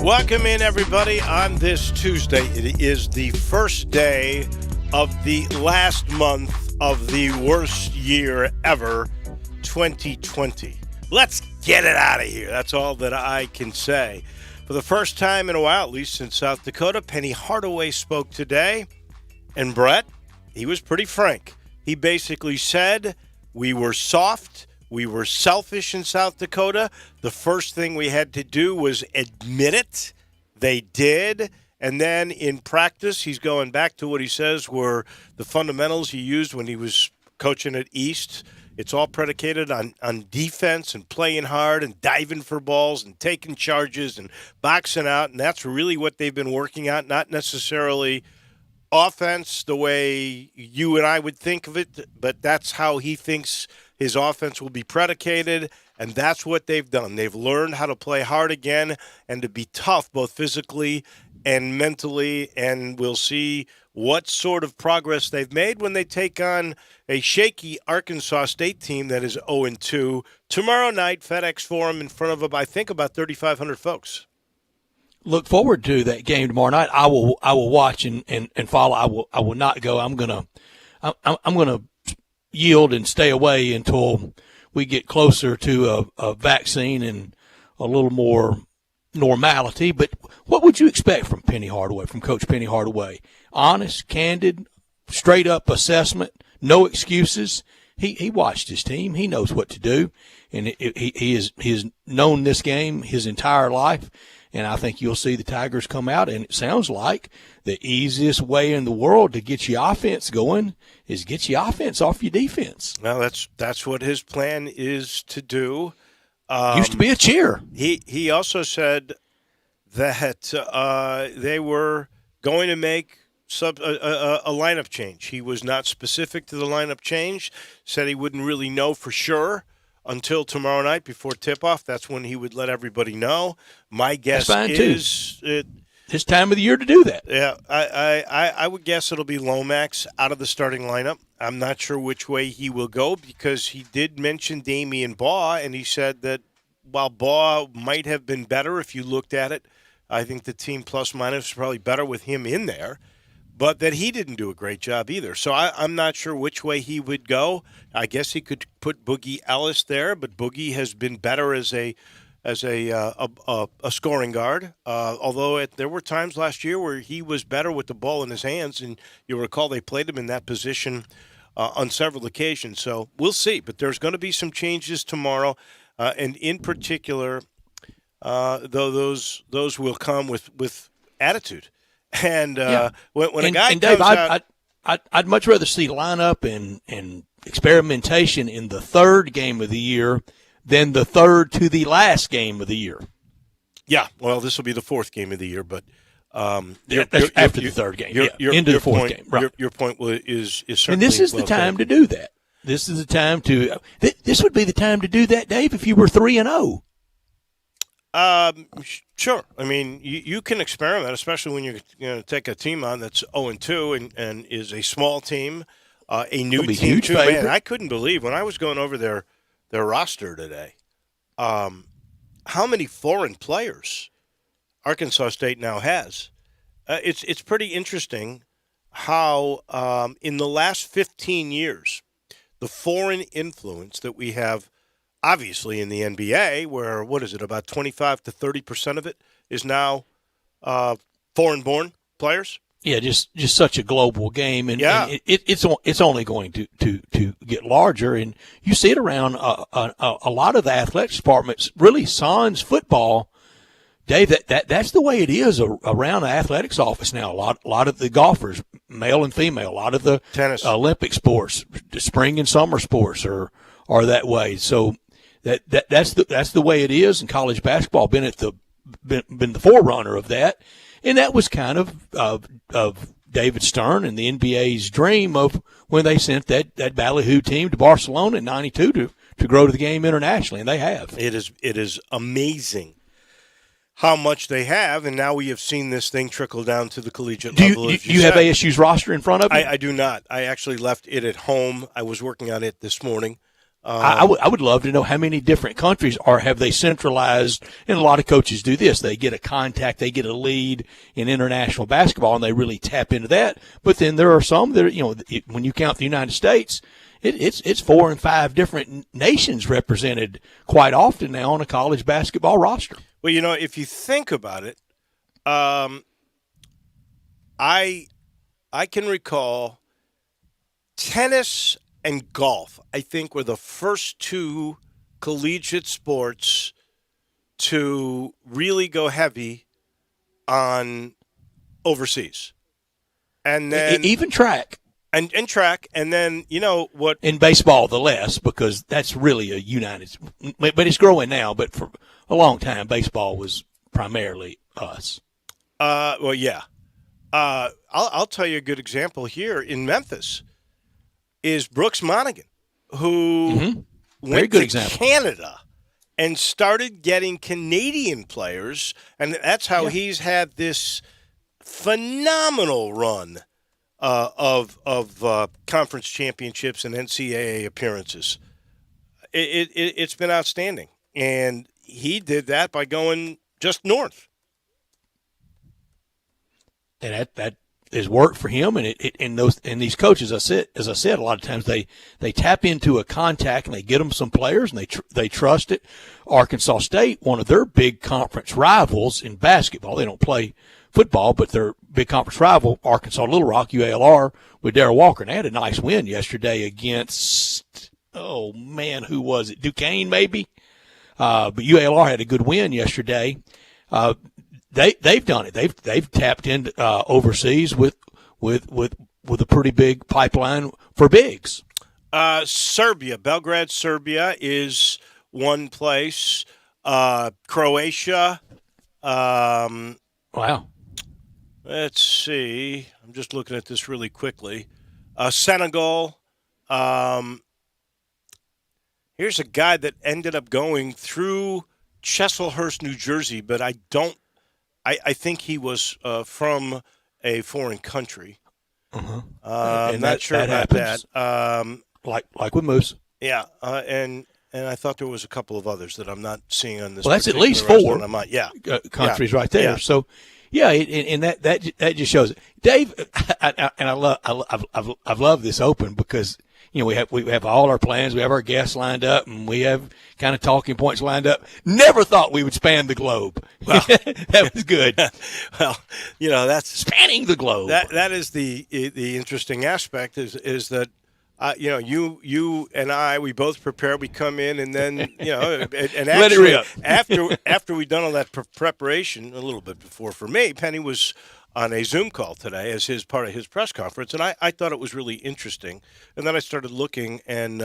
Welcome in, everybody, on this Tuesday. It is the first day of the last month of the worst year ever, 2020. Let's get it out of here. That's all that I can say. For the first time in a while, at least in South Dakota, Penny Hardaway spoke today. And Brett, he was pretty frank. He basically said, we were soft. We were selfish in South Dakota. The first thing we had to do was admit it. They did. And then in practice, he's going back to what he says were the fundamentals he used when he was coaching at East. It's all predicated on defense and playing hard and diving for balls and taking charges and boxing out. And that's really what they've been working at, not necessarily offense the way you and I would think of it, but that's how he thinks his offense will be predicated, and that's what they've done. They've learned how to play hard again and to be tough both physically and mentally, and we'll see what sort of progress they've made when they take on a shaky Arkansas State team that is 0-2 tomorrow night, FedEx Forum, in front of, I think, about 3,500 folks. Look forward to that game tomorrow night. I will watch and follow. I will not go. I'm gonna yield and stay away until we get closer to a vaccine and a little more normality. But what would you expect from Penny Hardaway, from Coach Penny Hardaway? Honest, candid, straight up assessment, no excuses. He watched his team. He knows what to do, and he has known this game his entire life. And I think you'll see the Tigers come out, and it sounds like the easiest way in the world to get your offense going is get your offense off your defense. Well, that's what his plan is to do. Used to be a cheer. He also said that they were going to make a lineup change. He was not specific to the lineup change, said he wouldn't really know for sure until tomorrow night before tip-off. That's when he would let everybody know. My guess is his time of the year to do that. Yeah, I would guess it'll be Lomax out of the starting lineup. I'm not sure which way he will go because he did mention Damian Baugh, and he said that while Baugh might have been better if you looked at it, I think the team plus-minus is probably better with him in there, but that he didn't do a great job either. So I'm not sure which way he would go. I guess he could put Boogie Ellis there, but Boogie has been better as a scoring guard. Although there were times last year where he was better with the ball in his hands, and you'll recall they played him in that position on several occasions. So we'll see. But there's going to be some changes tomorrow, and in particular, though those will come with attitude. And when a guy Dave, comes out, I'd much rather see lineup and experimentation in the third game of the year than the third to the last game of the year. Yeah, well, this will be the fourth game of the year, but that's after the third game, into the fourth game. Right. Your point is certainly. And this is the time to do that. This is the time to. This would be the time to do that, Dave, if you were 3-0. Sure. I mean, you can experiment, especially when you're going to take a team on that's 0-2 and is a small team, a new team too. Man, I couldn't believe when I was going over their roster today, how many foreign players Arkansas State now has. It's pretty interesting how in the last 15 years, the foreign influence that we have. Obviously, in the NBA, where, about 25 to 30% of it is now foreign-born players? Yeah, just such a global game, and it's only going to get larger. And you see it around a lot of the athletics departments. Really, sans football, Dave. That's the way it is around the athletics office now. A lot of the golfers, male and female, a lot of the tennis, Olympic sports, spring and summer sports are that way. So. That's the way it is, and college basketball been the forerunner of that, and that was kind of David Stern and the NBA's dream of when they sent that Ballyhoo team to Barcelona in '92 to grow to the game internationally, and they have. It is amazing how much they have, and now we have seen this thing trickle down to the collegiate level. Do you have ASU's roster in front of you? I do not. I actually left it at home. I was working on it this morning. I would love to know how many different countries have they centralized, and a lot of coaches do this. They get a contact, they get a lead in international basketball, and they really tap into that. But then there are some that, when you count the United States, it's 4 and 5 different nations represented quite often now on a college basketball roster. Well, if you think about it, I can recall tennis and golf, I think, were the first two collegiate sports to really go heavy on overseas. And then even track. And track, and then, what? In baseball, the less, because that's really but it's growing now, but for a long time, baseball was primarily us. Well, yeah. I'll tell you a good example here in Memphis is Brooks Monaghan, who went to Canada and started getting Canadian players, and that's how he's had this phenomenal run of conference championships and NCAA appearances. It's been outstanding, and he did that by going just north. And that has worked for him, and these coaches, as I said, a lot of times they tap into a contact and they get them some players and they trust it. Arkansas State, one of their big conference rivals in basketball, they don't play football, but their big conference rival, Arkansas Little Rock, UALR, with Darrell Walker, and they had a nice win yesterday against, who was it? Duquesne, maybe? But UALR had a good win yesterday. They've done it. They've tapped in overseas with a pretty big pipeline for bigs. Serbia, Belgrade, Serbia is one place. Croatia. Wow. Let's see. I'm just looking at this really quickly. Senegal. Here's a guy that ended up going through Chesilhurst, New Jersey, but I think he was from a foreign country. I'm not sure about that. Like with Moose. Yeah, and I thought there was a couple of others that I'm not seeing on this. Well, that's at least 4 countries right there. Yeah. So, and that just shows it. Dave, I've loved this open because we have all our plans, we have our guests lined up, and we have kind of talking points lined up. Never thought we would span the globe. Well, that was good. Well, that's spanning the globe. That is the interesting aspect is that. You and I, we both prepare. We come in, and then and actually, after we've done all that preparation, a little bit before for me, Penny was on a Zoom call today as part of his press conference, and I thought it was really interesting. And then I started looking, and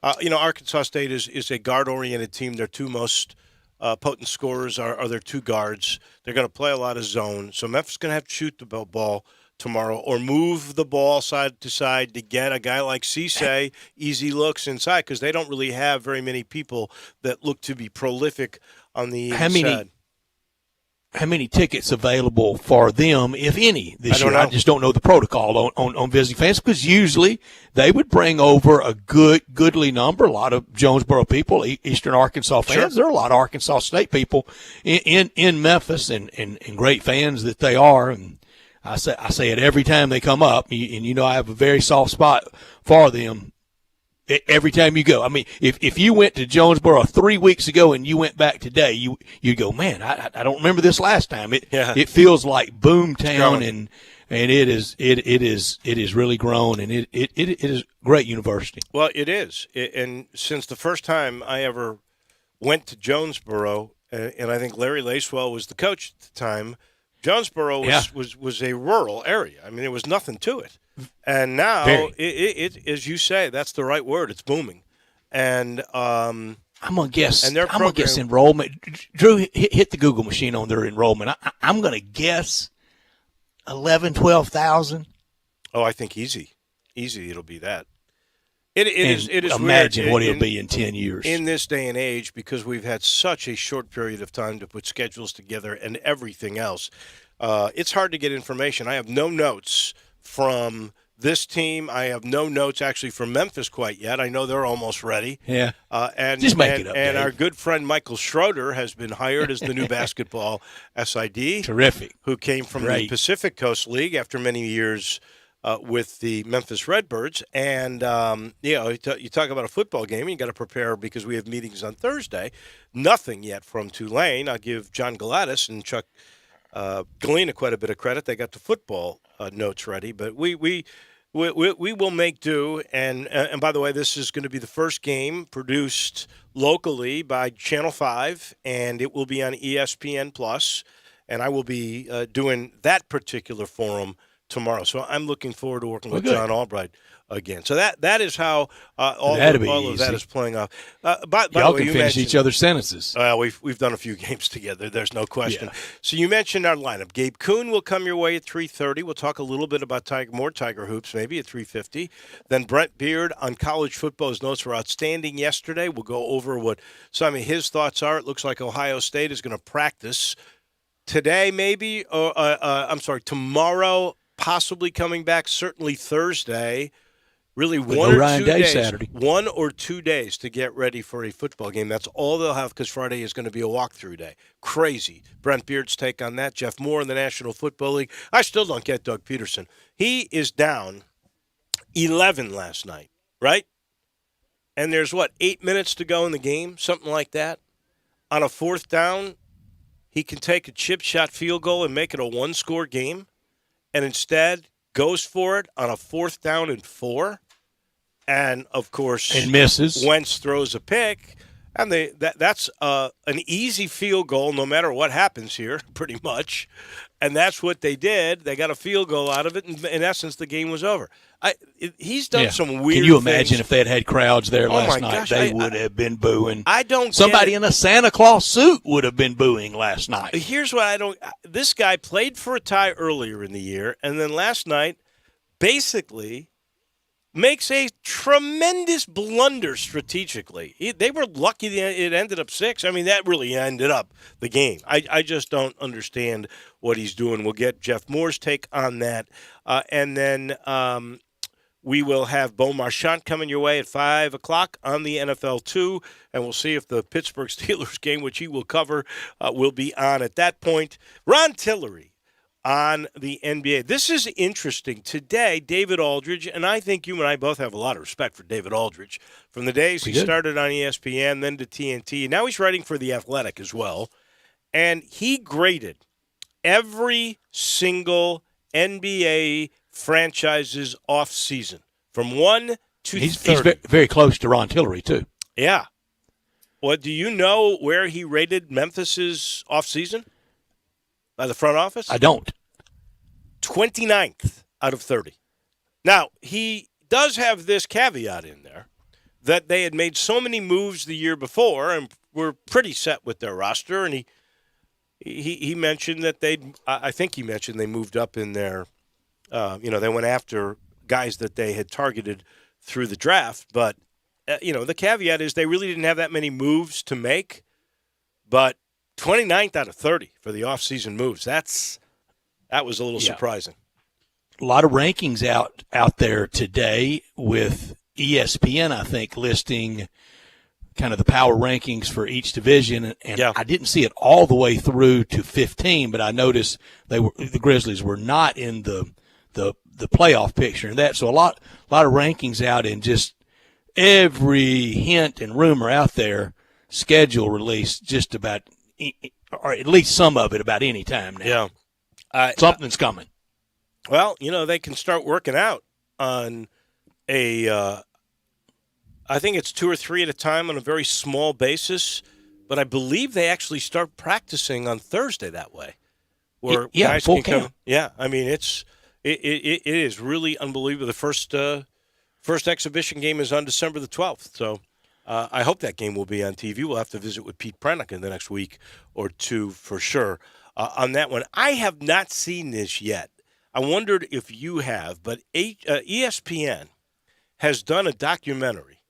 Arkansas State is a guard-oriented team. Their two most potent scorers are their two guards. They're going to play a lot of zone, so Memphis is going to have to shoot the ball tomorrow or move the ball side to side to get a guy like Cisse easy looks inside because they don't really have very many people that look to be prolific on the inside. How many tickets available for them, if any, this year? Know. I just don't know the protocol on visiting fans because usually they would bring over a goodly number. A lot of Jonesboro people, Eastern Arkansas fans. Sure. There are a lot of Arkansas State people in Memphis and great fans that they are. And I say it every time they come up, and I have a very soft spot for them. Every time you go, I mean, if you went to Jonesboro 3 weeks ago and you went back today, you go, man, I don't remember this last time. It feels like boomtown, and it is really grown, and it is a great university. Well, it is, and since the first time I ever went to Jonesboro, and I think Larry Lacewell was the coach at the time. Jonesboro was a rural area. I mean, there was nothing to it. And now, it as you say, that's the right word. It's booming. And I'm going to guess enrollment. Drew, hit the Google machine on their enrollment. I'm going to guess 11,000, 12,000. Oh, I think easy it'll be that. It is imagine weird. What it'll be in 10 years. In this day and age, because we've had such a short period of time to put schedules together and everything else, it's hard to get information. I have no notes from This team, I have no notes actually from Memphis quite yet. I know they're almost ready. Yeah. And Just make it up, And Dave. our good friend Michael Schroeder has been hired as the new basketball SID. Terrific. Who came from the Pacific Coast League after many years with the Memphis Redbirds. And, you talk about a football game, and you got to prepare because we have meetings on Thursday. Nothing yet from Tulane. I'll give John Galatis and Chuck Galena quite a bit of credit. They got the football notes ready, but we will make do. And by the way, this is going to be the first game produced locally by Channel 5, and it will be on ESPN Plus. And I will be doing that particular forum tomorrow. So I'm looking forward to working with John Albright again. So that is how all of that is playing off. By Y'all the way, can finish each other's sentences. We've done a few games together. There's no question. Yeah. So you mentioned our lineup. Gabe Kuhn will come your way at 3:30. We'll talk a little bit about more Tiger hoops maybe at 3:50. Then Brent Beard on college football. His notes were outstanding yesterday. We'll go over what some of his thoughts are. It looks like Ohio State is going to practice today maybe, or tomorrow, possibly coming back, certainly Thursday. Really, one or 2 days to get ready for a football game. That's all they'll have because Friday is going to be a walkthrough day. Crazy. Brent Beard's take on that. Jeff Moore in the National Football League. I still don't get Doug Peterson. He is down 11 last night, right? And there's, 8 minutes to go in the game? Something like that. On a fourth down, he can take a chip shot field goal and make it a one-score game, and instead goes for it on a 4th down and 4. And, of course, and misses. Wentz throws a pick, and that's an easy field goal no matter what happens here, pretty much. And that's what they did. They got a field goal out of it, and in essence, the game was over. He's done some weird things. Can you imagine if they had crowds there last night? Gosh, they would have been booing. Somebody in a Santa Claus suit would have been booing last night. Here's what I don't – this guy played for a tie earlier in the year, and then last night basically – makes a tremendous blunder strategically. They were lucky that it ended up 6. I mean, that really ended up the game. I just don't understand what he's doing. We'll get Jeff Moore's take on that. And then we will have Bo Marchant coming your way at 5 o'clock on the NFL 2, and we'll see if the Pittsburgh Steelers game, which he will cover, will be on at that point. Ron Tillery on the NBA. This is interesting. Today, David Aldridge, and I think you and I both have a lot of respect for David Aldridge, from the days he started on ESPN, then to TNT. Now he's writing for The Athletic as well. And he graded every single NBA franchise's offseason from 1 to 30. He's very close to Ron Tillery, too. Yeah. Well, do you know where he rated Memphis's offseason? By the front office? I don't. 29th out of 30. Now, he does have this caveat in there that they had made so many moves the year before and were pretty set with their roster. And he mentioned that they moved up in their, they went after guys that they had targeted through the draft. But, the caveat is they really didn't have that many moves to make. But 29th out of 30 for the offseason moves. That was a little surprising. A lot of rankings out there today with ESPN, I think, listing kind of the power rankings for each division. And I didn't see it all the way through to 15, but I noticed the Grizzlies were not in the playoff picture and that. So a lot of rankings out, and just every hint and rumor out there, schedule release just about, or at least some of it, about any time now. Yeah. Something's coming. Well, they can start working out on I think it's 2 or 3 at a time on a very small basis, but I believe they actually start practicing on Thursday that way. Where guys full can camp. Come. Yeah, I mean, it is really unbelievable. The first exhibition game is on December the 12th, so I hope that game will be on TV. We'll have to visit with Pete Prenick in the next week or two for sure on that one. I have not seen this yet. I wondered if you have, but ESPN has done a documentary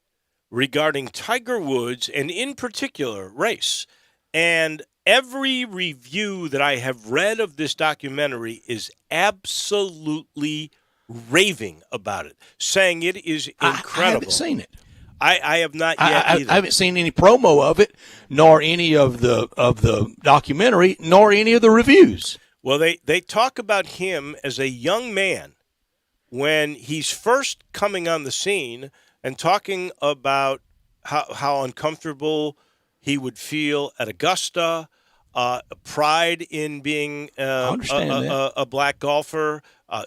regarding Tiger Woods and, in particular, race. And every review that I have read of this documentary is absolutely raving about it, saying it is incredible. I haven't seen it. I have not yet either. I haven't seen any promo of it, nor any of the documentary, nor any of the reviews. Well, they talk about him as a young man when he's first coming on the scene and talking about how uncomfortable he would feel at Augusta, pride in being a black golfer,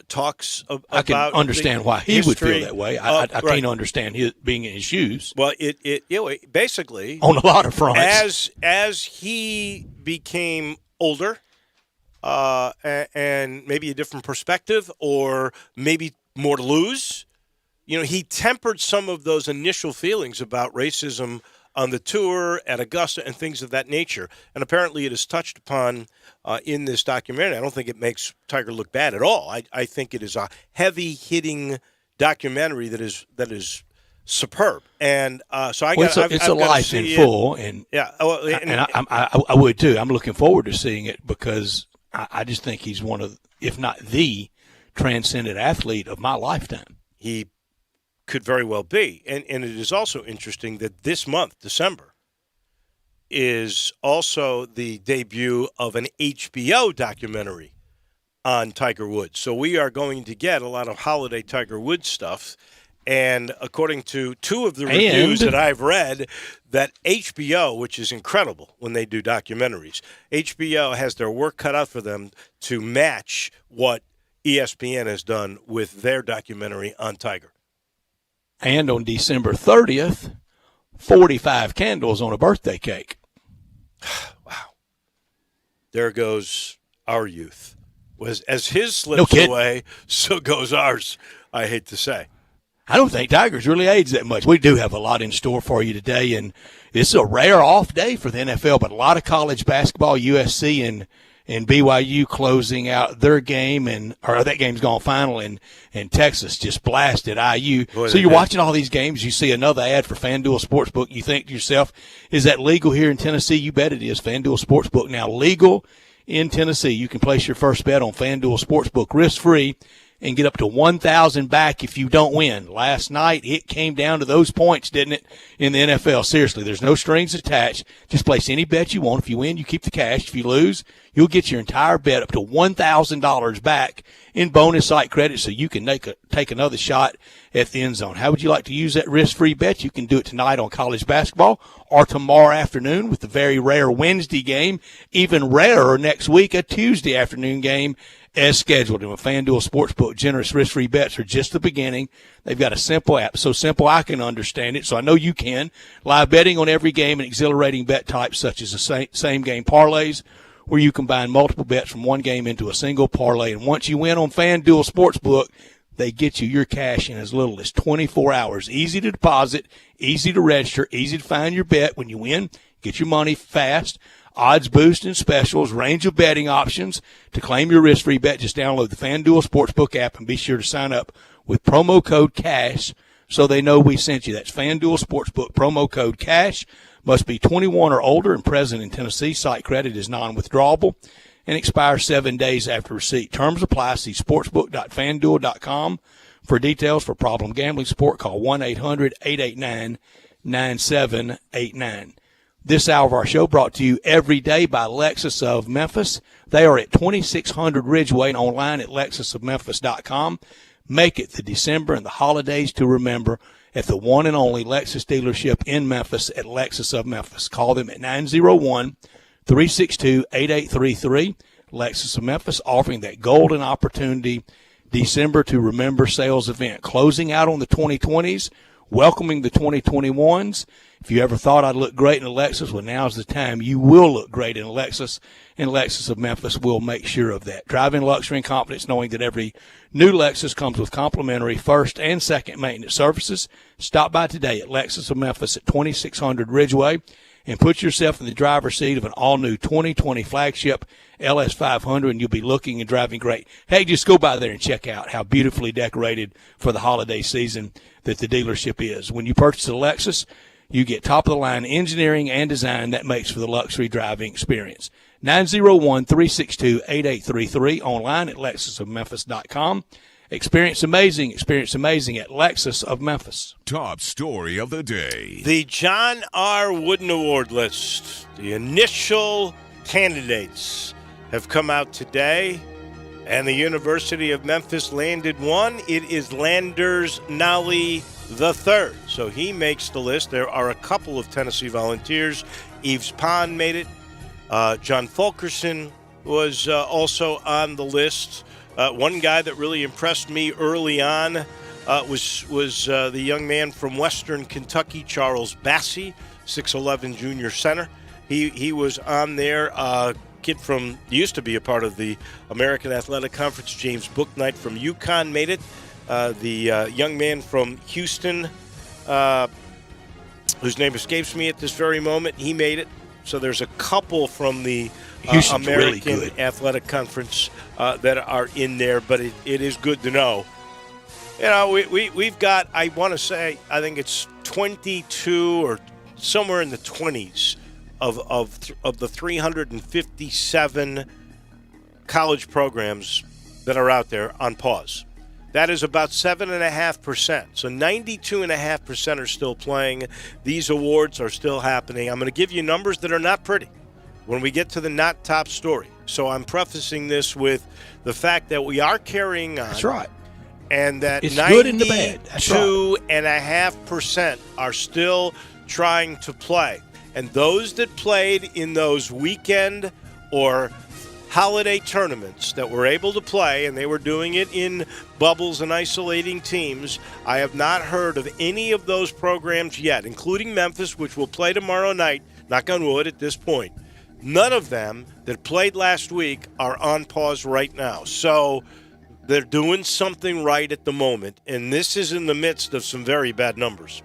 talks about I can understand why he would feel that way. I right. can't understand his being in his shoes. Well, it basically on a lot of fronts. As he became older, and maybe a different perspective, or maybe more to lose, he tempered some of those initial feelings about racism on the tour, at Augusta, and things of that nature. And apparently it is touched upon in this documentary. I don't think it makes Tiger look bad at all. I think it is a heavy-hitting documentary that is superb. And so it's a life in full. And I would too. I'm looking forward to seeing it because I just think he's one of, if not the transcendent athlete of my lifetime. He could very well be. And it is also interesting that this month, December, is also the debut of an HBO documentary on Tiger Woods. So we are going to get a lot of holiday Tiger Woods stuff. And according to two of the reviews that I've read, that HBO, which is incredible when they do documentaries, HBO has their work cut out for them to match what ESPN has done with their documentary on Tiger. And on December 30th, 45 candles on a birthday cake. Wow. There goes our youth. As his slips away, so goes ours, I hate to say. I don't think Tiger's really aged that much. We do have a lot in store for you today, and it's a rare off day for the NFL, but a lot of college basketball, USC and BYU closing out their game, or that game's gone final, and Texas just blasted IU. Boy, so you're watching all these games, you see another ad for FanDuel Sportsbook, you think to yourself, is that legal here in Tennessee? You bet it is. FanDuel Sportsbook now legal in Tennessee. You can place your first bet on FanDuel Sportsbook risk-free and get up to $1,000 back if you don't win. Last night, it came down to those points, didn't it, in the NFL? Seriously, there's no strings attached. Just place any bet you want. If you win, you keep the cash. If you lose, you'll get your entire bet up to $1,000 back in bonus site credit so you can take another shot at the end zone. How would you like to use that risk-free bet? You can do it tonight on college basketball or tomorrow afternoon with the very rare Wednesday game. Even rarer next week, a Tuesday afternoon game as scheduled. And with FanDuel Sportsbook, generous risk-free bets are just the beginning. They've got a simple app, so simple I can understand it, so I know you can. Live betting on every game and exhilarating bet types such as the same-game parlays, where you combine multiple bets from one game into a single parlay. And once you win on FanDuel Sportsbook, they get you your cash in as little as 24 hours. Easy to deposit, easy to register, easy to find your bet. When you win, get your money fast. Odds boost and specials, range of betting options. To claim your risk-free bet, just download the FanDuel Sportsbook app and be sure to sign up with promo code CASH so they know we sent you. That's FanDuel Sportsbook, promo code CASH. Must be 21 or older and present in Tennessee. Site credit is non-withdrawable and expires 7 days after receipt. Terms apply. See sportsbook.fanduel.com for details. For problem gambling support, call 1-800-889-9789. This hour of our show brought to you every day by Lexus of Memphis. They are at 2600 Ridgeway and online at lexusofmemphis.com. Make it the December and the holidays to remember at the one and only Lexus dealership in Memphis at Lexus of Memphis. Call them at 901-362-8833. Lexus of Memphis offering that golden opportunity December to remember sales event. Closing out on the 2020s, welcoming the 2021s. If you ever thought I'd look great in a Lexus, well, now's the time. You will look great in a Lexus, and Lexus of Memphis will make sure of that. Drive in luxury and confidence knowing that every new Lexus comes with complimentary first and second maintenance services. Stop by today at Lexus of Memphis at 2600 Ridgeway and put yourself in the driver's seat of an all-new 2020 flagship LS500, and you'll be looking and driving great. Hey, just go by there and check out how beautifully decorated for the holiday season that the dealership is. When you purchase a Lexus, you get top-of-the-line engineering and design that makes for the luxury driving experience. 901-362-8833, online at lexusofmemphis.com. Experience amazing at Lexus of Memphis. Top story of the day. The John R. Wooden Award list. The initial candidates have come out today, and the University of Memphis landed one. It is Landers Nolly III. So he makes the list. There are a couple of Tennessee Volunteers. Yves Pond made it. John Fulkerson was also on the list. One guy that really impressed me early on was the young man from Western Kentucky, Charles Bassey, 6'11" junior center. He was on there. Kid from used to be a part of the American Athletic Conference, James Bouknight from UConn made it. The young man from Houston, whose name escapes me at this very moment, he made it. So there's a couple from the American really Athletic Conference that are in there, but it is good to know. You know, we've got, I want to say, I think it's 22 or somewhere in the 20s of the 357 college programs that are out there on pause. That is about 7.5%. So 92.5% are still playing. These awards are still happening. I'm going to give you numbers that are not pretty when we get to the not top story. So I'm prefacing this with the fact that we are carrying on. That's right. And that it's good in the bad. That's right. 92.5% are still trying to play. And those that played in those weekend or holiday tournaments that were able to play, and they were doing it in bubbles and isolating teams, I have not heard of any of those programs yet, including Memphis, which will play tomorrow night, knock on wood at this point. None of them that played last week are on pause right now. So they're doing something right at the moment, and this is in the midst of some very bad numbers.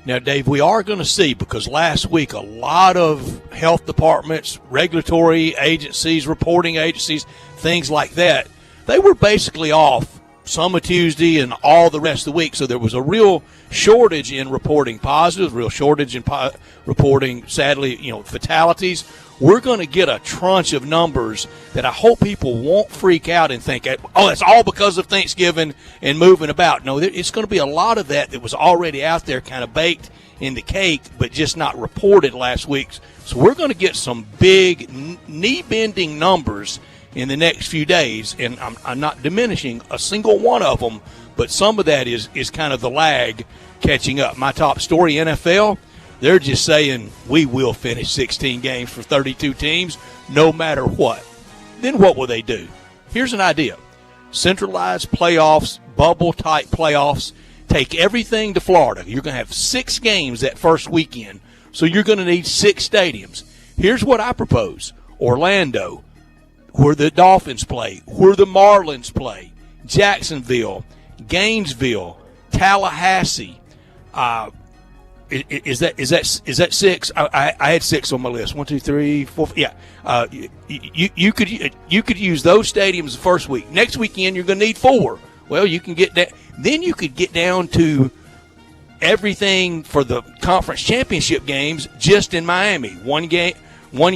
Now, Dave, we are going to see, because last week a lot of health departments, regulatory agencies, reporting agencies, things like that, they were basically off some of Tuesday and all the rest of the week. So there was a real shortage in reporting positives, real shortage in reporting, sadly, fatalities. We're going to get a tranche of numbers that I hope people won't freak out and think, oh, it's all because of Thanksgiving and moving about. No, it's going to be a lot of that was already out there, kind of baked in the cake, but just not reported last week. So we're going to get some big knee-bending numbers in the next few days, and I'm not diminishing a single one of them, but some of that is kind of the lag catching up. My top story, NFL, they're just saying we will finish 16 games for 32 teams no matter what. Then what will they do? Here's an idea. Centralized playoffs, bubble-type playoffs, take everything to Florida. You're going to have 6 games that first weekend, so you're going to need 6 stadiums. Here's what I propose. Orlando, where the Dolphins play, where the Marlins play, Jacksonville, Gainesville, Tallahassee. Is that 6? I had 6 on my list. 1, 2, 3, 4. Yeah. You could use those stadiums the first week. Next weekend you're going to need 4. Well, you can get that. Then you could get down to everything for the conference championship games just in Miami. One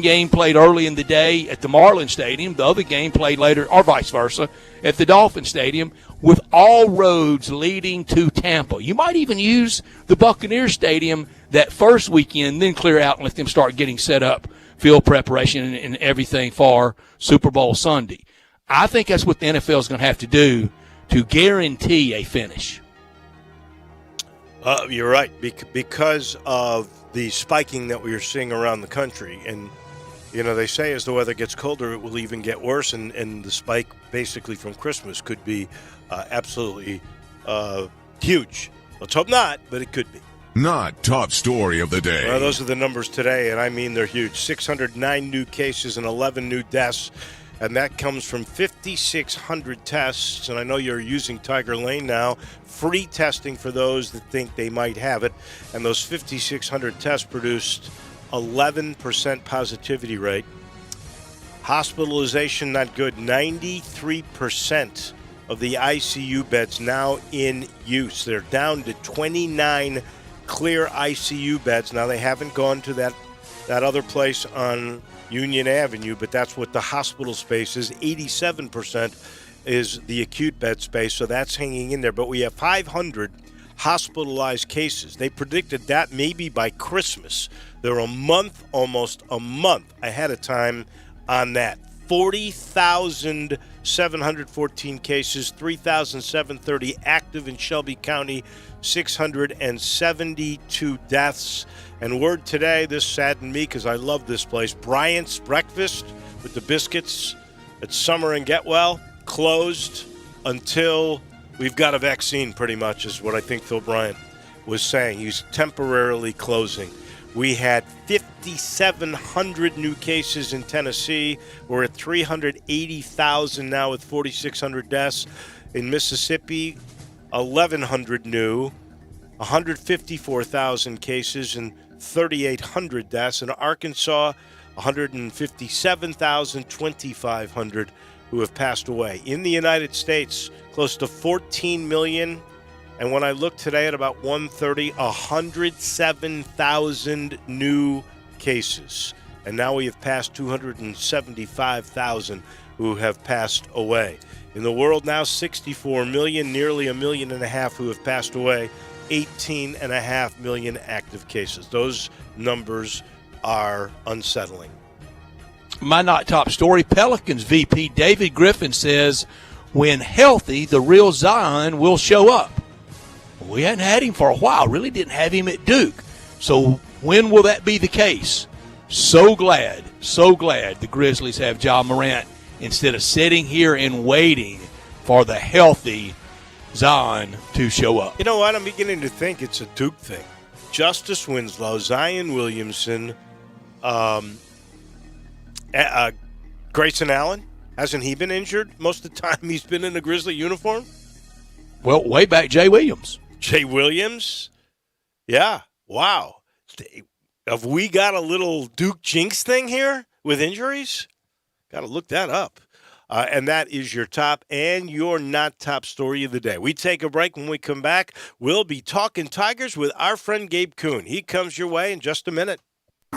game played early in the day at the Marlins Stadium. The other game played later, or vice versa, at the Dolphin Stadium, with all roads leading to Tampa. You might even use the Buccaneers Stadium that first weekend, then clear out and let them start getting set up, field preparation and everything for Super Bowl Sunday. I think that's what the NFL is going to have to do to guarantee a finish. You're right, because of the spiking that we are seeing around the country. And, they say as the weather gets colder, it will even get worse. And the spike basically from Christmas could be absolutely huge. Let's hope not, but it could be. Not top story of the day. Well, those are the numbers today, and I mean they're huge. 609 new cases and 11 new deaths. And that comes from 5,600 tests. And I know you're using Tiger Lane now. Free testing for those that think they might have it. And those 5,600 tests produced 11% positivity rate. Hospitalization, not good. 93% of the ICU beds now in use. They're down to 29 clear ICU beds. Now, they haven't gone to that other place on Union Avenue, but that's what the hospital space is. 87% is the acute bed space, so that's hanging in there. But we have 500 hospitalized cases. They predicted that maybe by Christmas. They're almost a month ahead of time on that. 40,714 cases, 3,730 active in Shelby County, 672 deaths. And word today, this saddened me because I love this place, Bryant's Breakfast with the biscuits at Summer and Getwell, closed until we've got a vaccine, pretty much, is what I think Phil Bryant was saying. He's temporarily closing. We had 5,700 new cases in Tennessee. We're at 380,000 now with 4,600 deaths. In Mississippi, 1,100 new, 154,000 cases and 3,800 deaths. In Arkansas, 157,000, 2,500 who have passed away. In the United States, close to 14 million. And when I look today at about 1:30, 107,000 new cases. And now we have passed 275,000 who have passed away. In the world now, 64 million, nearly 1.5 million who have passed away, 18.5 million active cases. Those numbers are unsettling. My not top story, Pelicans VP David Griffin says, when healthy, the real Zion will show up. We hadn't had him for a while, really didn't have him at Duke. So when will that be the case? So glad the Grizzlies have Ja Morant instead of sitting here and waiting for the healthy Zion to show up. You know what? I'm beginning to think it's a Duke thing. Justice Winslow, Zion Williamson, Grayson Allen, hasn't he been injured most of the time he's been in a Grizzly uniform? Well, way back, Jay Williams. Jay Williams? Yeah. Wow. Have we got a little Duke jinx thing here with injuries? Got to look that up. And that is your top and your not top story of the day. We take a break. When we come back, we'll be talking Tigers with our friend Gabe Kuhn. He comes your way in just a minute.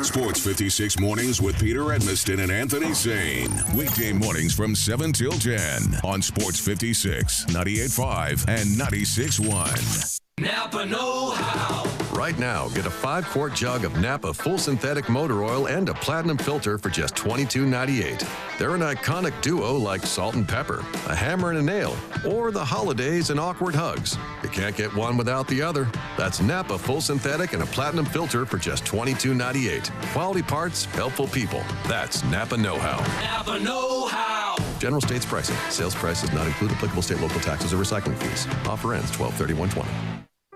Sports 56 Mornings with Peter Edmiston and Anthony Zane. Weekday mornings from 7 till 10 on Sports 56, 98.5, and 96.1. Napa know-how. Right now, get a 5-quart jug of Napa full synthetic motor oil and a platinum filter for just $22.98. They're an iconic duo like Salt and Pepper, a hammer and a nail, or the holidays and awkward hugs. You can't get one without the other. That's Napa full synthetic and a platinum filter for just $22.98. Quality parts, helpful people. That's Napa know-how. Napa know-how. General states pricing. Sales price does not include applicable state, local taxes, or recycling fees. Offer ends 12/31/20.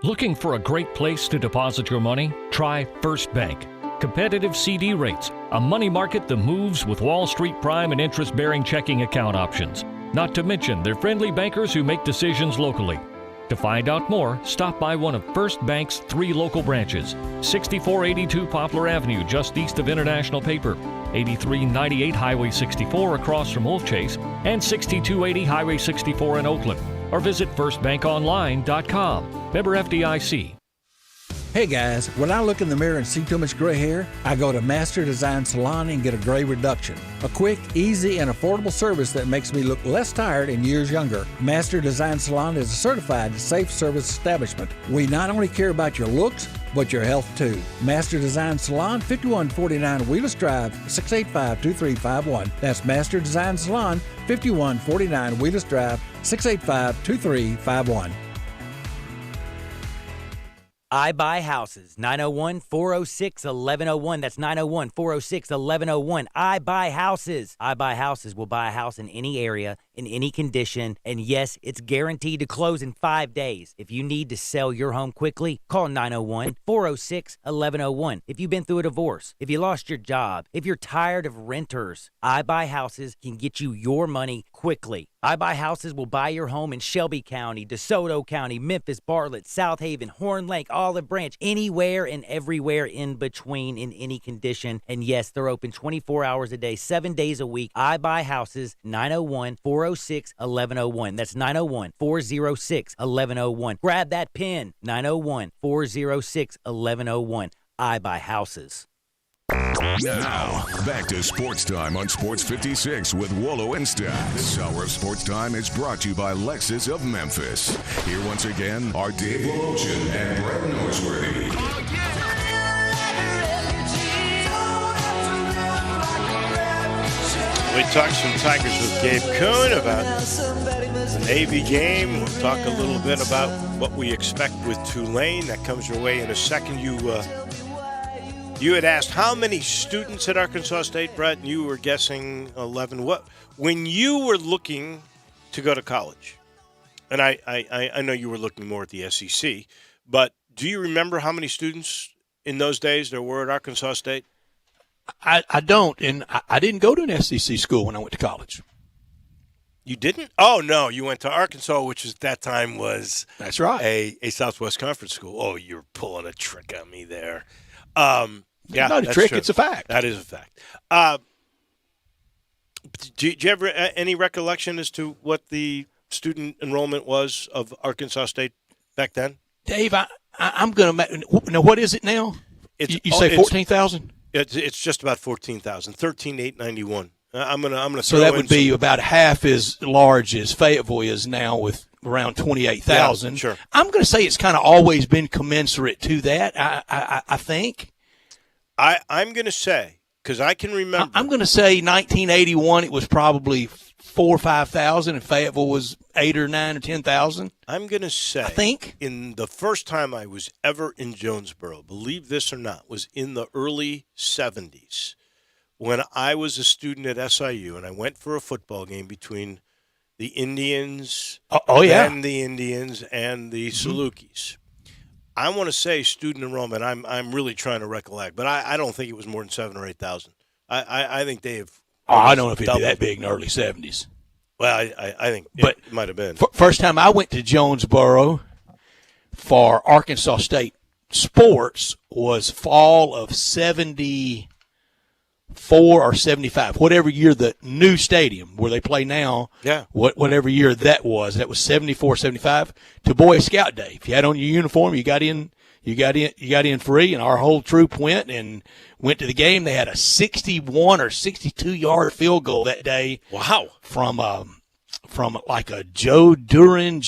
Looking for a great place to deposit your money? Try First Bank. Competitive CD rates, a money market that moves with Wall Street prime and interest-bearing checking account options. Not to mention their friendly bankers who make decisions locally. To find out more, stop by one of First Bank's 3 local branches. 6482 Poplar Avenue, just east of International Paper. 8398 Highway 64 across from Wolf Chase. And 6280 Highway 64 in Oakland. Or visit firstbankonline.com. Member FDIC. Hey guys, when I look in the mirror and see too much gray hair, I go to Master Design Salon and get a gray reduction. A quick, easy, and affordable service that makes me look less tired and years younger. Master Design Salon is a certified, safe service establishment. We not only care about your looks, but your health too. Master Design Salon, 5149 Wheelers Drive, 685-2351. That's Master Design Salon, 5149 Wheelers Drive, 685-2351. I Buy Houses, 901-406-1101. That's 901-406-1101. I Buy Houses. I Buy Houses will buy a house in any area, in any condition, and yes, it's guaranteed to close in 5 days. If you need to sell your home quickly, call 901-406-1101. If you've been through a divorce, if you lost your job, if you're tired of renters, I Buy Houses can get you your money quickly. I Buy Houses will buy your home in Shelby County, DeSoto County, Memphis, Bartlett, South Haven, Horn Lake, Olive Branch, anywhere and everywhere in between in any condition. And yes, they're open 24 hours a day, 7 days a week. I Buy Houses, 901-406-1101. That's 901-406-1101. Grab that pen, 901-406-1101. I Buy Houses. Now, back to Sports Time on Sports 56 with Wolo and Stack. This hour of Sports Time is brought to you by Lexus of Memphis. Here once again are Dave Wolochen and Brett Norsworthy. We talked some Tigers with Gabe Kuhn about the Navy game. We'll talk a little bit about what we expect with Tulane. That comes your way in a second. You had asked how many students at Arkansas State, Brett, and you were guessing 11. What when you were looking to go to college, and I know you were looking more at the SEC, but do you remember how many students in those days there were at Arkansas State? I don't, and I didn't go to an SEC school when I went to college. You didn't? Oh, no. You went to Arkansas, which at that time was That's right. a Southwest Conference school. Oh, you're pulling a trick on me there. Yeah, not a trick. True. It's a fact. That is a fact. Do you have any recollection as to what the student enrollment was of Arkansas State back then? Dave, I'm going to – now, what is it now? You say 14,000? It's just about 14,000, 13,891. I'm gonna. So that would be about half as large as Fayetteville is now, with around 28,000. Yeah, sure. I'm going to say it's kind of always been commensurate to that. I think. I'm going to say, because I can remember. I'm going to say 1981. It was probably 4,000 or 5,000, and Fayetteville was 8,000 or 9,000 or 10,000. I'm going to say, I think, in the first time I was ever in Jonesboro, believe this or not, was in the early 70s when I was a student at SIU, and I went for a football game between the Indians and the Indians and the Salukis. I want to say student enrollment. I'm really trying to recollect, but I don't think it was more than 7,000 or 8,000. I think they have. I don't know if it'd be that big in the early 70s. Well, I think it might have been. First time I went to Jonesboro for Arkansas State sports was fall of 74 or 75, whatever year the new stadium where they play now, whatever year that was 74, 75, to Boy Scout Day. If you had on your uniform, you got in free, and our whole troop went to the game. They had a 61 or 62-yard field goal that day. Wow. From like a Joe Duran,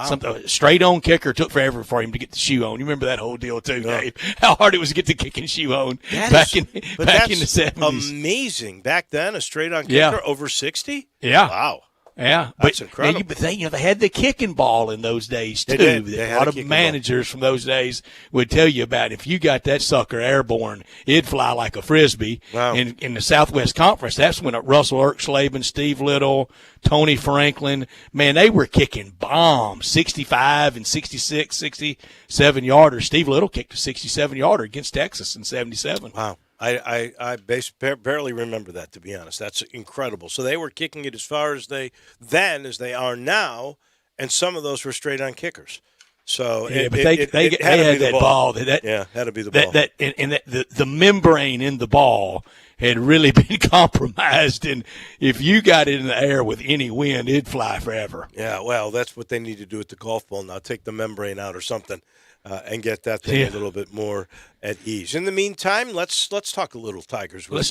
something straight on kicker. Took forever for him to get the shoe on. You remember that whole deal too, Dave? How hard it was to get the kicking shoe on back in the 70s. Amazing. Back then, a straight on kicker over 60? Yeah. Wow. Yeah, that's incredible. But they had the kicking ball in those days too. A lot of managers from those days would tell you about if you got that sucker airborne, it'd fly like a frisbee. Wow. In the Southwest Conference, that's when Russell Erkslavin, Steve Little, Tony Franklin, man, they were kicking bombs, 65 and 66, 67-yarders. Steve Little kicked a 67-yarder against Texas in 77. Wow. I barely remember that, to be honest. That's incredible. So they were kicking it as far as they are now, and some of those were straight-on kickers. So they had that ball. Had to be the ball. The membrane in the ball had really been compromised, and if you got it in the air with any wind, it'd fly forever. Yeah, well, that's what they need to do with the golf ball now. Take the membrane out or something. And get that thing a little bit more at ease. In the meantime, let's talk a little Tigers. Let's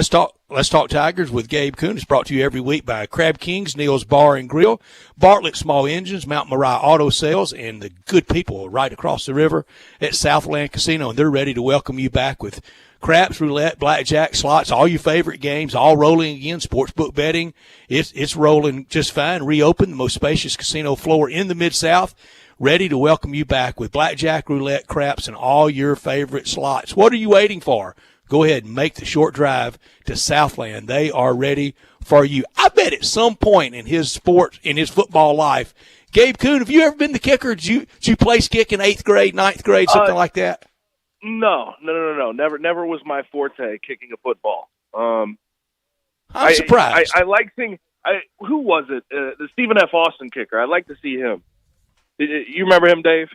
talk Tigers with Gabe Kuhn. It's brought to you every week by Crab Kings, Neil's Bar and Grill, Bartlett Small Engines, Mount Moriah Auto Sales, and the good people right across the river at Southland Casino. And they're ready to welcome you back with craps, roulette, blackjack, slots, all your favorite games, all rolling again. Sportsbook betting, it's rolling just fine. Reopened the most spacious casino floor in the Mid-South. Ready to welcome you back with blackjack, roulette, craps, and all your favorite slots. What are you waiting for? Go ahead and make the short drive to Southland. They are ready for you. I bet at some point in his football life, Gabe Kuhn, have you ever been the kicker? Did you place kick in 8th grade, 9th grade, something like that? No. Never was my forte, kicking a football. I'm surprised. I like seeing who was it? The Stephen F. Austin kicker. I'd like to see him. You remember him, Dave?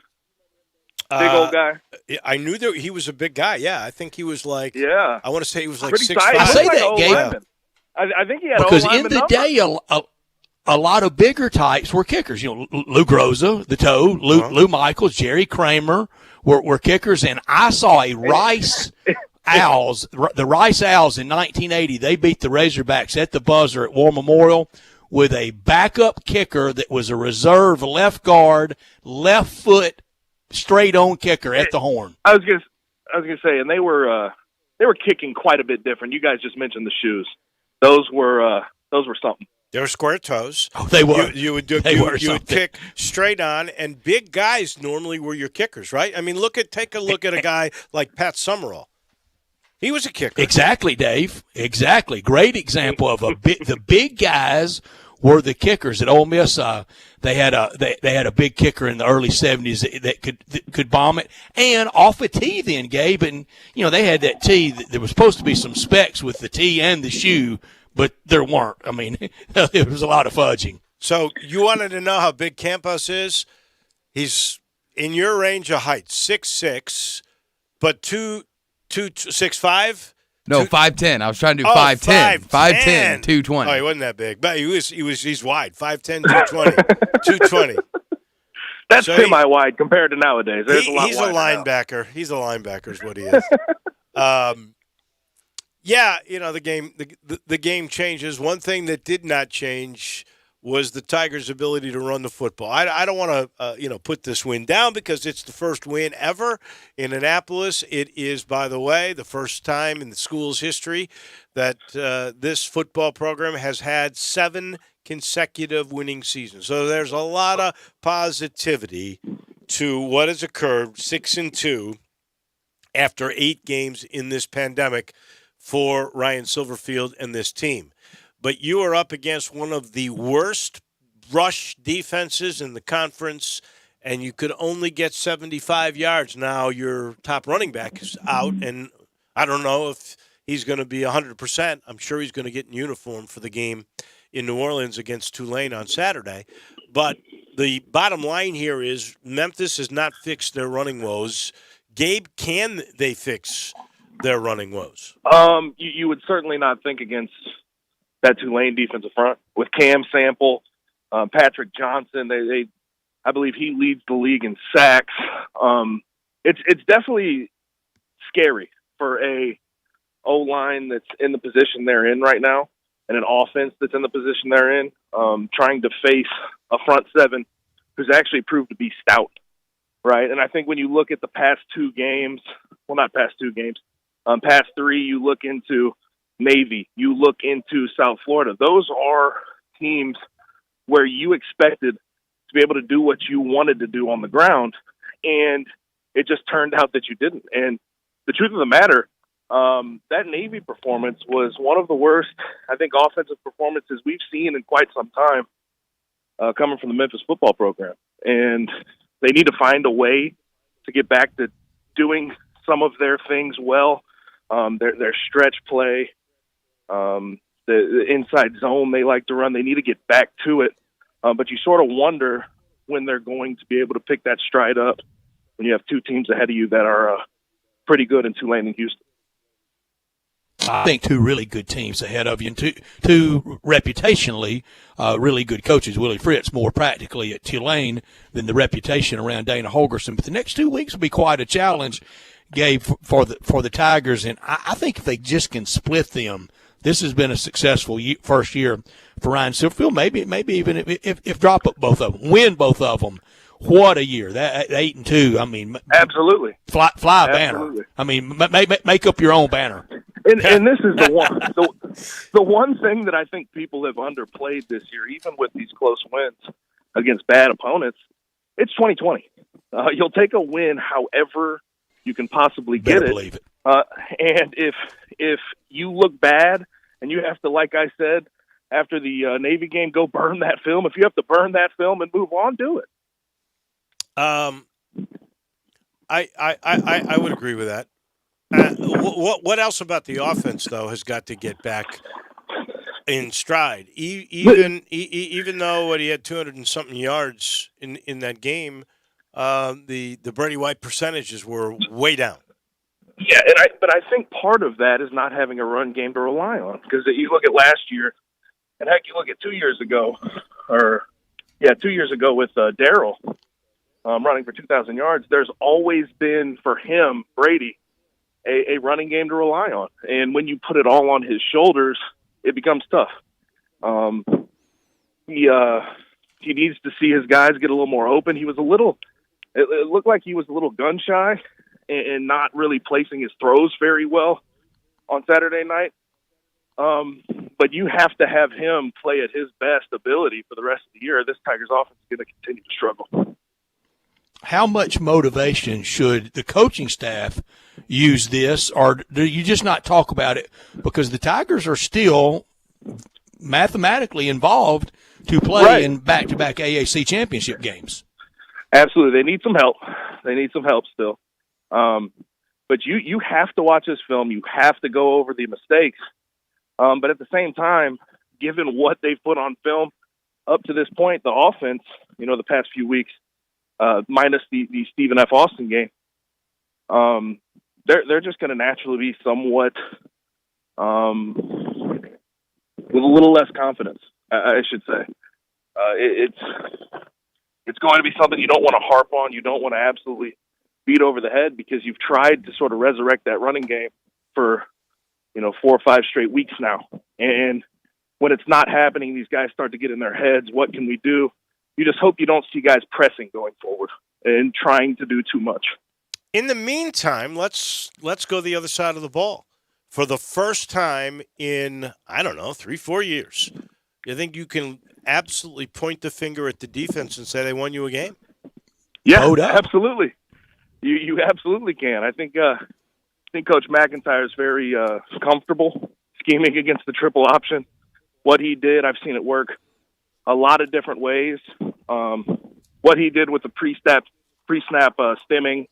Big old guy. I knew that he was a big guy. Yeah, I think he was like. Yeah. I want to say he was like pretty 6'5". I say that, Gabe. I think he had because in the day, a lot of bigger types were kickers. You know, Lou Groza, the toe, Lou Michaels, Jerry Kramer were kickers, and I saw a Rice Owls, the Rice Owls in 1980. They beat the Razorbacks at the buzzer at War Memorial with a backup kicker that was a reserve left guard, left foot, straight on kicker at the horn. I was gonna say, and they were kicking quite a bit different. You guys just mentioned the shoes; those were something. They were square toes. Oh, they were. You would kick straight on, and big guys normally were your kickers, right? I mean, take a look at a guy like Pat Summerall. He was a kicker. Exactly, Dave. Exactly. Great example of the big guys were the kickers at Ole Miss. They had a big kicker in the early 70s that could bomb it, and off a tee then, Gabe. And you know they had that tee. There was supposed to be some specs with the tee and the shoe, but there weren't. I mean, it was a lot of fudging. So you wanted to know how big Campos is? He's in your range of height, 6'6", but 6'5". No, 5'10". I was trying to do 5'10". 5'10", 220. Oh, he wasn't that big, but he's wide. 5'10", 220. 220. That's so semi-wide compared to nowadays. He's a linebacker. Now. He's a linebacker is what he is. Yeah, you know, the game changes. One thing that did not change was the Tigers' ability to run the football. I don't want to put this win down because it's the first win ever in Annapolis. It is, by the way, the first time in the school's history that this football program has had 7 consecutive winning seasons. So there's a lot of positivity to what has occurred, 6-2 after 8 games in this pandemic for Ryan Silverfield and this team. But you are up against one of the worst rush defenses in the conference, and you could only get 75 yards. Now your top running back is out, and I don't know if he's going to be 100%. I'm sure he's going to get in uniform for the game in New Orleans against Tulane on Saturday. But the bottom line here is Memphis has not fixed their running woes. Gabe, can they fix their running woes? You would certainly not think against that Tulane defensive front with Cam Sample, Patrick Johnson. I believe he leads the league in sacks. It's definitely scary for a O-line that's in the position they're in right now and an offense that's in the position they're in, trying to face a front seven who's actually proved to be stout, right? And I think when you look at the past 2 games, well, not past 2 games, past 3, you look into Navy, you look into South Florida. Those are teams where you expected to be able to do what you wanted to do on the ground, and it just turned out that you didn't. And the truth of the matter, that Navy performance was one of the worst, I think, offensive performances we've seen in quite some time coming from the Memphis football program. And they need to find a way to get back to doing some of their things well, their stretch play, the inside zone they like to run. They need to get back to it. But you sort of wonder when they're going to be able to pick that stride up when you have 2 teams ahead of you that are pretty good in Tulane and Houston. I think 2 really good teams ahead of you, and two reputationally really good coaches. Willie Fritz more practically at Tulane than the reputation around Dana Holgerson. But the next 2 weeks will be quite a challenge, Gabe, for the Tigers. And I think if they just can split them, this has been a successful first year for Ryan Silverfield. Maybe even if drop up both of them, win both of them. What a year! That 8-2. I mean, absolutely fly a banner. I mean, make up your own banner. And this is the one. The one thing that I think people have underplayed this year, even with these close wins against bad opponents, it's 2020. You'll take a win however you can possibly get it. Believe it. And if you look bad and you have to, like I said, after the Navy game, go burn that film. If you have to burn that film and move on, do it. I would agree with that. What else about the offense though has got to get back in stride? Even though he had 200 and something yards in that game, the Brady White percentages were way down. Yeah, but I think part of that is not having a run game to rely on, because you look at last year, and heck, you look at 2 years ago, 2 years ago with Darryl running for 2,000 yards, there's always been for him, Brady, a running game to rely on. And when you put it all on his shoulders, it becomes tough. He needs to see his guys get a little more open. He was it looked like he was a little gun shy and not really placing his throws very well on Saturday night. But you have to have him play at his best ability for the rest of the year. This Tigers offense is going to continue to struggle. How much motivation should the coaching staff use this, or do you just not talk about it because the Tigers are still mathematically involved to play in back-to-back AAC championship games? Absolutely. They need some help. They need some help still. But you have to watch this film. You have to go over the mistakes. But at the same time, given what they've put on film up to this point, the offense, the past few weeks, minus the Stephen F. Austin game, they're just going to naturally be somewhat with a little less confidence, I should say. It's going to be something you don't want to harp on. You don't want to absolutely beat over the head because you've tried to sort of resurrect that running game for 4 or 5 straight weeks now. And when it's not happening, these guys start to get in their heads. What can we do? You just hope you don't see guys pressing going forward and trying to do too much. In the meantime, let's go the other side of the ball. For the first time in, 3-4 years, you think you can absolutely point the finger at the defense and say they won you a game? Yeah, absolutely. You absolutely can. I think Coach McIntyre is very comfortable scheming against the triple option. What he did, I've seen it work a lot of different ways. What he did with the pre-snap stemming,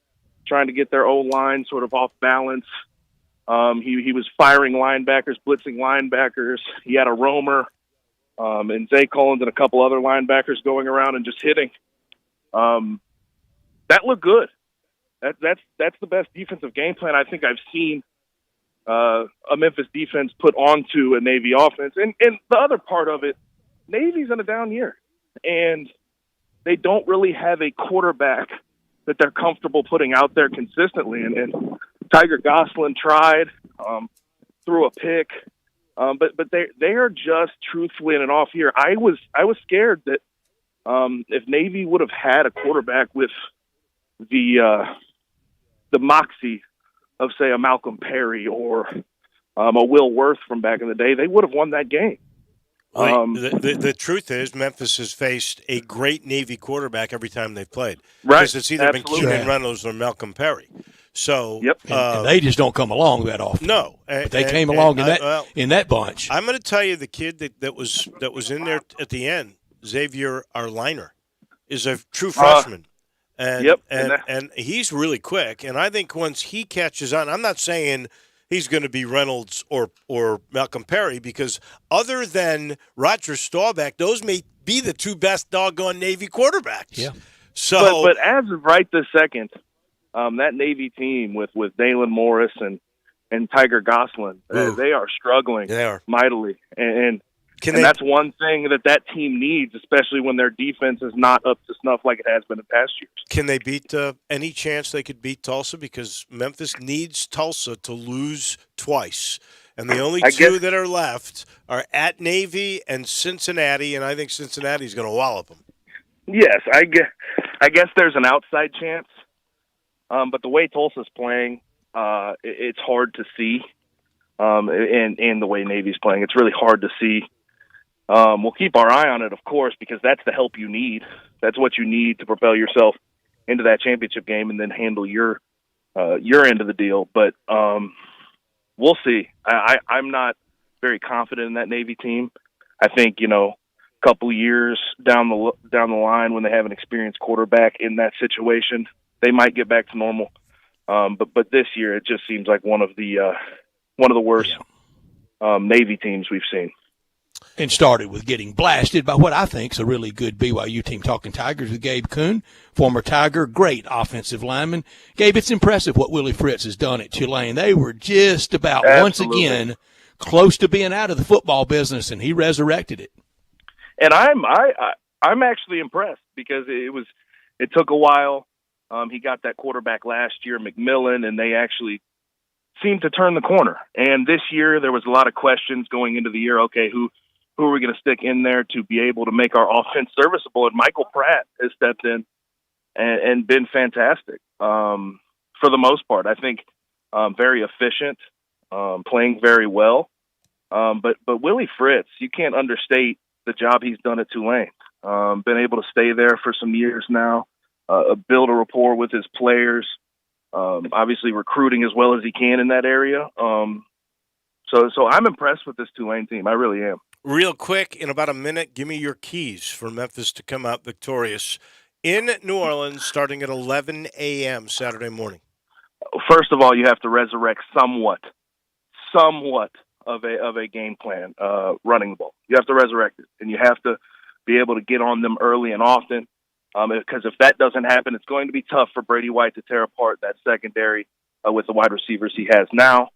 trying to get their O-line sort of off balance. He was firing linebackers, blitzing linebackers. He had a roamer, and Zay Collins and a couple other linebackers going around and just hitting. That looked good. That's the best defensive game plan I think I've seen a Memphis defense put onto a Navy offense. And the other part of it, Navy's in a down year, and they don't really have a quarterback that they're comfortable putting out there consistently. And Tiger Gosselin tried, threw a pick, but they are just truthfully in an off year. I was scared that if Navy would have had a quarterback with the moxie of, say, a Malcolm Perry or a Will Worth from back in the day, they would have won that game. The truth is Memphis has faced a great Navy quarterback every time they've played. Right. Because it's either been Keenan Reynolds or Malcolm Perry. So and they just don't come along that often. No. But they came along in that bunch. I'm going to tell you the kid that was in there at the end, Xavier Arliner, is a true freshman. And he's really quick. And I think once he catches on, I'm not saying he's going to be Reynolds or Malcolm Perry, because other than Roger Staubach, those may be the two best doggone Navy quarterbacks. Yeah. So, but as of right this second, that Navy team with Dalen Morris and Tiger Gosselin, they are struggling mightily. And that's one thing that team needs, especially when their defense is not up to snuff like it has been in past years. Can they beat any chance they could beat Tulsa? Because Memphis needs Tulsa to lose twice. And the only two that are left are at Navy and Cincinnati, and I think Cincinnati's going to wallop them. Yes, I guess there's an outside chance. But the way Tulsa's playing, it's hard to see. And the way Navy's playing, it's really hard to see. We'll keep our eye on it, of course, because that's the help you need. That's what you need to propel yourself into that championship game and then handle your end of the deal. But we'll see. I'm not very confident in that Navy team. I think, a couple of years down the line when they have an experienced quarterback in that situation, they might get back to normal. But this year it just seems like one of the worst Navy teams we've seen. And started with getting blasted by what I think is a really good BYU team. Talking Tigers with Gabe Kuhn, former Tiger, great offensive lineman. Gabe, it's impressive what Willie Fritz has done at Tulane. They were just about once again close to being out of the football business, and he resurrected it. And I'm actually impressed because it took a while. He got that quarterback last year, McMillan, and they actually seemed to turn the corner. And this year there was a lot of questions going into the year. Okay, who are we going to stick in there to be able to make our offense serviceable? And Michael Pratt has stepped in and been fantastic for the most part. I think very efficient, playing very well. But Willie Fritz, you can't understate the job he's done at Tulane. Been able to stay there for some years now, build a rapport with his players, obviously recruiting as well as he can in that area. So I'm impressed with this Tulane team. I really am. Real quick, in about a minute, give me your keys for Memphis to come out victorious in New Orleans starting at 11 a.m. Saturday morning. First of all, you have to resurrect somewhat of a game plan running the ball. You have to resurrect it, and you have to be able to get on them early and often, because if that doesn't happen, it's going to be tough for Brady White to tear apart that secondary with the wide receivers he has now.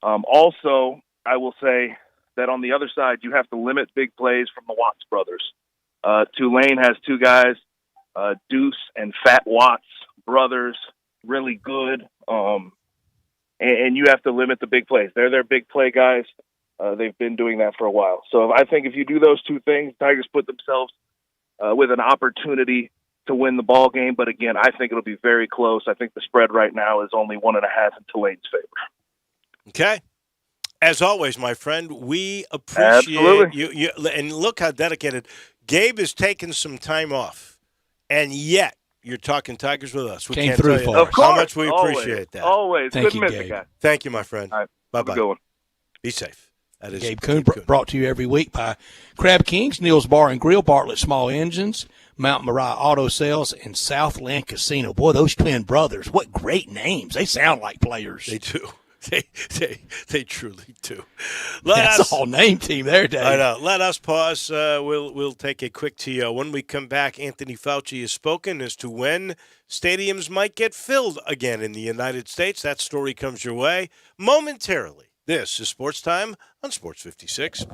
Also, I will say that on the other side, you have to limit big plays from the Watts brothers. Tulane has two guys, Deuce and Fat Watts brothers, really good, and you have to limit the big plays. They're their big play guys. They've been doing that for a while. So I think if you do those two things, Tigers put themselves with an opportunity to win the ball game. But again, I think it'll be very close. I think the spread right now is only 1.5 in Tulane's favor. Okay. As always, my friend, we appreciate you. And look how dedicated. Gabe has taken some time off, and yet you're talking Tigers with us. We Came can't through tell you for us. how much we appreciate that. Always. Thank Good you, missing, Gabe. guys. Thank you, my friend. All right. Bye-bye. Have a good one. Be safe. That is Gabe Kuhn, brought to you every week by Crab Kings, Neil's Bar and Grill, Bartlett Small Engines, Mount Moriah Auto Sales, and Southland Casino. Boy, those twin brothers, what great names. They sound like players. They do. They truly do. That's all name team there, Dave. I know. Let us pause. We'll take a quick TO. When we come back, Anthony Fauci has spoken as to when stadiums might get filled again in the United States. That story comes your way momentarily. This is Sports Time on Sports 56.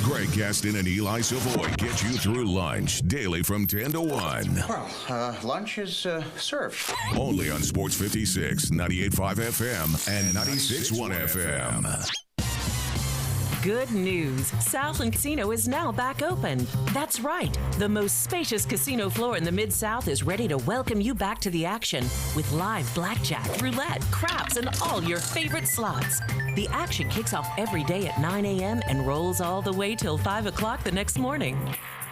Greg Gaston and Eli Savoy get you through lunch daily from 10 to 1. Well, lunch is served. Only on Sports 56, 98.5 FM and 96.1 FM. Good news. Southland Casino is now back open. That's right. The most spacious casino floor in the Mid-South is ready to welcome you back to the action with live blackjack, roulette, craps, and all your favorite slots. The action kicks off every day at 9 a.m. and rolls all the way till 5 o'clock the next morning.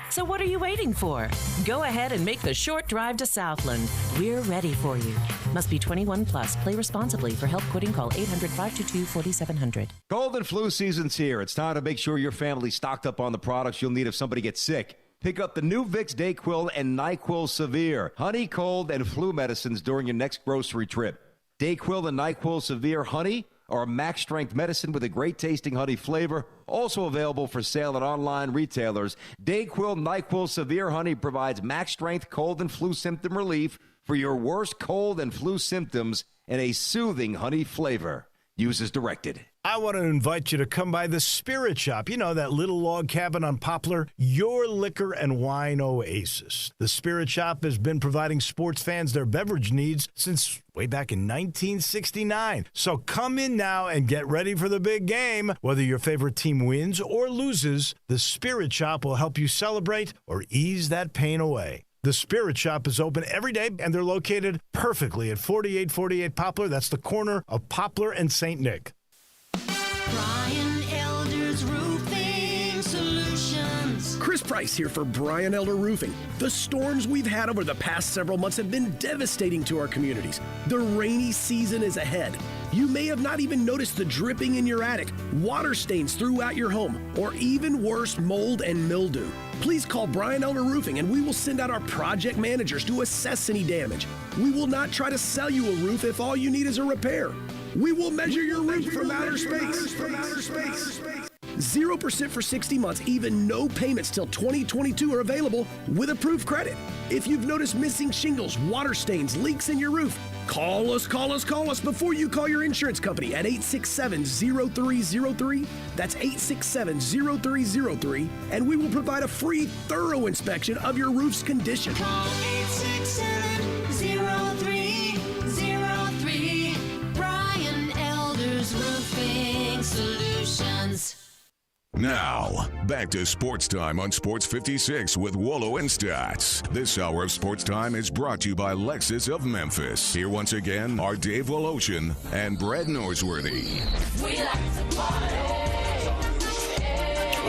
So what are you waiting for? Go ahead and make the short drive to Southland. We're ready for you. Must be 21 plus. Play responsibly. For help quitting, call 800-522-4700. Cold and flu season's here. It's time to make sure your family's stocked up on the products you'll need if somebody gets sick. Pick up the new Vicks DayQuil and NyQuil Severe, honey, cold, and flu medicines during your next grocery trip. DayQuil and NyQuil Severe Honey are max strength medicine with a great tasting honey flavor, also available for sale at online retailers. DayQuil NyQuil Severe Honey provides max strength cold and flu symptom relief for your worst cold and flu symptoms in a soothing honey flavor. Use as directed. I want to invite you to come by the Spirit Shop. You know, that little log cabin on Poplar, your liquor and wine oasis. The Spirit Shop has been providing sports fans their beverage needs since way back in 1969. So come in now and get ready for the big game. Whether your favorite team wins or loses, the Spirit Shop will help you celebrate or ease that pain away. The Spirit Shop is open every day, and they're located perfectly at 4848 Poplar. That's the corner of Poplar and St. Nick. Brian Elder's Roofing Solutions. Chris Price here for Brian Elder Roofing. The storms we've had over the past several months have been devastating to our communities. The rainy season is ahead. You may have not even noticed the dripping in your attic, water stains throughout your home, or even worse, mold and mildew. Please call Brian Elder Roofing and we will send out our project managers to assess any damage. We will not try to sell you a roof if all you need is a repair. We will measure your roof from outer space. 0% for 60 months, even no payments till 2022 are available with approved credit. If you've noticed missing shingles, water stains, leaks in your roof, Call us before you call your insurance company at 867-0303. That's 867-0303, and we will provide a free, thorough inspection of your roof's condition. Call 867-0303. Brian Elders Roofing Solutions. Now, back to Sports Time on Sports 56 with Wolo and Stats. This hour of Sports Time is brought to you by Lexus of Memphis. Here once again are Dave Woloshin and Brad Norsworthy. We like to party.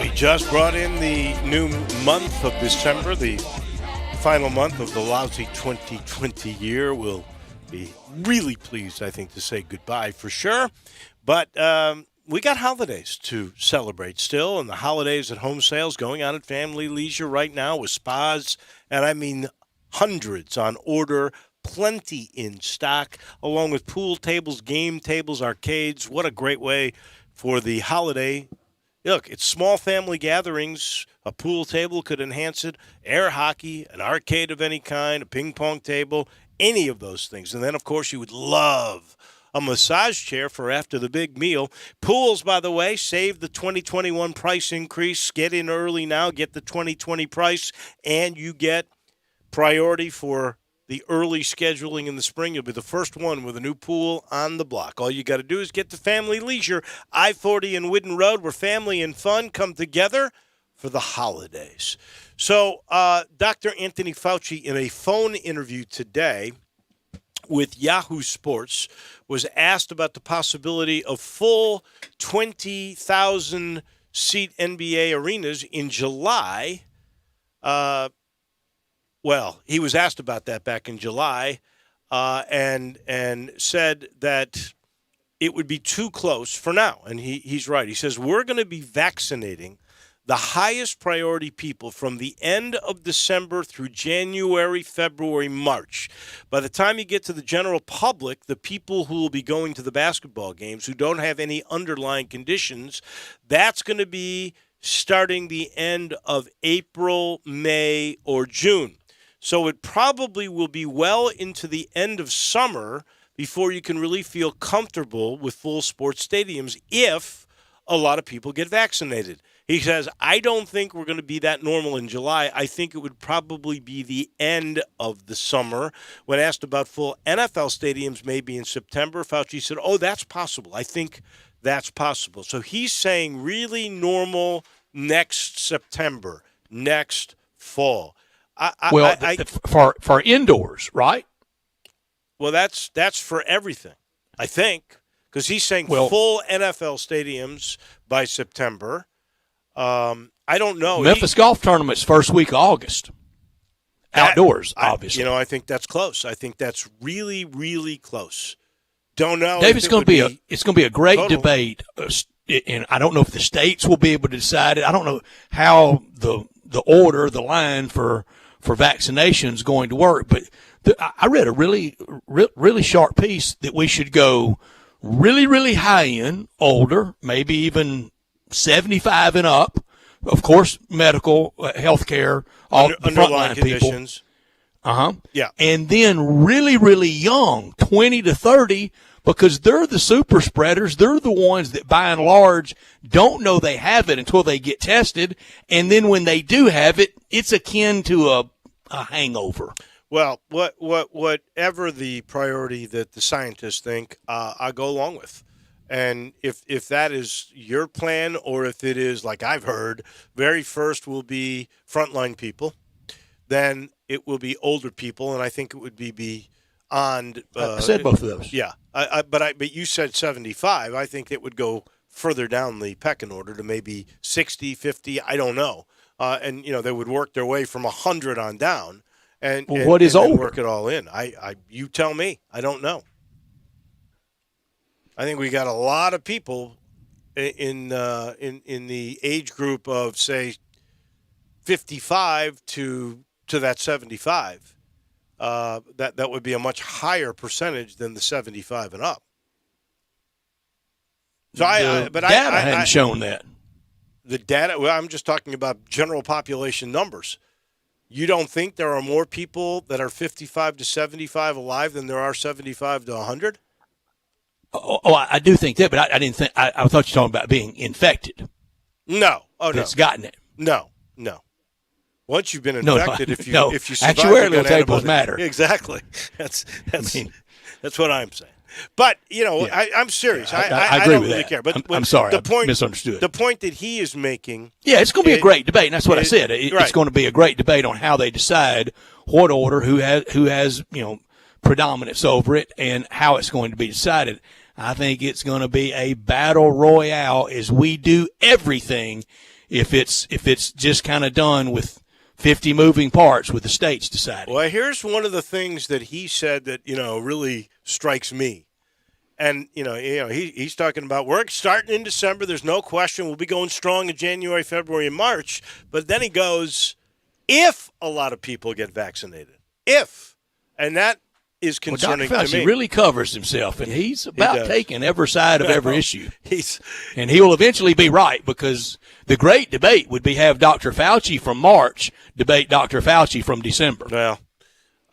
We just brought in the new month of December, the final month of the lousy 2020 year. We'll be really pleased, I think, to say goodbye for sure. But we got holidays to celebrate still, and the holidays at home sales going on at Family Leisure right now with spas, and I mean hundreds on order, plenty in stock, along with pool tables, game tables, arcades. What a great way for the holiday. Look, it's small family gatherings. A pool table could enhance it, air hockey, an arcade of any kind, a ping pong table, any of those things. And then, of course, you would love a massage chair for after the big meal. Pools, by the way, save the 2021 price increase. Get in early now, get the 2020 price, and you get priority for the early scheduling in the spring. You'll be the first one with a new pool on the block. All you got to do is get to Family Leisure, I-40 and Whidden Road, where family and fun come together for the holidays. So Dr. Anthony Fauci, in a phone interview today with Yahoo Sports, was asked about the possibility of full 20,000-seat NBA arenas in July. Well, he was asked about that back in July and said that it would be too close for now. And he's right. He says, we're going to be vaccinating the highest priority people from the end of December through January, February, March. By the time you get to the general public, the people who will be going to the basketball games who don't have any underlying conditions, that's going to be starting the end of April, May, or June. So it probably will be well into the end of summer before you can really feel comfortable with full sports stadiums if a lot of people get vaccinated. He says, I don't think we're going to be that normal in July. I think it would probably be the end of the summer. When asked about full NFL stadiums maybe in September, Fauci said, oh, that's possible. I think that's possible. So he's saying really normal next September, next fall. For indoors, right? Well, that's for everything, I think, because he's saying full NFL stadiums by September. I don't know. Memphis golf tournament's first week of August. Outdoors, obviously. I think that's close. I think that's really, really close. Don't know. Dave, it's going to be a great debate, and I don't know if the states will be able to decide it. I don't know how the line for vaccination is going to work, but I read a really sharp piece that we should go really, really high end, older, maybe even 75 and up. Of course, medical, healthcare, all the frontline conditions. People. Yeah. And then really, really young, 20 to 30, because they're the super spreaders. They're the ones that, by and large, don't know they have it until they get tested. And then when they do have it, it's akin to a hangover. Well, whatever the priority that the scientists think, I go along with. And if that is your plan, or if it is, like I've heard, very first will be frontline people, then it will be older people, and I think it would be beyond. I said both of those. Yeah, but you said 75. I think it would go further down the pecking order to maybe 60, 50. I don't know, and they would work their way from 100 on down, and what is older? Work it all in. You tell me. I don't know. I think we got a lot of people in the age group of, say, 55 to that 75. That would be a much higher percentage than the 75 and up. So data hadn't shown that. The data. Well, I'm just talking about general population numbers. You don't think there are more people that are 55 to 75 alive than there are 75 to 100? I do think that, but I didn't think. I thought you were talking about being infected. No. Oh, That's gotten it. No. Once you've been infected, if you survive, actuarial tables matter. Exactly. That's what I'm saying. But I'm serious. I agree don't with really that. care. But I'm sorry, I misunderstood. The point that he is making. Yeah, it's going to be a great debate, and that's what I said. It's going to be a great debate on how they decide what order, who has predominance over it, and how it's going to be decided. I think it's going to be a battle royale as we do everything. If it's just kind of done with 50 moving parts with the states deciding. Well, here's one of the things that he said that really strikes me, and he's talking about we're starting in December. There's no question we'll be going strong in January, February, and March. But then he goes, if a lot of people get vaccinated, and that is concerning Dr. Fauci to me. Really covers himself, and he's about taking every side of every issue. And he will eventually be right, because the great debate would be have Dr. Fauci from March debate Dr. Fauci from December. Well,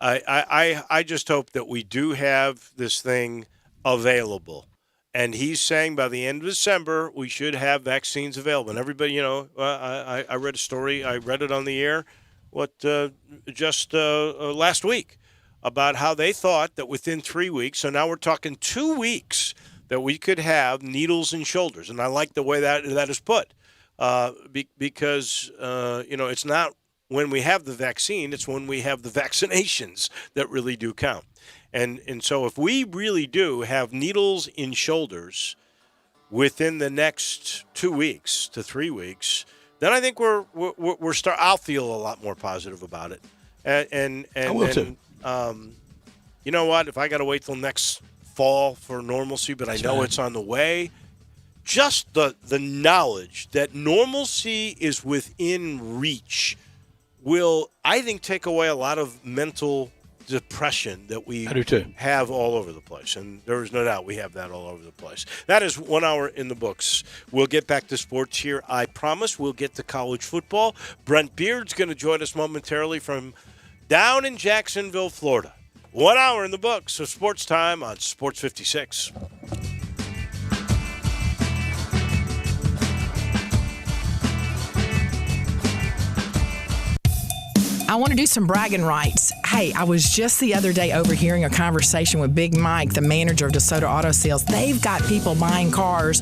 I just hope that we do have this thing available. And he's saying by the end of December, we should have vaccines available. And everybody, I read a story. I read it on the air just last week about how they thought that within 3 weeks, so now we're talking 2 weeks, that we could have needles in shoulders. And I like the way that is put because, it's not when we have the vaccine, it's when we have the vaccinations that really do count. And so if we really do have needles in shoulders within the next 2 weeks to 3 weeks, then I think I'll feel a lot more positive about it. And I will too. You know what? If I got to wait till next fall for normalcy, but I know it's on the way, just the knowledge that normalcy is within reach will, I think, take away a lot of mental depression that we have all over the place. And there is no doubt we have that all over the place. That is 1 hour in the books. We'll get back to sports here, I promise. We'll get to college football. Brent Beard's going to join us momentarily from down in Jacksonville, Florida. 1 hour in the books. So Sports Time on Sports 56. I want to do some bragging rights. Hey, I was just the other day overhearing a conversation with Big Mike, the manager of DeSoto Auto Sales. They've got people buying cars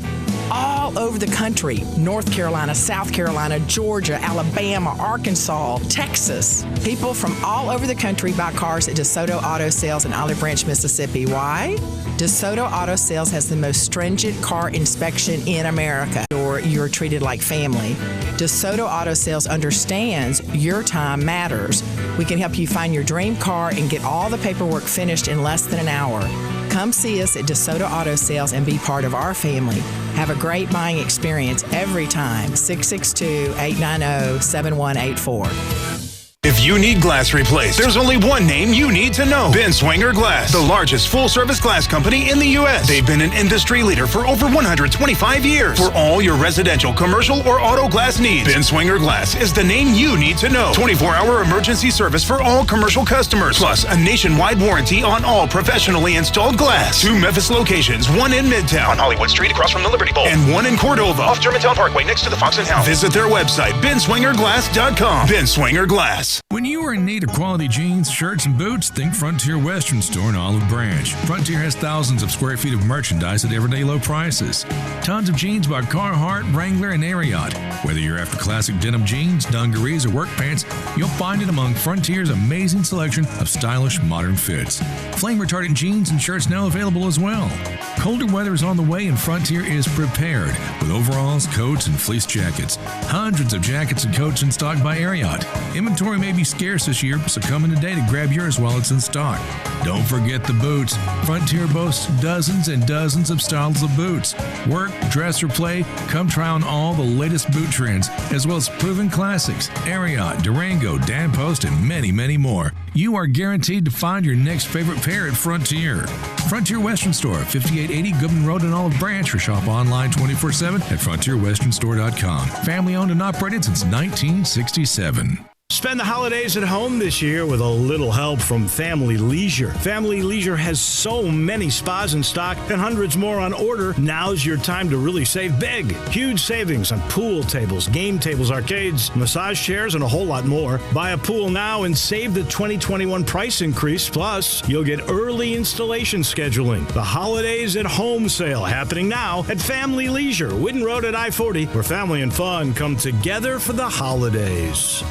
all over the country. North Carolina, South Carolina, Georgia, Alabama, Arkansas, Texas. People from all over the country buy cars at DeSoto Auto Sales in Olive Branch, Mississippi. Why? DeSoto Auto Sales has the most stringent car inspection in America, or you're treated like family. DeSoto Auto Sales understands your time matters. We can help you find your dream car and get all the paperwork finished in less than an hour. Come see us at DeSoto Auto Sales and be part of our family. Have a great buying experience every time. 662-890-7184. If you need glass replaced, there's only one name you need to know. Ben Swinger Glass, the largest full-service glass company in the U.S. They've been an industry leader for over 125 years. For all your residential, commercial, or auto glass needs, Ben Swinger Glass is the name you need to know. 24-hour emergency service for all commercial customers, plus a nationwide warranty on all professionally installed glass. 2 Memphis locations, 1 in Midtown, on Hollywood Street across from the Liberty Bowl, and 1 in Cordova, off Germantown Parkway next to the Fox and Hound. Visit their website, benswingerglass.com. Ben Swinger Glass. When you are in need of quality jeans, shirts, and boots, think Frontier Western Store in Olive Branch. Frontier has thousands of square feet of merchandise at everyday low prices. Tons of jeans by Carhartt, Wrangler, and Ariat. Whether you're after classic denim jeans, dungarees, or work pants, you'll find it among Frontier's amazing selection of stylish modern fits. Flame-retardant jeans and shirts now available as well. Colder weather is on the way and Frontier is prepared with overalls, coats, and fleece jackets. Hundreds of jackets and coats in stock by Ariat. Inventory may be scarce this year, so come in today to grab yours while it's in stock. Don't forget the boots. Frontier boasts dozens and dozens of styles of boots. Work, dress, or play, come try on all the latest boot trends, as well as proven classics, Ariat, Durango, Dan Post, and many, many more. You are guaranteed to find your next favorite pair at Frontier. Frontier Western Store, 5880 Goodman Road in Olive Branch, or shop online 24/7 at frontierwesternstore.com. Family owned and operated since 1967. Spend the holidays at home this year with a little help from Family Leisure. Family Leisure has so many spas in stock and hundreds more on order. Now's your time to really save big. Huge savings on pool tables, game tables, arcades, massage chairs, and a whole lot more. Buy a pool now and save the 2021 price increase. Plus, you'll get early installation scheduling. The Holidays at Home sale happening now at Family Leisure, Whidden Road at I-40, where family and fun come together for the holidays.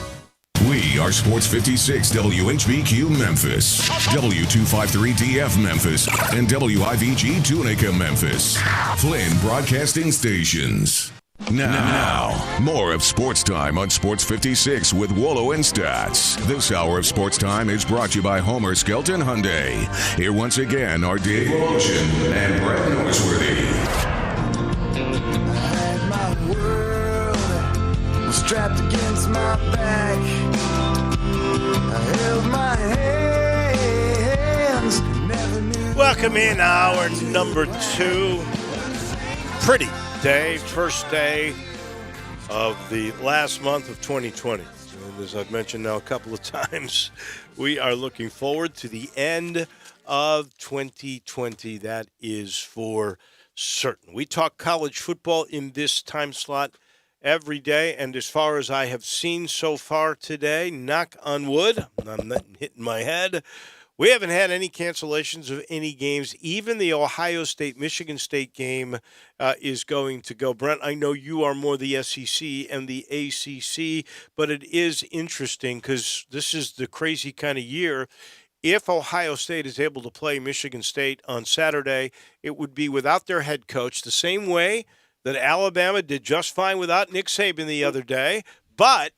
We are Sports 56 WHBQ Memphis, W253DF Memphis, and WIVG Tunica Memphis. Flynn Broadcasting Stations. Now, more of Sports Time on Sports 56 with Wolo and Stats. This hour of Sports Time is brought to you by Homer Skelton Hyundai. Here once again are Dave Ocean and Brett Norsworthy. My world was strapped against my back. I held my hands. Never knew. Welcome in hour number 2. Pretty day, first day of the last month of 2020. And as I've mentioned now a couple of times, we are looking forward to the end of 2020. That is for certain. We talk college football in this time slot every day, and as far as I have seen so far today, knock on wood, I'm not hitting my head, we haven't had any cancellations of any games. Even the Ohio State-Michigan State game is going to go. Brent, I know you are more the SEC and the ACC, but it is interesting because this is the crazy kind of year. If Ohio State is able to play Michigan State on Saturday, it would be without their head coach, the same way that Alabama did just fine without Nick Saban the other day. But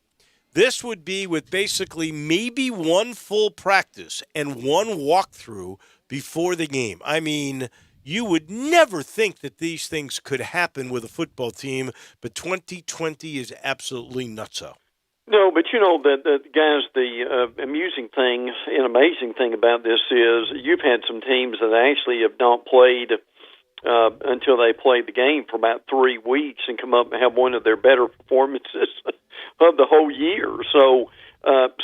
this would be with basically maybe one full practice and one walkthrough before the game. I mean, you would never think that these things could happen with a football team, but 2020 is absolutely nutso. No, but you know, guys, the amusing thing and amazing thing about this is you've had some teams that actually have not played until they played the game for about 3 weeks and come up and have one of their better performances of the whole year. So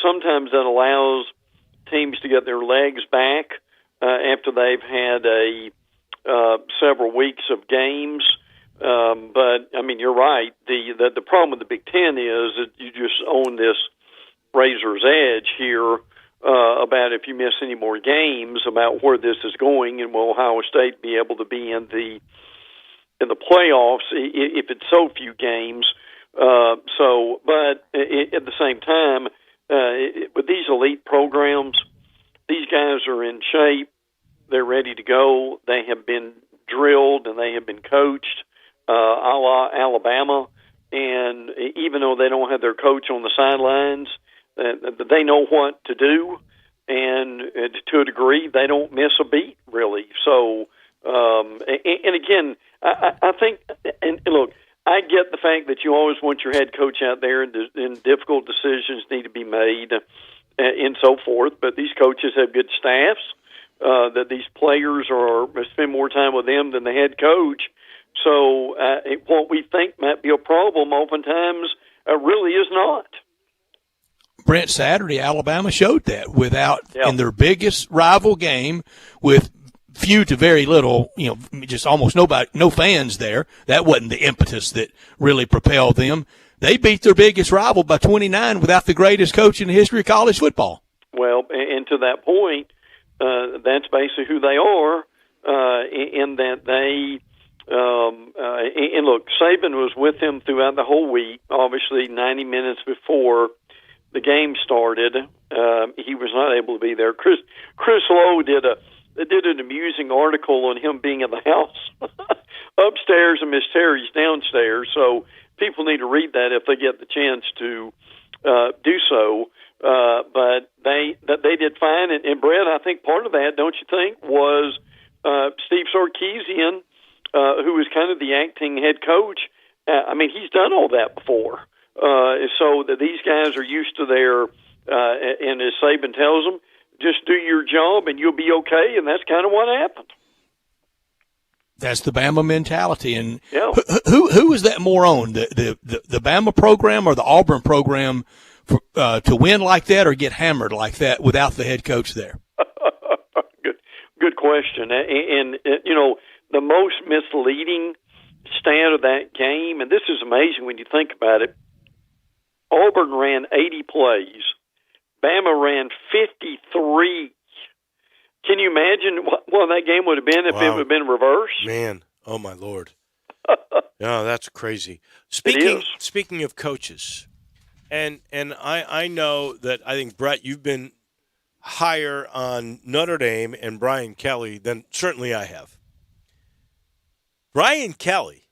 sometimes that allows teams to get their legs back after they've had several weeks of games. But I mean, you're right. The problem with the Big Ten is that you just own this razor's edge here about if you miss any more games, about where this is going, and will Ohio State be able to be in the playoffs if it's so few games? But at the same time, with these elite programs, these guys are in shape. They're ready to go. They have been drilled and they have been coached, a la Alabama. And even though they don't have their coach on the sidelines, they know what to do, and to a degree, they don't miss a beat, really. So, and again, I think, and look, I get the fact that you always want your head coach out there, and difficult decisions need to be made, and so forth. But these coaches have good staffs. That these players spend more time with them than the head coach. So, what we think might be a problem, oftentimes, really is not. Brent, Saturday, Alabama showed that in their biggest rival game with few to very little, just almost no fans there. That wasn't the impetus that really propelled them. They beat their biggest rival by 29 without the greatest coach in the history of college football. Well, and to that point, that's basically who they are, in that they, and look, Saban was with him throughout the whole week, obviously 90 minutes before the game started. He was not able to be there. Chris Lowe did an amusing article on him being in the house upstairs and Miss Terry's downstairs. So people need to read that if they get the chance to do so. But they did fine. And Brett, I think part of that, don't you think, was Steve Sarkisian, who was kind of the acting head coach. I mean, he's done all that before. So that these guys are used to their, and as Saban tells them, just do your job and you'll be okay, and that's kind of what happened. That's the Bama mentality. And who is that more on, the Bama program or the Auburn program to win like that or get hammered like that without the head coach there? Good question. And you know, the most misleading stat of that game, and this is amazing when you think about it, Auburn ran 80 plays. Bama ran 53. Can you imagine what that game would have been if it would have been reversed? Man, oh my Lord. No, that's crazy. Speaking of coaches, and I know that I think, Brett, you've been higher on Notre Dame and Brian Kelly than certainly I have. Brian Kelly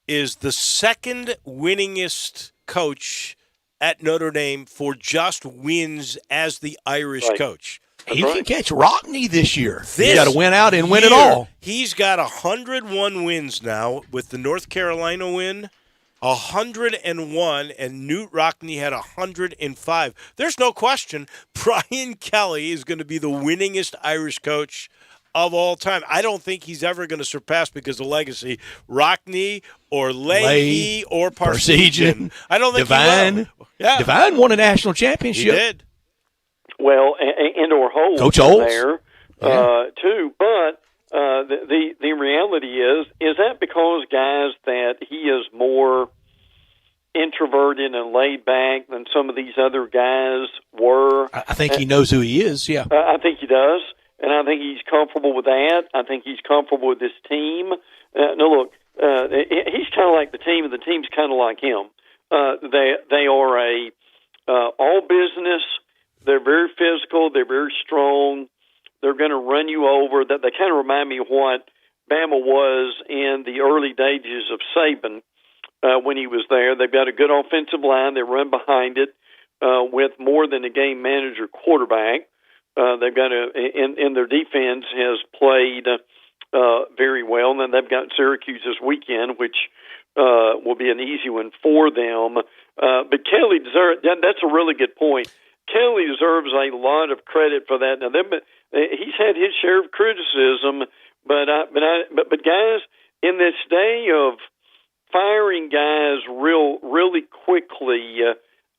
is the second winningest coach at Notre Dame for just wins as the Irish coach. He can catch Rockney this year. He's got to win out and win it all. He's got 101 wins now with the North Carolina win, 101, and Newt Rockney had 105. There's no question Brian Kelly is going to be the winningest Irish coach of all time. I don't think he's ever going to surpass, because of legacy, Rockney or Leahy or Parsegian. I don't think Divine. he will. Yeah. Divine won a national championship. He did. Well, and or Holt Coach Olds there too. But the reality is that because, guys, that he is more introverted and laid back than some of these other guys were. I think he knows who he is. Yeah, I think he does. And I think he's comfortable with that. I think he's comfortable with this team. No, look, he's kind of like the team, and the team's kind of like him. They are a all business. They're very physical. They're very strong. They're going to run you over. That they kind of remind me of what Bama was in the early days of Saban when he was there. They've got a good offensive line. They run behind it with more than a game manager quarterback. They've got and their defense has played very well. And then they've got Syracuse this weekend, which will be an easy one for them. But Kelly deserves. That's a really good point. Kelly deserves a lot of credit for that. Now, he's had his share of criticism, but guys, in this day of firing guys really quickly,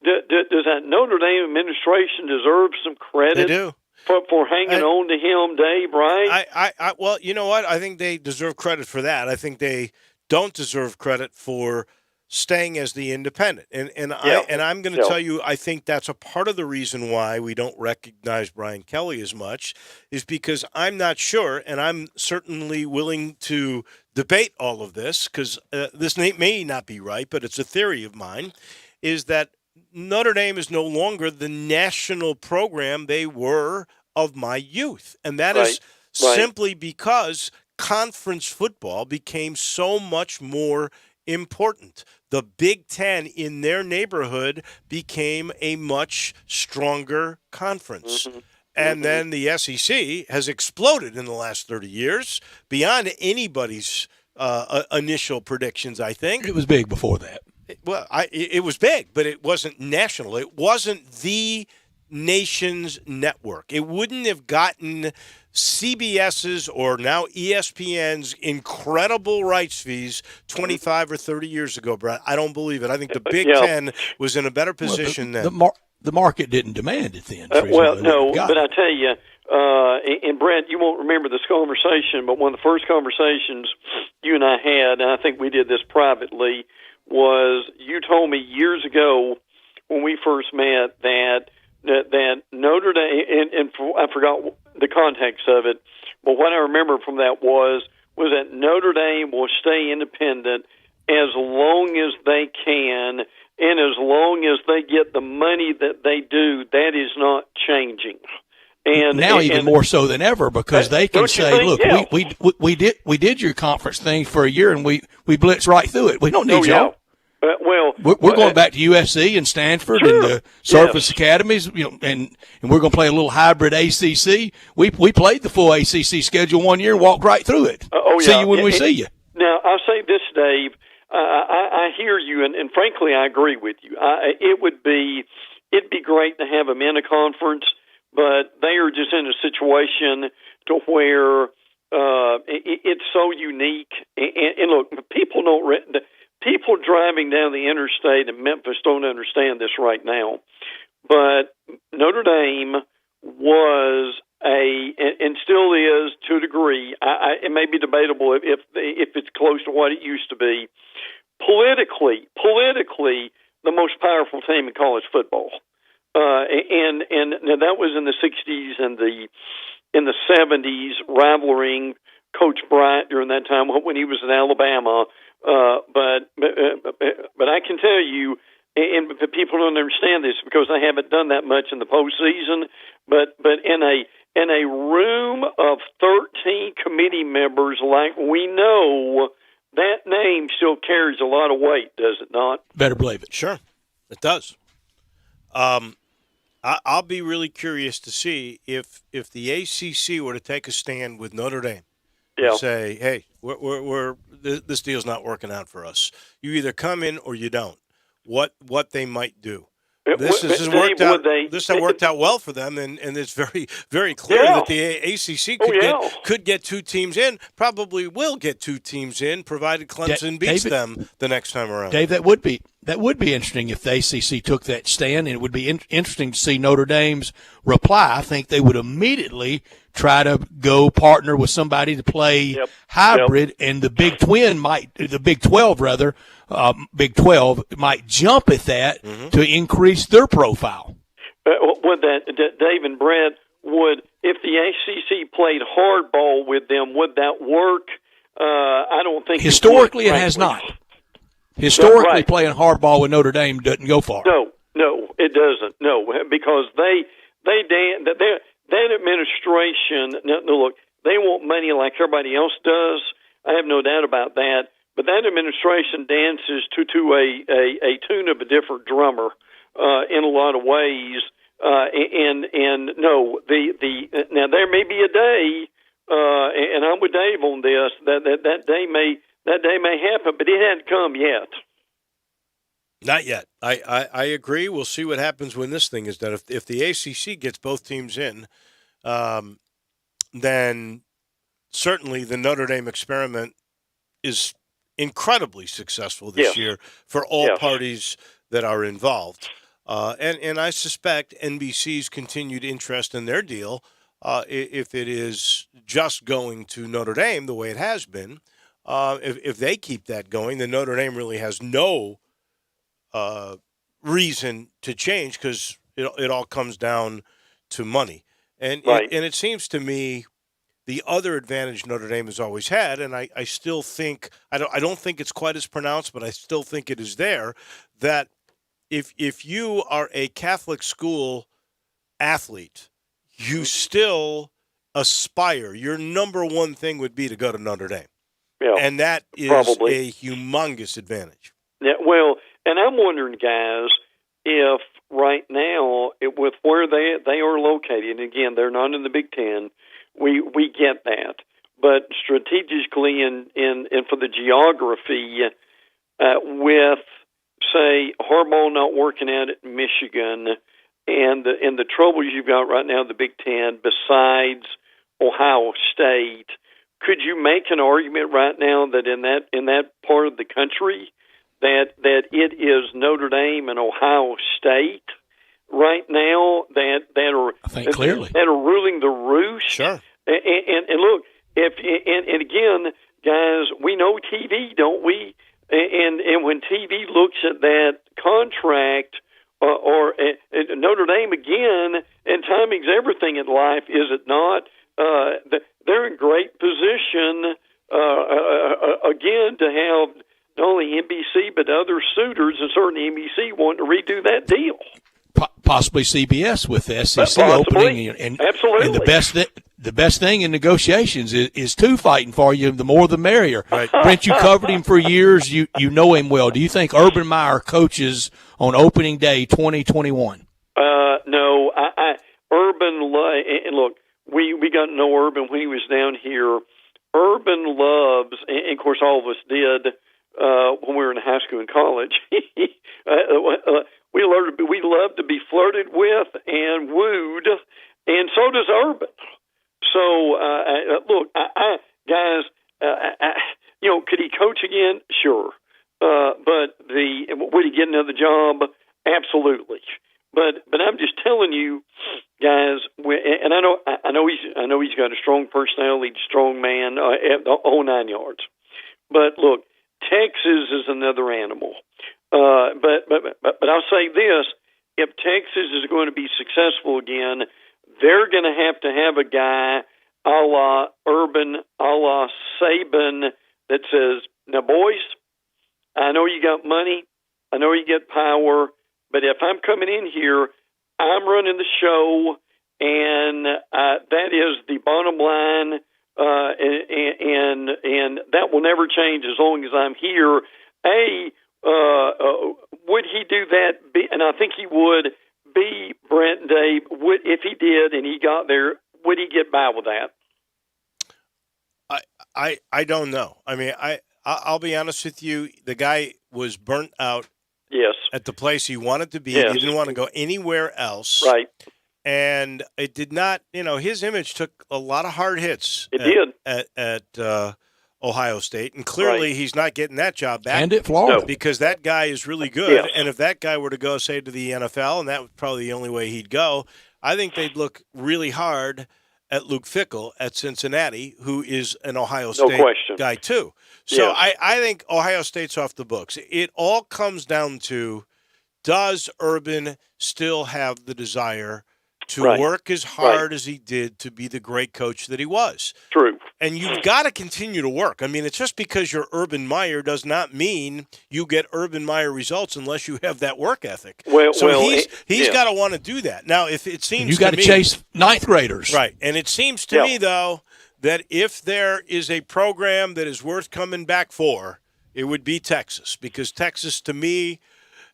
does that Notre Dame administration deserve some credit? They do. For hanging on to him, Dave, right? Well, you know what? I think they deserve credit for that. I think they don't deserve credit for staying as the independent. And I'm going to tell you, I think that's a part of the reason why we don't recognize Brian Kelly as much, is because I'm not sure, and I'm certainly willing to debate all of this, because this may not be right, but it's a theory of mine, is that Notre Dame is no longer the national program they were of my youth. And that is simply because conference football became so much more important. The Big Ten in their neighborhood became a much stronger conference. Mm-hmm. And then the SEC has exploded in the last 30 years beyond anybody's initial predictions, I think. It was big before that. Well, it was big, but it wasn't national. It wasn't the nation's network. It wouldn't have gotten CBS's or now ESPN's incredible rights fees 25 or 30 years ago, Brett. I don't believe it. I think the Big Ten was in a better position then. The market didn't demand it then. No, but I tell you, and Brett, you won't remember this conversation, but one of the first conversations you and I had, and I think we did this privately, was you told me years ago when we first met that Notre Dame, and I forgot the context of it, but what I remember from that was that Notre Dame will stay independent as long as they can, and as long as they get the money that they do. That is not changing. And now even more so than ever, because they can say, "Look, we did your conference thing for a year, and we blitzed right through it. We don't need y'all." We're going back to USC and Stanford and the Surface Academies, and we're going to play a little hybrid ACC. We played the full ACC schedule one year and walked right through it. See you when we see you. Now I'll say this, Dave. I hear you, and frankly, I agree with you. It'd be great to have them in a conference. But they are just in a situation to where it's so unique. And look, people driving down the interstate in Memphis don't understand this right now. but Notre Dame was and still is to a degree. It may be debatable if it's close to what it used to be. Politically, the most powerful team in college football, and that was in the '60s and in the '70s, rivaling Coach Bryant during that time when he was in Alabama. But I can tell you, and people don't understand this because I haven't done that much in the postseason. But in a room of 13 committee members, like we know, that name still carries a lot of weight, does it not? Better believe it. Sure, it does. I'll be really curious to see if the ACC were to take a stand with Notre Dame. Yeah. Say, hey, this deal's not working out for us. You either come in or you don't. What they might do. This has worked out. This has worked out well for them, and it's very, very clear that the ACC could get two teams in. Probably will get two teams in, provided Clemson beats them the next time around. Dave, that would be interesting if the ACC took that stand, and it would be interesting to see Notre Dame's reply. I think they would immediately try to go partner with somebody to play hybrid, and the Big 12 might jump at that to increase their profile. Would that, Dave and Brett, if the ACC played hardball with them, would that work? I don't think historically it has not. Historically, playing hardball with Notre Dame doesn't go far. No, it doesn't. No, because that administration. No, look, they want money like everybody else does. I have no doubt about that. But that administration dances to a tune of a different drummer in a lot of ways. And no, now there may be a day, and I'm with Dave on this, that day may happen, but it hasn't come yet. Not yet. I agree. We'll see what happens when this thing is done. If the ACC gets both teams in, then certainly the Notre Dame experiment is incredibly successful this year for all parties that are involved. And I suspect NBC's continued interest in their deal, if it is just going to Notre Dame the way it has been, if they keep that going, then Notre Dame really has no reason to change because it all comes down to money. And it seems to me the other advantage Notre Dame has always had, and I still think I don't think it's quite as pronounced, but I still think it is there, that if you are a Catholic school athlete, you still aspire. Your number one thing would be to go to Notre Dame. Yeah, and that is a humongous advantage. Yeah, well, and I'm wondering, guys, if right now, with where they are located, and again, they're not in the Big Ten, we get that. But strategically and for the geography, with, say, Harbaugh not working out at Michigan and the troubles you've got right now in the Big Ten besides Ohio State, could you make an argument right now that in that part of the country that it is Notre Dame and Ohio State right now that are ruling the roost? Sure. And look, and again, guys, we know TV, don't we? And when TV looks at that contract, or Notre Dame again, and timing's everything in life, is it not? They're in great position again to have not only NBC but other suitors, and certainly NBC wanting to redo that deal. Possibly CBS with the SEC opening, and absolutely. And the best thing in negotiations is two fighting for you. The more, the merrier. Right. Brent, you covered him for years. You know him well. Do you think Urban Meyer coaches on opening day 2021? No, Urban, and look, we got to know Urban when he was down here. Urban loves, and of course all of us did when we were in high school and college. We love to be flirted with and wooed, and so does Urban. So, look, guys, could he coach again? Sure. But would he get another job? Absolutely. But I'm just got a strong personality, strong man, the whole 9 yards. But look, Texas is another animal. But I'll say this: if Texas is going to be successful again, they're going to have a guy a la Urban, a la Saban that says, "Now, boys, I know you got money, I know you get power, but if I'm coming in here, I'm running the show, and that is the bottom line, and that will never change as long as I'm here." Would he do that? And I think he would. B, Brent and Dave, if he did and he got there, would he get by with that? I don't know. I mean, I'll be honest with you. The guy was burnt out. Yes. At the place he wanted to be. Yes. He didn't want to go anywhere else. Right. And it did not, his image took a lot of hard hits. At Ohio State. And clearly he's not getting that job back. And at Florida. Because that guy is really good. Yes. And if that guy were to go, say, to the NFL, and that was probably the only way he'd go, I think they'd look really hard at Luke Fickell at Cincinnati, who is an Ohio State guy too. So Yes. I think Ohio State's off the books. It all comes down to, does Urban still have the desire to work as hard as he did to be the great coach that he was? True. And you've got to continue to work. I mean, it's just because you're Urban Meyer does not mean you get Urban Meyer results unless you have that work ethic. He's got to want to do that. Now, if it seems you got to chase ninth graders. Right. And it seems to me, though, that if there is a program that is worth coming back for, it would be Texas. Because Texas, to me,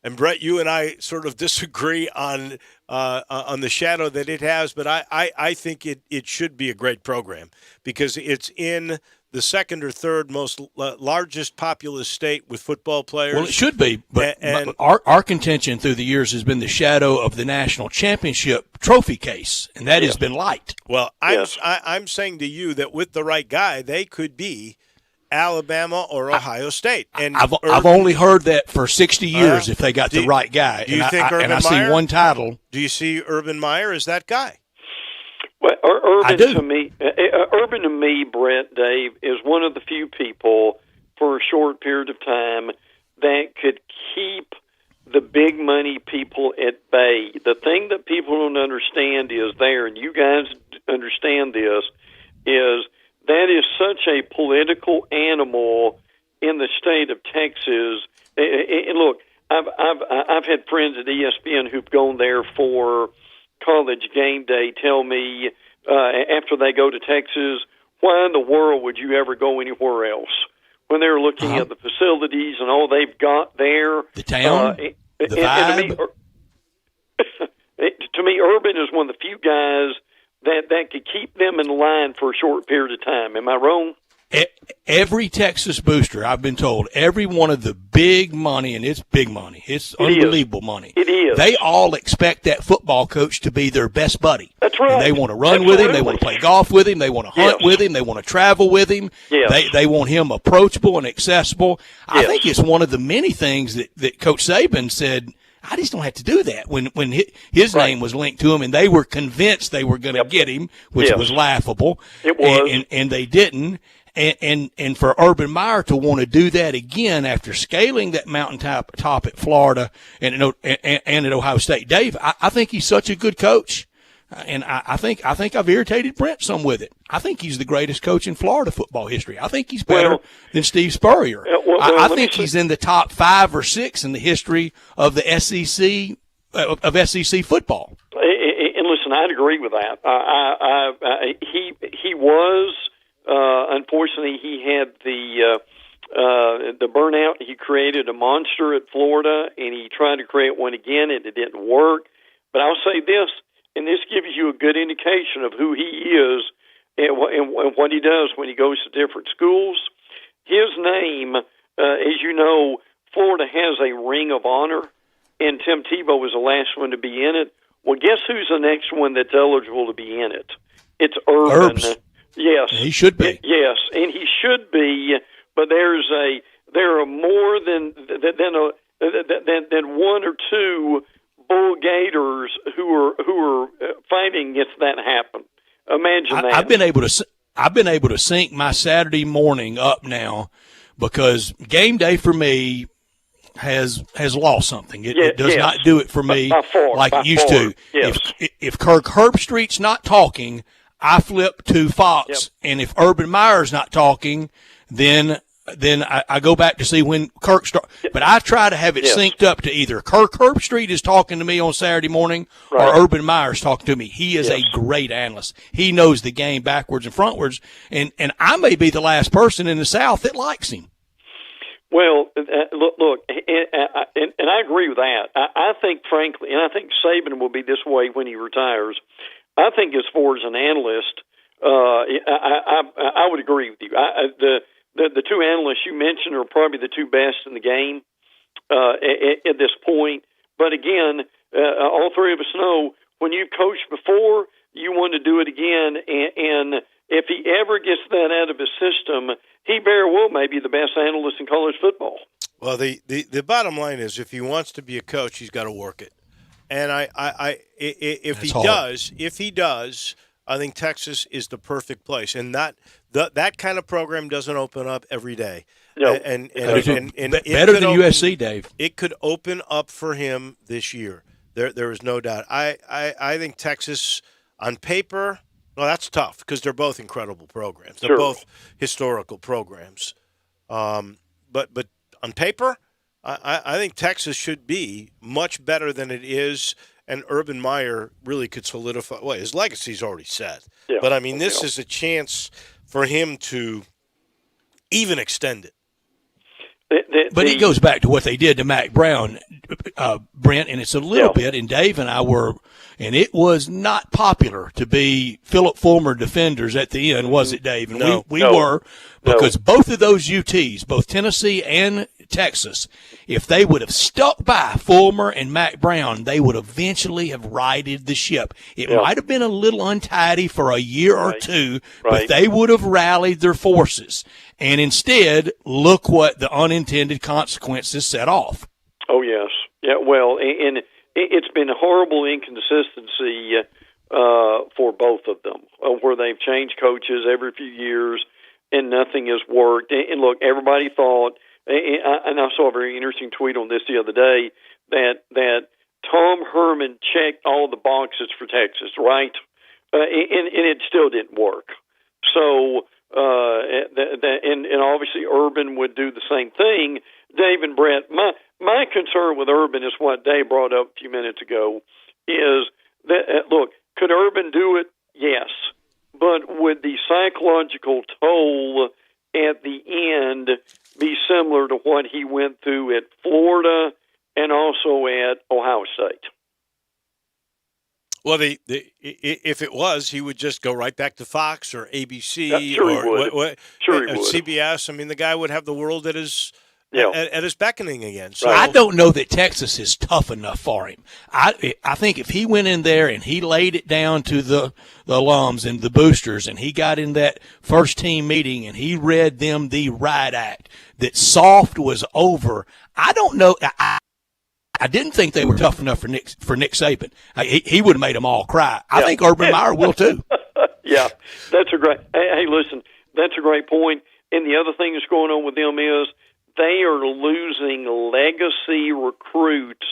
and Brett, you and I sort of disagree on the shadow that it has, but I think it should be a great program because it's in the second or third most largest populous state with football players. Well, it should be, but our contention through the years has been the shadow of the national championship trophy case, and that has been light. Well, I'm saying to you that with the right guy, they could be Alabama or Ohio State. And I've only heard that for 60 years if they got the right guy. Do you think Urban Meyer? See one title. Do you see Urban Meyer as that guy? Well, Urban to me, Brett, Dave, is one of the few people for a short period of time that could keep the big money people at bay. The thing that people don't understand is there, and you guys understand this, is that is such a political animal in the state of Texas. And look, I've had friends at ESPN who've gone there for college game day tell me after they go to Texas, why in the world would you ever go anywhere else? When they're looking at the facilities and all they've got there. The town, the vibe. To me, Urban is one of the few guys that could keep them in line for a short period of time. Am I wrong? Every Texas booster, I've been told, every one of the big money, and it's big money, it's unbelievable money. It is. They all expect that football coach to be their best buddy. That's right. And they want to run with him. They want to play golf with him. They want to hunt with him. They want to travel with him. Yes. They want him approachable and accessible. I think it's one of the many things that Coach Saban said, I just don't have to do that when his name was linked to him, and they were convinced they were going to get him, which was laughable. It was. And they didn't. And for Urban Meyer to want to do that again after scaling that mountaintop at Florida and at Ohio State, Dave, I think he's such a good coach. And I think I've irritated Brent some with it. I think he's the greatest coach in Florida football history. I think he's better than Steve Spurrier. I think he's in the top 5 or 6 in the history of the SEC of SEC football. And listen, I'd agree with that. He was unfortunately he had the burnout. He created a monster at Florida, and he tried to create one again, and it didn't work. But I'll say this. And this gives you a good indication of who he is and what he does when he goes to different schools. His name, as you know, Florida has a ring of honor, and Tim Tebow was the last one to be in it. Well, guess who's the next one that's eligible to be in it? It's Urban. Herbs. Yes. He should be. Yes, and he should be, but there are more than one or two Bull Gators who are fighting against that happen. Imagine that. I've been able to sync my Saturday morning up now because game day for me has lost something. It does not do it for me like it used to. Yes. If Kirk Herbstreit's not talking, I flip to Fox, and if Urban Meyer's not talking, then I go back to see when Kirk starts. But I try to have it synced up to either Kirk Herbstreit is talking to me on Saturday morning or Urban Meyer's talking to me. He is a great analyst. He knows the game backwards and frontwards, and I may be the last person in the South that likes him. Well, look, and I agree with that. I think, frankly, and I think Saban will be this way when he retires. I think as far as an analyst, I would agree with you. The two analysts you mentioned are probably the two best in the game at this point. But again, all three of us know when you've coached before, you want to do it again. And if he ever gets that out of his system, he very well may be the best analyst in college football. Well, the bottom line is if he wants to be a coach, he's got to work it. And if he does, I think Texas is the perfect place. And that kind of program doesn't open up every day. No. And better than USC, Dave. It could open up for him this year. There is no doubt. I think Texas, on paper, well, that's tough because they're both incredible programs. They're both historical programs. But on paper, I think Texas should be much better than it is, and Urban Meyer really could solidify. Well, his legacy's already set. Yeah. But, I mean, this is a chance for him to even extend it. But it goes back to what they did to Mac Brown, Brent, and it's a little bit, and Dave and I were, and it was not popular to be Philip Fulmer defenders at the end, was it, Dave? And we were, because both of those UTs, both Tennessee and Texas, if they would have stuck by Fulmer and Mac Brown, they would eventually have righted the ship. It might have been a little untidy for a year or two, but they would have rallied their forces. And instead, look what the unintended consequences set off. Oh, yes. Yeah, well, and it's been a horrible inconsistency for both of them, where they've changed coaches every few years and nothing has worked. And look, everybody thought, and I saw a very interesting tweet on this the other day, that Tom Herman checked all the boxes for Texas, right? And it still didn't work. So, and obviously Urban would do the same thing. Dave and Brett, my concern with Urban is what Dave brought up a few minutes ago, is that, look, could Urban do it? Yes. But would the psychological toll at the end be similar to what he went through at Florida and also at Ohio State? Well, if it was, he would just go right back to Fox or ABC CBS. I mean, the guy would have the world at his beckoning again. So I don't know that Texas is tough enough for him. I think if he went in there and he laid it down to the alums and the boosters, and he got in that first team meeting and he read them the riot act, that soft was over. I don't know. I didn't think they were tough enough for Nick Saban. He would have made them all cry. I think Urban Meyer will too. Yeah, that's a great. Hey, listen, that's a great point. And the other thing that's going on with them is they are losing legacy recruits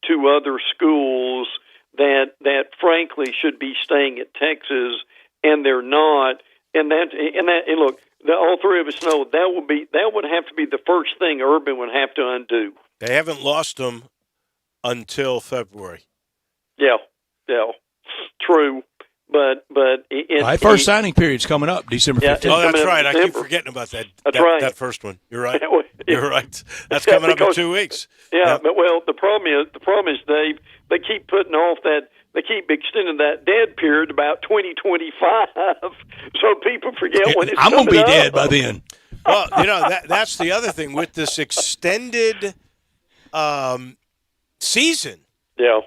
to other schools that frankly should be staying at Texas, and they're not. And look, all three of us know that would have to be the first thing Urban would have to undo. They haven't lost them until February. Yeah, true. But first signing period's coming up, December 15th. Oh, that's right. I keep forgetting about that. That first one. You're right. You're right. That's coming up in 2 weeks. Yeah, but the problem is, Dave, they keep putting off that. They keep extending that dead period about 2025, so people forget when it's I'm coming gonna be up. dead by then. Well, that's the other thing with this extended season. Yeah.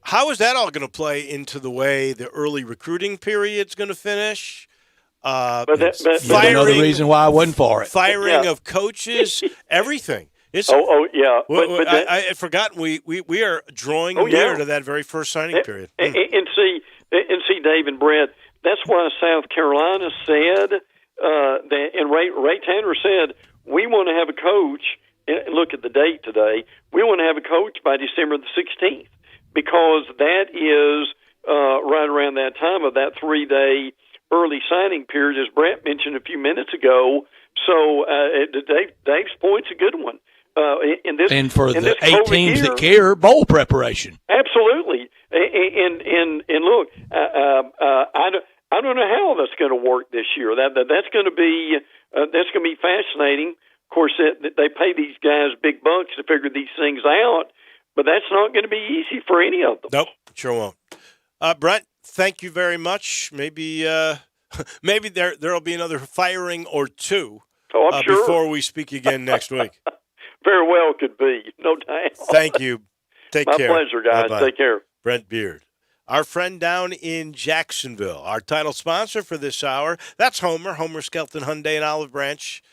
How is that all going to play into the way the early recruiting period's going to finish? Another reason why I wasn't for it. Firing of coaches, everything. It's, yeah. I had forgotten we are drawing near to that very first signing period. And see, Dave and Brett, That's why South Carolina said that, and Ray Tanner said, we want to have a coach. And look at the date today. We want to have a coach by December the 16th because that is right around that time of that 3-day early signing period, as Brett mentioned a few minutes ago. So Dave's point's a good one. And for the 8 teams that care, bowl preparation. Absolutely. And look, I don't know how that's going to work this year. That's going to be fascinating. Of course, they pay these guys big bucks to figure these things out, but that's not going to be easy for any of them. Nope, sure won't. Brent, thank you very much. Maybe there'll be another firing or two sure. before we speak again next week. Very well could be, no doubt. Thank you. Take care. My pleasure, guys. Bye-bye. Take care. Brent Beard, our friend down in Jacksonville, our title sponsor for this hour. That's Homer Skelton Hyundai in Olive Branch.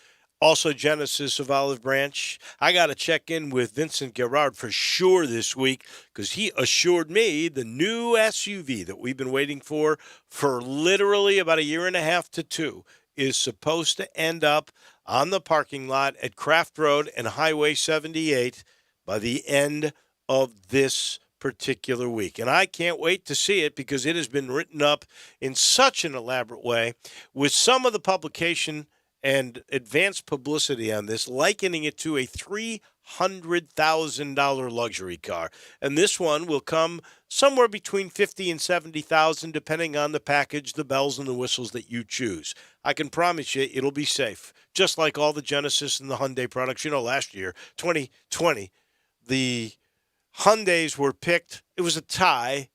Also Genesis of Olive Branch. I got to check in with Vincent Gerard for sure this week because he assured me the new SUV that we've been waiting for literally about 1.5 to 2 years is supposed to end up on the parking lot at Craft Road and Highway 78 by the end of this particular week. And I can't wait to see it because it has been written up in such an elaborate way with some of the publication and advanced publicity on this, likening it to a $300,000 luxury car. And this one will come somewhere between $50,000 and $70,000, depending on the package, the bells and the whistles that you choose. I can promise you it'll be safe, just like all the Genesis and the Hyundai products. You know, last year, 2020, the Hyundais were picked, it was a tie,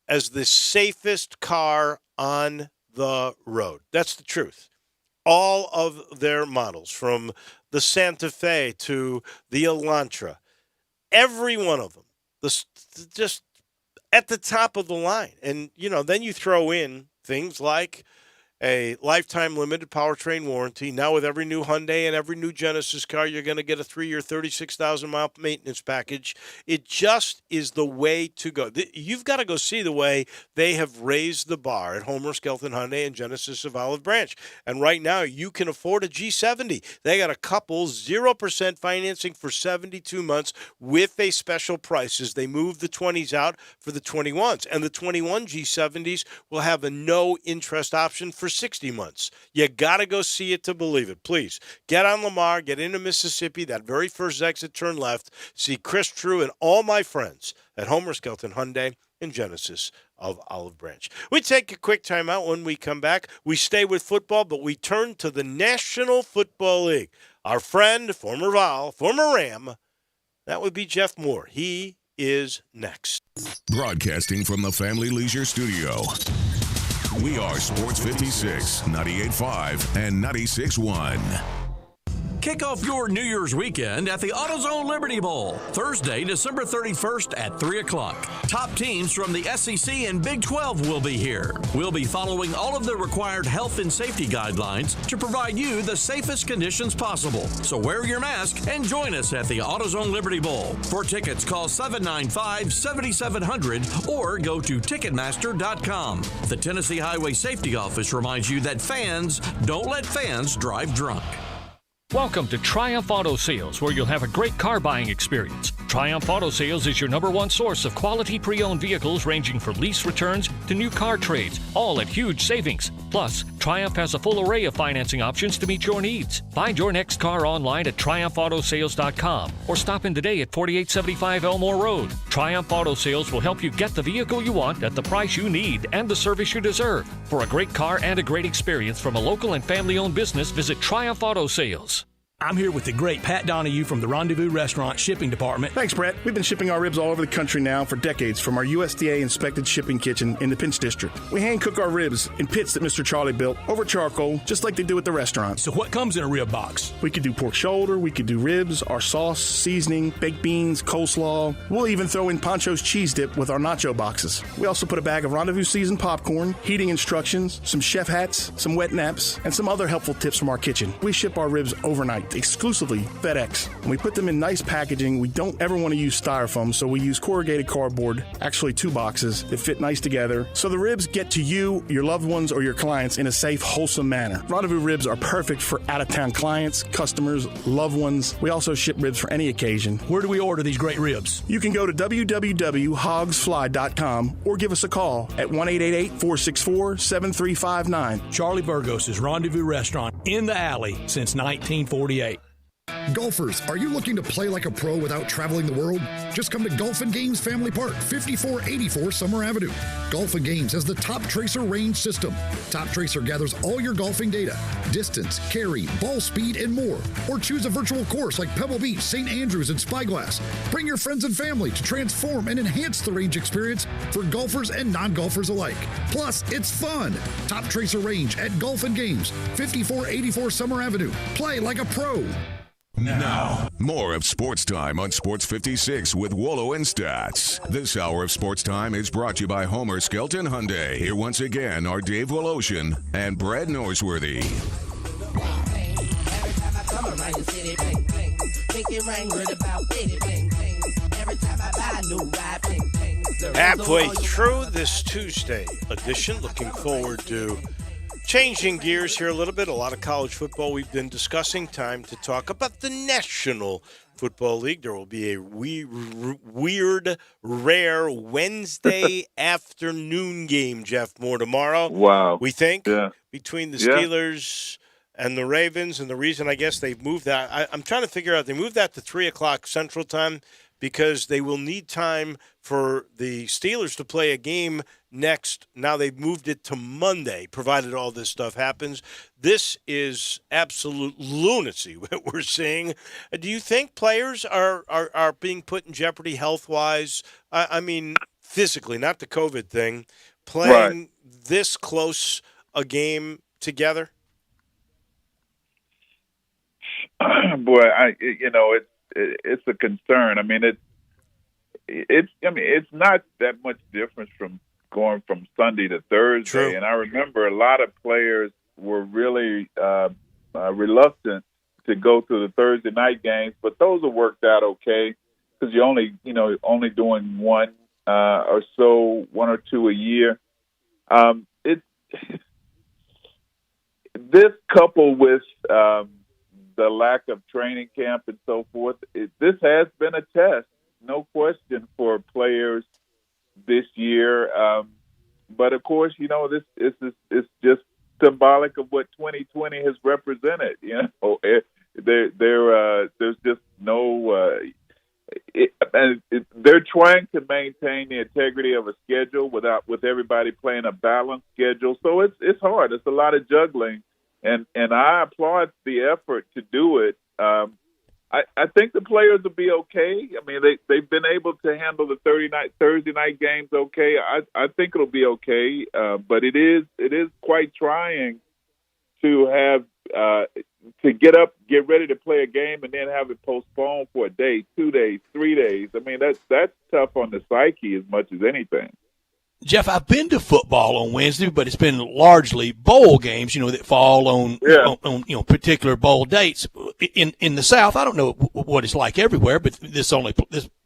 as the safest car on the road. That's the truth. All of their models, from the Santa Fe to the Elantra, every one of them, just at the top of the line. And, you know, then you throw in things like a lifetime limited powertrain warranty. Now with every new Hyundai and every new Genesis car, you're going to get a 3-year, 36,000-mile maintenance package. It just is the way to go. You've got to go see the way they have raised the bar at Homer Skelton Hyundai and Genesis of Olive Branch. And right now, you can afford a G70. They got a couple 0% financing for 72 months with a special price as they move the 20s out for the 21s. And the 21 G70s will have a no-interest option for 60 months. You got to go see it to believe it. Please, get on Lamar, get into Mississippi, that very first exit, turn left, see Chris True and all my friends at Homer Skelton Hyundai and Genesis of Olive Branch. We take a quick time out. When we come back, we stay with football, but we turn to the National Football League. Our friend, former Vol, former Ram, that would be Jeff Moore. He is next. Broadcasting from the Family Leisure Studio. We are Sports 56, 98.5, and 96.1. Kick off your New Year's weekend at the AutoZone Liberty Bowl, Thursday, December 31st at 3 o'clock. Top teams from the SEC and Big 12 will be here. We'll be following all of the required health and safety guidelines to provide you the safest conditions possible. So wear your mask and join us at the AutoZone Liberty Bowl. For tickets, call 795-7700 or go to Ticketmaster.com. The Tennessee Highway Safety Office reminds you that fans don't let fans drive drunk. Welcome to Triumph Auto Sales, where you'll have a great car buying experience. Triumph Auto Sales is your #1 source of quality pre-owned vehicles ranging from lease returns to new car trades, all at huge savings. Plus, Triumph has a full array of financing options to meet your needs. Find your next car online at TriumphAutoSales.com or stop in today at 4875 Elmore Road. Triumph Auto Sales will help you get the vehicle you want at the price you need and the service you deserve. For a great car and a great experience from a local and family-owned business, visit Triumph Auto Sales. I'm here with the great Pat Donahue from the Rendezvous Restaurant Shipping Department. Thanks, Brett. We've been shipping our ribs all over the country now for decades from our USDA-inspected shipping kitchen in the Pinch District. We hand-cook our ribs in pits that Mr. Charlie built over charcoal, just like they do at the restaurant. So what comes in a rib box? We could do pork shoulder, we could do ribs, our sauce, seasoning, baked beans, coleslaw. We'll even throw in Pancho's cheese dip with our nacho boxes. We also put a bag of Rendezvous seasoned popcorn, heating instructions, some chef hats, some wet naps, and some other helpful tips from our kitchen. We ship our ribs overnight. exclusively FedEx. When we put them in nice packaging, we don't ever want to use styrofoam, so we use corrugated cardboard, actually 2 boxes that fit nice together, so the ribs get to you, your loved ones, or your clients in a safe, wholesome manner. Rendezvous ribs are perfect for out-of-town clients, customers, loved ones. We also ship ribs for any occasion. Where do we order these great ribs? You can go to www.hogsfly.com or give us a call at 1-888-464-7359. Charlie Burgos' Rendezvous Restaurant in the alley since 1948. Golfers, are you looking to play like a pro without traveling the world? Just come to Golf and Games Family Park, 5484 Summer Avenue. Golf and Games has the Top Tracer range system. Top Tracer gathers all your golfing data, distance, carry, ball speed, and more. Or choose a virtual course like Pebble Beach, St. Andrews, and Spyglass. Bring your friends and family to transform and enhance the range experience for golfers and non-golfers alike. Plus, it's fun. Top Tracer range at Golf and Games, 5484 Summer Avenue. Play like a pro. Now, more of Sports Time on Sports 56 with Wolo and Stats. This hour of Sports Time is brought to you by Homer Skelton Hyundai. Here once again are Dave Woloshin and Brad Norsworthy. Halfway through this Tuesday edition, looking forward to changing gears here a little bit. A lot of college football we've been discussing. Time to talk about the National Football League. There will be a weird, rare Wednesday afternoon game, Jeff Moore, tomorrow. Wow. We think, Yeah. between the Steelers and the Ravens. And the reason I guess they've moved that, I'm trying to figure out, they moved that to 3 o'clock Central Time because they will need time for the Steelers to play a game next. Now they've moved it to Monday, provided all this stuff happens. This is absolute lunacy what we're seeing. Do you think players are being put in jeopardy health-wise? I mean, physically, not the COVID thing. Playing this close a game together? Boy, it's a concern. I mean, it's not that much difference from going from Sunday to Thursday. True. And I remember a lot of players were really reluctant to go to the Thursday night games, but those have worked out okay because you're only doing one or two a year. This coupled with the lack of training camp and so forth, this has been a test, no question, for players this year. But of course, this is just symbolic of what 2020 has represented. There's just no. They're trying to maintain the integrity of a schedule with everybody playing a balanced schedule. So it's hard. It's a lot of juggling. And I applaud the effort to do it. I think the players will be okay. I mean, they've been able to handle the Thursday night games okay. I think it'll be okay. But it is quite trying to have to get ready to play a game, and then have it postponed for a day, 2 days, 3 days. I mean, that's tough on the psyche as much as anything. Jeff, I've been to football on Wednesday, but it's been largely bowl games, that fall on particular bowl dates. In the South, I don't know what it's like everywhere, but this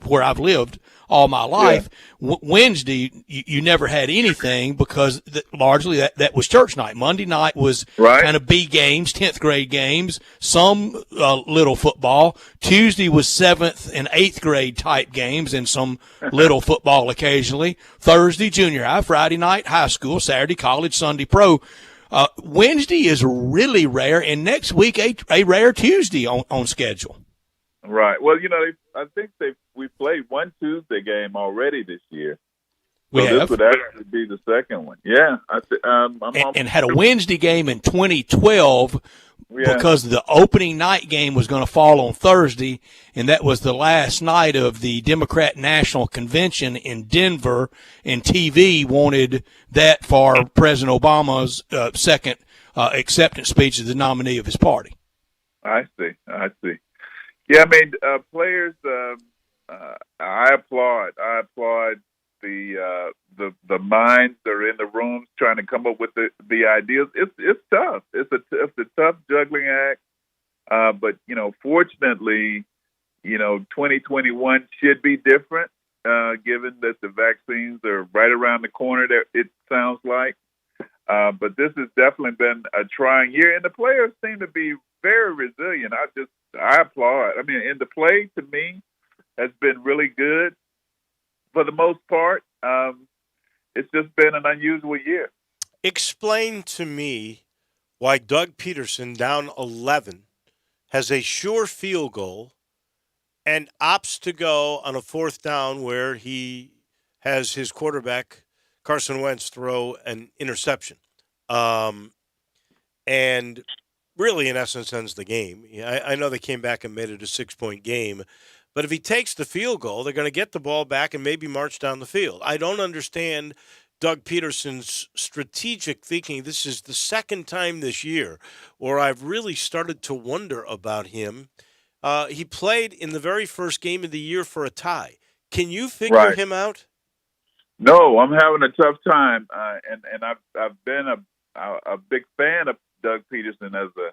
where I've lived all my life. Yeah. Wednesday, you never had anything because largely that was church night. Monday night was kind of B games, 10th grade games, some little football. Tuesday was 7th and 8th grade type games and some little football occasionally. Thursday, junior high. Friday night, high school. Saturday, college. Sunday, pro. Wednesday is really rare, and next week a rare Tuesday on schedule. Right. Well, I think we played one Tuesday game already this year. We have. This would actually be the second one. Yeah. And had a Wednesday game in 2012 because the opening night game was going to fall on Thursday, and that was the last night of the Democrat National Convention in Denver, and TV wanted that for President Obama's second acceptance speech as the nominee of his party. I see. Yeah, I mean, players, I applaud the minds that are in the rooms trying to come up with the ideas. It's tough. It's a tough juggling act. But, fortunately, 2021 should be different, given that the vaccines are right around the corner, it sounds like. But this has definitely been a trying year, and the players seem to be very resilient. I applaud. I mean, and the play, to me, has been really good for the most part. It's just been an unusual year. Explain to me why Doug Peterson, down 11, has a sure field goal and opts to go on a fourth down where he has his quarterback, Carson Wentz, throw an interception. And really, in essence, ends the game. I know they came back and made it a 6-point game, but if he takes the field goal, they're going to get the ball back and maybe march down the field. I don't understand Doug Peterson's strategic thinking. This is the second time this year where I've really started to wonder about him. He played in the very first game of the year for a tie. Can you figure him out? No, I'm having a tough time, and I've been a big fan of Doug Peterson as a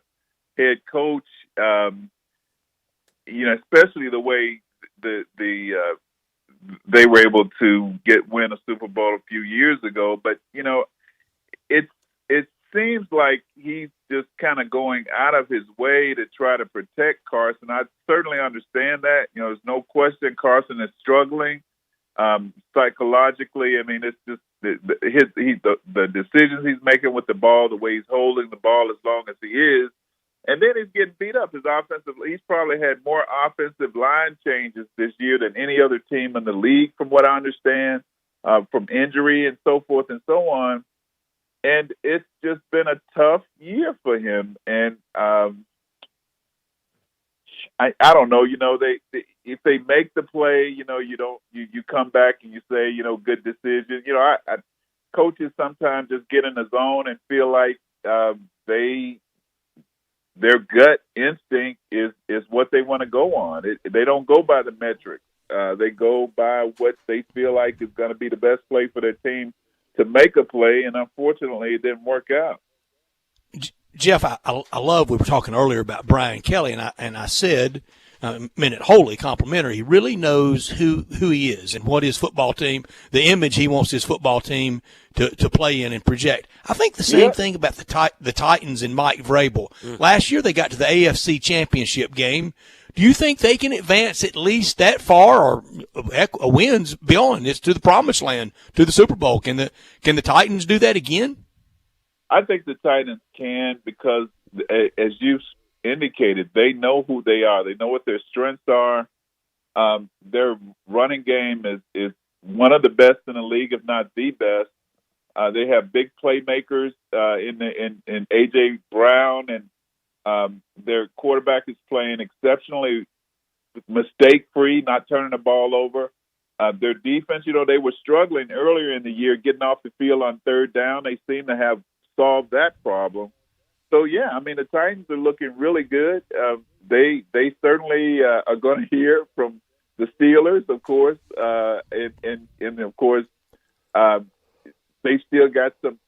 head coach. Especially the way they were able to win a Super Bowl a few years ago. But it seems like he's just kind of going out of his way to try to protect Carson. I certainly understand that. There's no question Carson is struggling psychologically. I mean, it's just the decisions he's making with the ball, the way he's holding the ball as long as he is. And then he's getting beat up. He's probably had more offensive line changes this year than any other team in the league, from what I understand, from injury and so forth and so on. And it's just been a tough year for him. And I don't know. If they make the play, you come back and you say, good decision. Coaches sometimes just get in the zone and feel like their gut instinct is what they want to go on. They don't go by the metrics. They go by what they feel like is going to be the best play for their team to make a play, and unfortunately it didn't work out. Jeff, I love, we were talking earlier about Brian Kelly, and I said, I meant it wholly complimentary. He really knows who he is and what his football team, the image he wants his football team to play in and project. I think the same thing about the Titans and Mike Vrabel. Last year they got to the AFC Championship game. Do you think they can advance at least that far, or heck, a wins beyond this to the promised land, to the Super Bowl? Can the Titans do that again? I think the Titans can, because as you indicated, they know who they are. They know what their strengths are. Their running game is one of the best in the league, if not the best. They have big playmakers in A.J. Brown, and their quarterback is playing exceptionally mistake-free, not turning the ball over. Their defense, they were struggling earlier in the year getting off the field on third down. They seem to have solved that problem. So, yeah, I mean, the Titans are looking really good. They certainly are going to hear from the Steelers, of course, and of course, they still got some.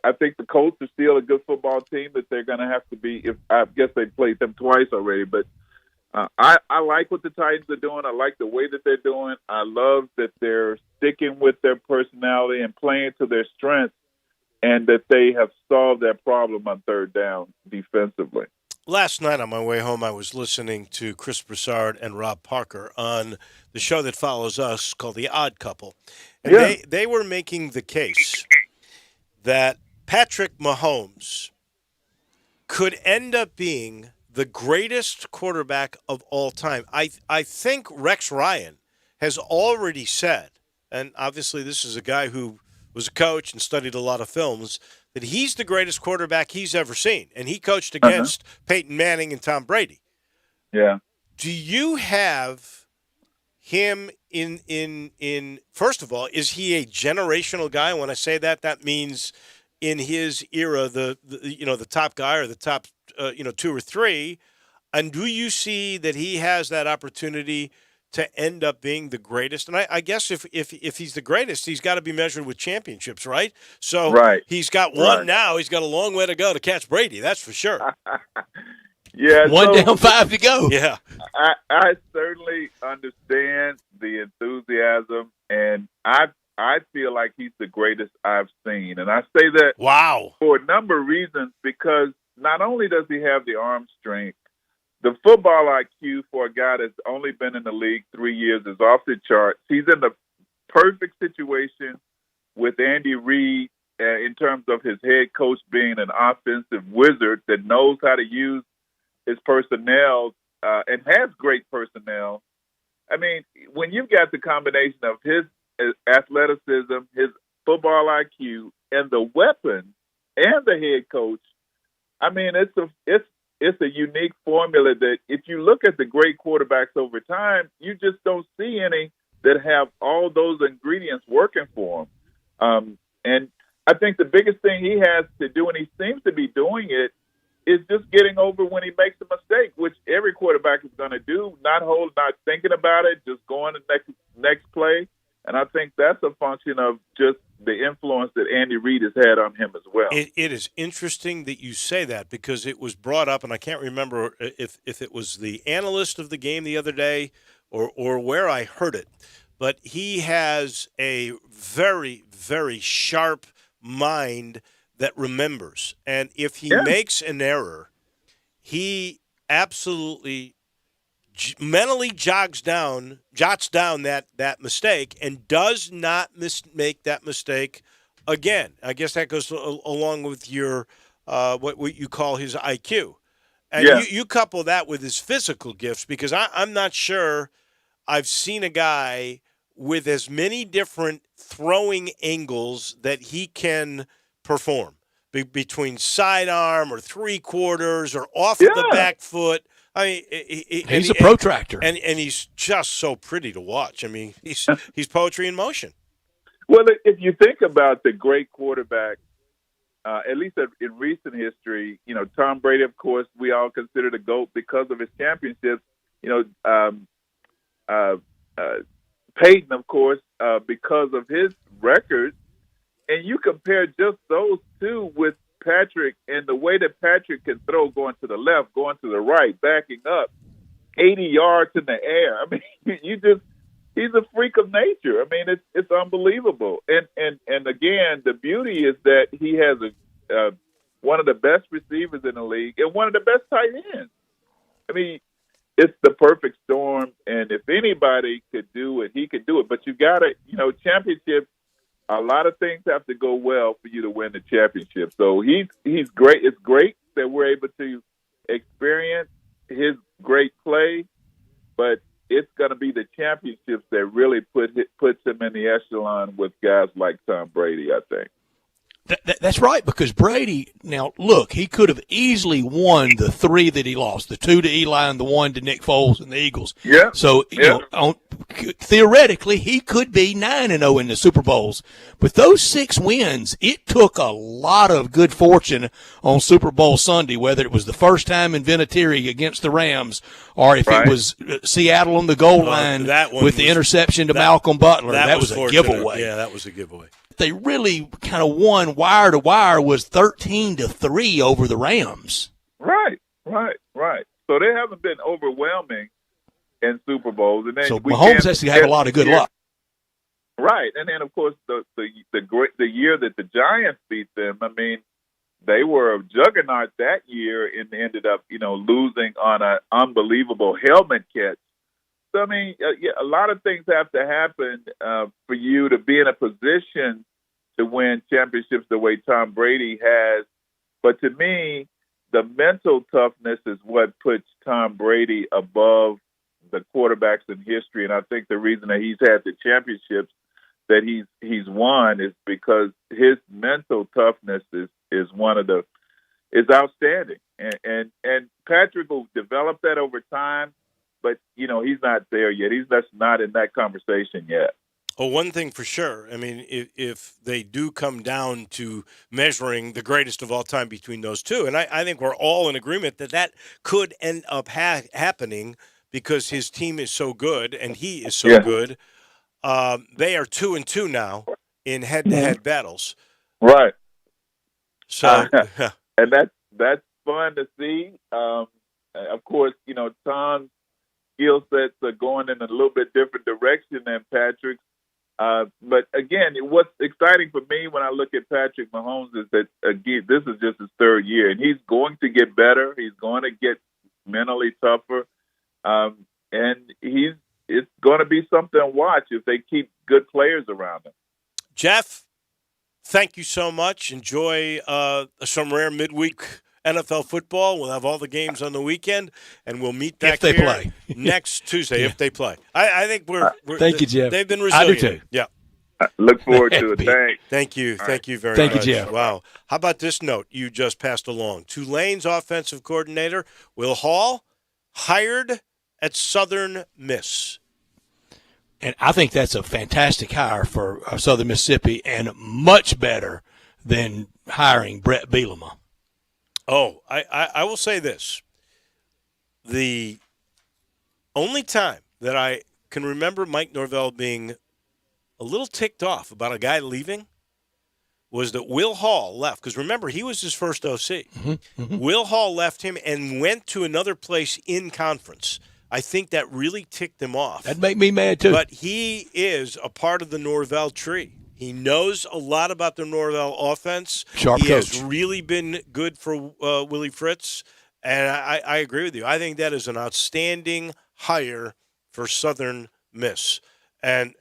I think the Colts are still a good football team that they're going to have to be. I guess they played them twice already, but I like what the Titans are doing. I like the way that they're doing. I love that they're sticking with their personality and playing to their strengths, and that they have solved that problem on third down defensively. Last night on my way home, I was listening to Chris Broussard and Rob Parker on the show that follows us called The Odd Couple. And they were making the case that Patrick Mahomes could end up being the greatest quarterback of all time. I think Rex Ryan has already said, and obviously this is a guy who was a coach and studied a lot of films, that he's the greatest quarterback he's ever seen. And he coached against Peyton Manning and Tom Brady. Yeah. Do you have him in first of all, is he a generational guy? When I say that, that means in his era, the top guy or the top, 2 or 3. And do you see that he has that opportunity to end up being the greatest? And I guess if he's the greatest, he's got to be measured with championships, right? So he's got one now. He's got a long way to go to catch Brady. That's for sure. Yeah, One down, 5 to go. Yeah. I certainly understand the enthusiasm, and I feel like he's the greatest I've seen. And I say that for a number of reasons, because not only does he have the arm strength, the football IQ for a guy that's only been in the league 3 years is off the charts. He's in the perfect situation with Andy Reid in terms of his head coach being an offensive wizard that knows how to use his personnel and has great personnel. I mean, when you've got the combination of his athleticism, his football IQ, and the weapons and the head coach, I mean, it's a unique formula that if you look at the great quarterbacks over time, you just don't see any that have all those ingredients working for them. And I think the biggest thing he has to do, and he seems to be doing it, is just getting over when he makes a mistake, which every quarterback is going to do, not thinking about it, just going to next play. And I think that's a function of just the influence that Andy Reid has had on him as well. It is interesting that you say that, because it was brought up, and I can't remember if it was the analyst of the game the other day or where I heard it, but he has a very, very sharp mind that remembers. And if he makes an error, he absolutely mentally jots down that mistake and does not make that mistake again. I guess that goes along with your what you call his IQ. And you couple that with his physical gifts, because I'm not sure I've seen a guy with as many different throwing angles that he can perform between sidearm or 3/4 or off of the back foot. I mean, he's a protractor, and he's just so pretty to watch. I mean, he's poetry in motion. Well, if you think about the great quarterback, at least in recent history, you know, Tom Brady, of course, we all consider the GOAT because of his championships. You know, Peyton, of course, because of his records. And you compare just those two with Patrick, and the way that Patrick can throw going to the left, going to the right, backing up 80 yards in the air. I mean, he's a freak of nature. I mean, it's unbelievable. And again, the beauty is that he has one of the best receivers in the league and one of the best tight ends. I mean, it's the perfect storm, and if anybody could do it, he could do it. But you got to, you know, championships, a lot of things have to go well for you to win the championship. So he's great. It's great that we're able to experience his great play, but it's going to be the championships that really puts him in the echelon with guys like Tom Brady, I think. That's right, because Brady, now, look, he could have easily won the 3 that he lost, the 2 to Eli and the 1 to Nick Foles and the Eagles. Yeah. So, you know, theoretically, he could be 9-0 in the Super Bowls. But those 6 wins, it took a lot of good fortune on Super Bowl Sunday, whether it was the first time in Vinatieri against the Rams or if it was Seattle on the goal line with the interception to Malcolm Butler. That was a giveaway. Yeah, that was a giveaway. They really kind of won wire to wire was 13-3 over the Rams. Right. So they haven't been overwhelming in Super Bowls, and then so Mahomes has to have a lot of good luck. Right, and then of course the year that the Giants beat them, I mean, they were a juggernaut that year and ended up, you know, losing on an unbelievable helmet catch. So, I mean, a lot of things have to happen for you to be in a position to win championships the way Tom Brady has. But to me, the mental toughness is what puts Tom Brady above the quarterbacks in history. And I think the reason that he's had the championships that he's won is because his mental toughness is outstanding. And Patrick will develop that over time. But, you know, he's not there yet. He's just not in that conversation yet. Oh, one thing for sure. I mean, if they do come down to measuring the greatest of all time between those two, and I think we're all in agreement that could end up happening because his team is so good and he is so good. They are 2-2 now in head-to-head battles. Right. So, and that's fun to see. Of course, Tom's skill sets are going in a little bit different direction than Patrick's. But again, what's exciting for me when I look at Patrick Mahomes is that, again, this is just his third year, and he's going to get better. He's going to get mentally tougher. And it's going to be something to watch if they keep good players around him. Jeff, thank you so much. Enjoy some rare midweek NFL football. We'll have all the games on the weekend, and we'll meet back if they here play next Tuesday if they play. I think we're thank you, Jeff. They've been resilient. I do too. Yeah. I look forward to it. Thanks. Thank you. All Thank you very Thank much. you, Jeff. Wow. How about this note you just passed along? Tulane's offensive coordinator, Will Hall, hired at Southern Miss. And I think that's a fantastic hire for Southern Mississippi and much better than hiring Brett Bielema. Oh, I will say this. The only time that I can remember Mike Norvell being a little ticked off about a guy leaving was that Will Hall left. Because remember, he was his first OC. Mm-hmm. Will Hall left him and went to another place in conference. I think that really ticked him off. That'd make me mad, too. But he is a part of the Norvell tree. He knows a lot about the Norvell offense. Sharp he coach. has really been good for Willie Fritz. And I agree with you. I think that is an outstanding hire for Southern Miss. And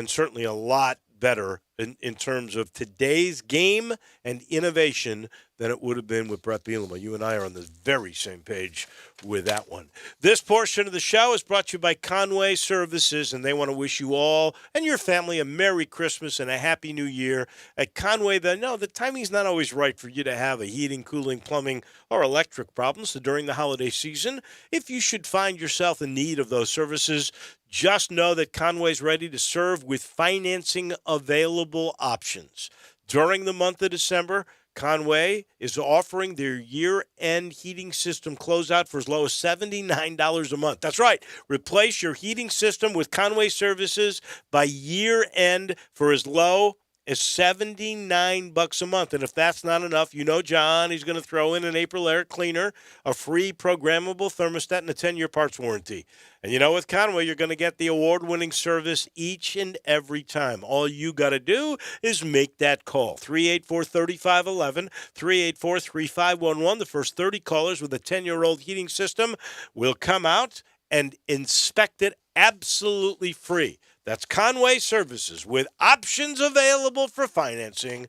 certainly a lot better in terms of today's game and innovation than it would have been with Brett Bielema. You and I are on the very same page with that one. This portion of the show is brought to you by Conway Services, and they want to wish you all and your family a Merry Christmas and a Happy New Year. At Conway, the timing's not always right for you to have a heating, cooling, plumbing, or electric problem. So during the holiday season, if you should find yourself in need of those services, just know that Conway's ready to serve with financing available options. During the month of December, Conway is offering their year-end heating system closeout for as low as $79 a month. That's right. Replace your heating system with Conway Services by year-end for as low as $79 a month. And if that's not enough, John, he's going to throw in an April air cleaner, a free programmable thermostat, and a 10-year parts warranty. And with Conway, you're going to get the award-winning service each and every time. All you got to do is make that call. 384-3511, 384-3511. The first 30 callers with a 10-year-old heating system will come out and inspect it absolutely free. That's Conway Services with options available for financing.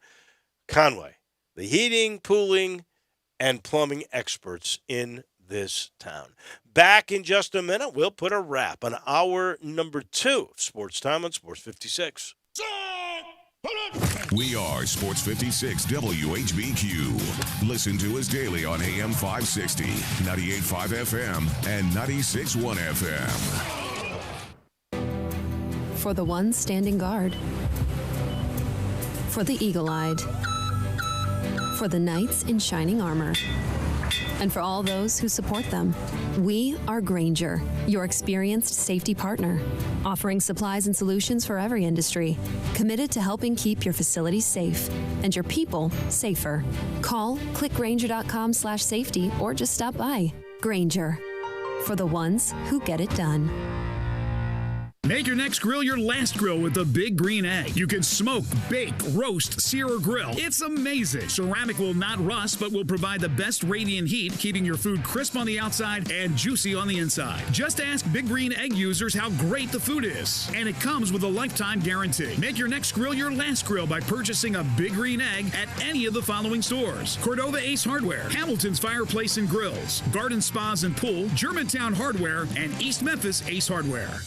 Conway, the heating, cooling, and plumbing experts in this town. Back in just a minute, we'll put a wrap on hour number 2 of Sports Time on Sports 56. We are Sports 56 WHBQ. Listen to us daily on AM 560, 98.5 FM, and 96.1 FM. For the ones standing guard. For the eagle-eyed. For the knights in shining armor. And for all those who support them. We are Grainger, your experienced safety partner, offering supplies and solutions for every industry, committed to helping keep your facilities safe and your people safer. Call, click Grainger.com/safety, or just stop by. Grainger, for the ones who get it done. Make your next grill your last grill with the Big Green Egg. You can smoke, bake, roast, sear, or grill. It's amazing. Ceramic will not rust, but will provide the best radiant heat, keeping your food crisp on the outside and juicy on the inside. Just ask Big Green Egg users how great the food is. And it comes with a lifetime guarantee. Make your next grill your last grill by purchasing a Big Green Egg at any of the following stores: Cordova Ace Hardware, Hamilton's Fireplace and Grills, Garden Spas and Pool, Germantown Hardware, and East Memphis Ace Hardware.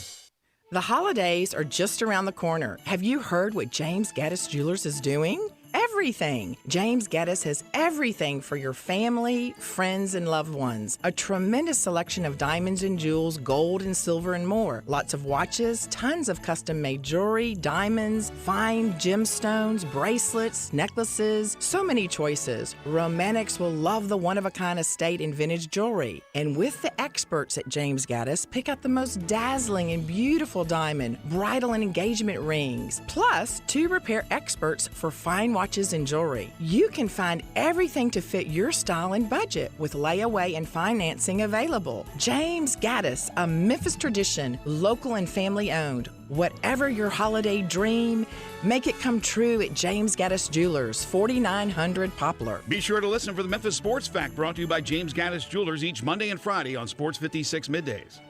The holidays are just around the corner. Have you heard what James Gaddis Jewelers is doing? Everything. James Gaddis has everything for your family, friends, and loved ones. A tremendous selection of diamonds and jewels, gold and silver, and more. Lots of watches, tons of custom-made jewelry, diamonds, fine gemstones, bracelets, necklaces. So many choices. Romantics will love the one-of-a-kind estate and vintage jewelry. And with the experts at James Gaddis, pick out the most dazzling and beautiful diamond, bridal and engagement rings. Plus, 2 repair experts for fine watches watches, and jewelry. You can find everything to fit your style and budget with layaway and financing available. James Gaddis, a Memphis tradition, local and family owned. Whatever your holiday dream, make it come true at James Gaddis Jewelers, 4900 Poplar. Be sure to listen for the Memphis Sports Fact, brought to you by James Gaddis Jewelers each Monday and Friday on Sports 56 middays.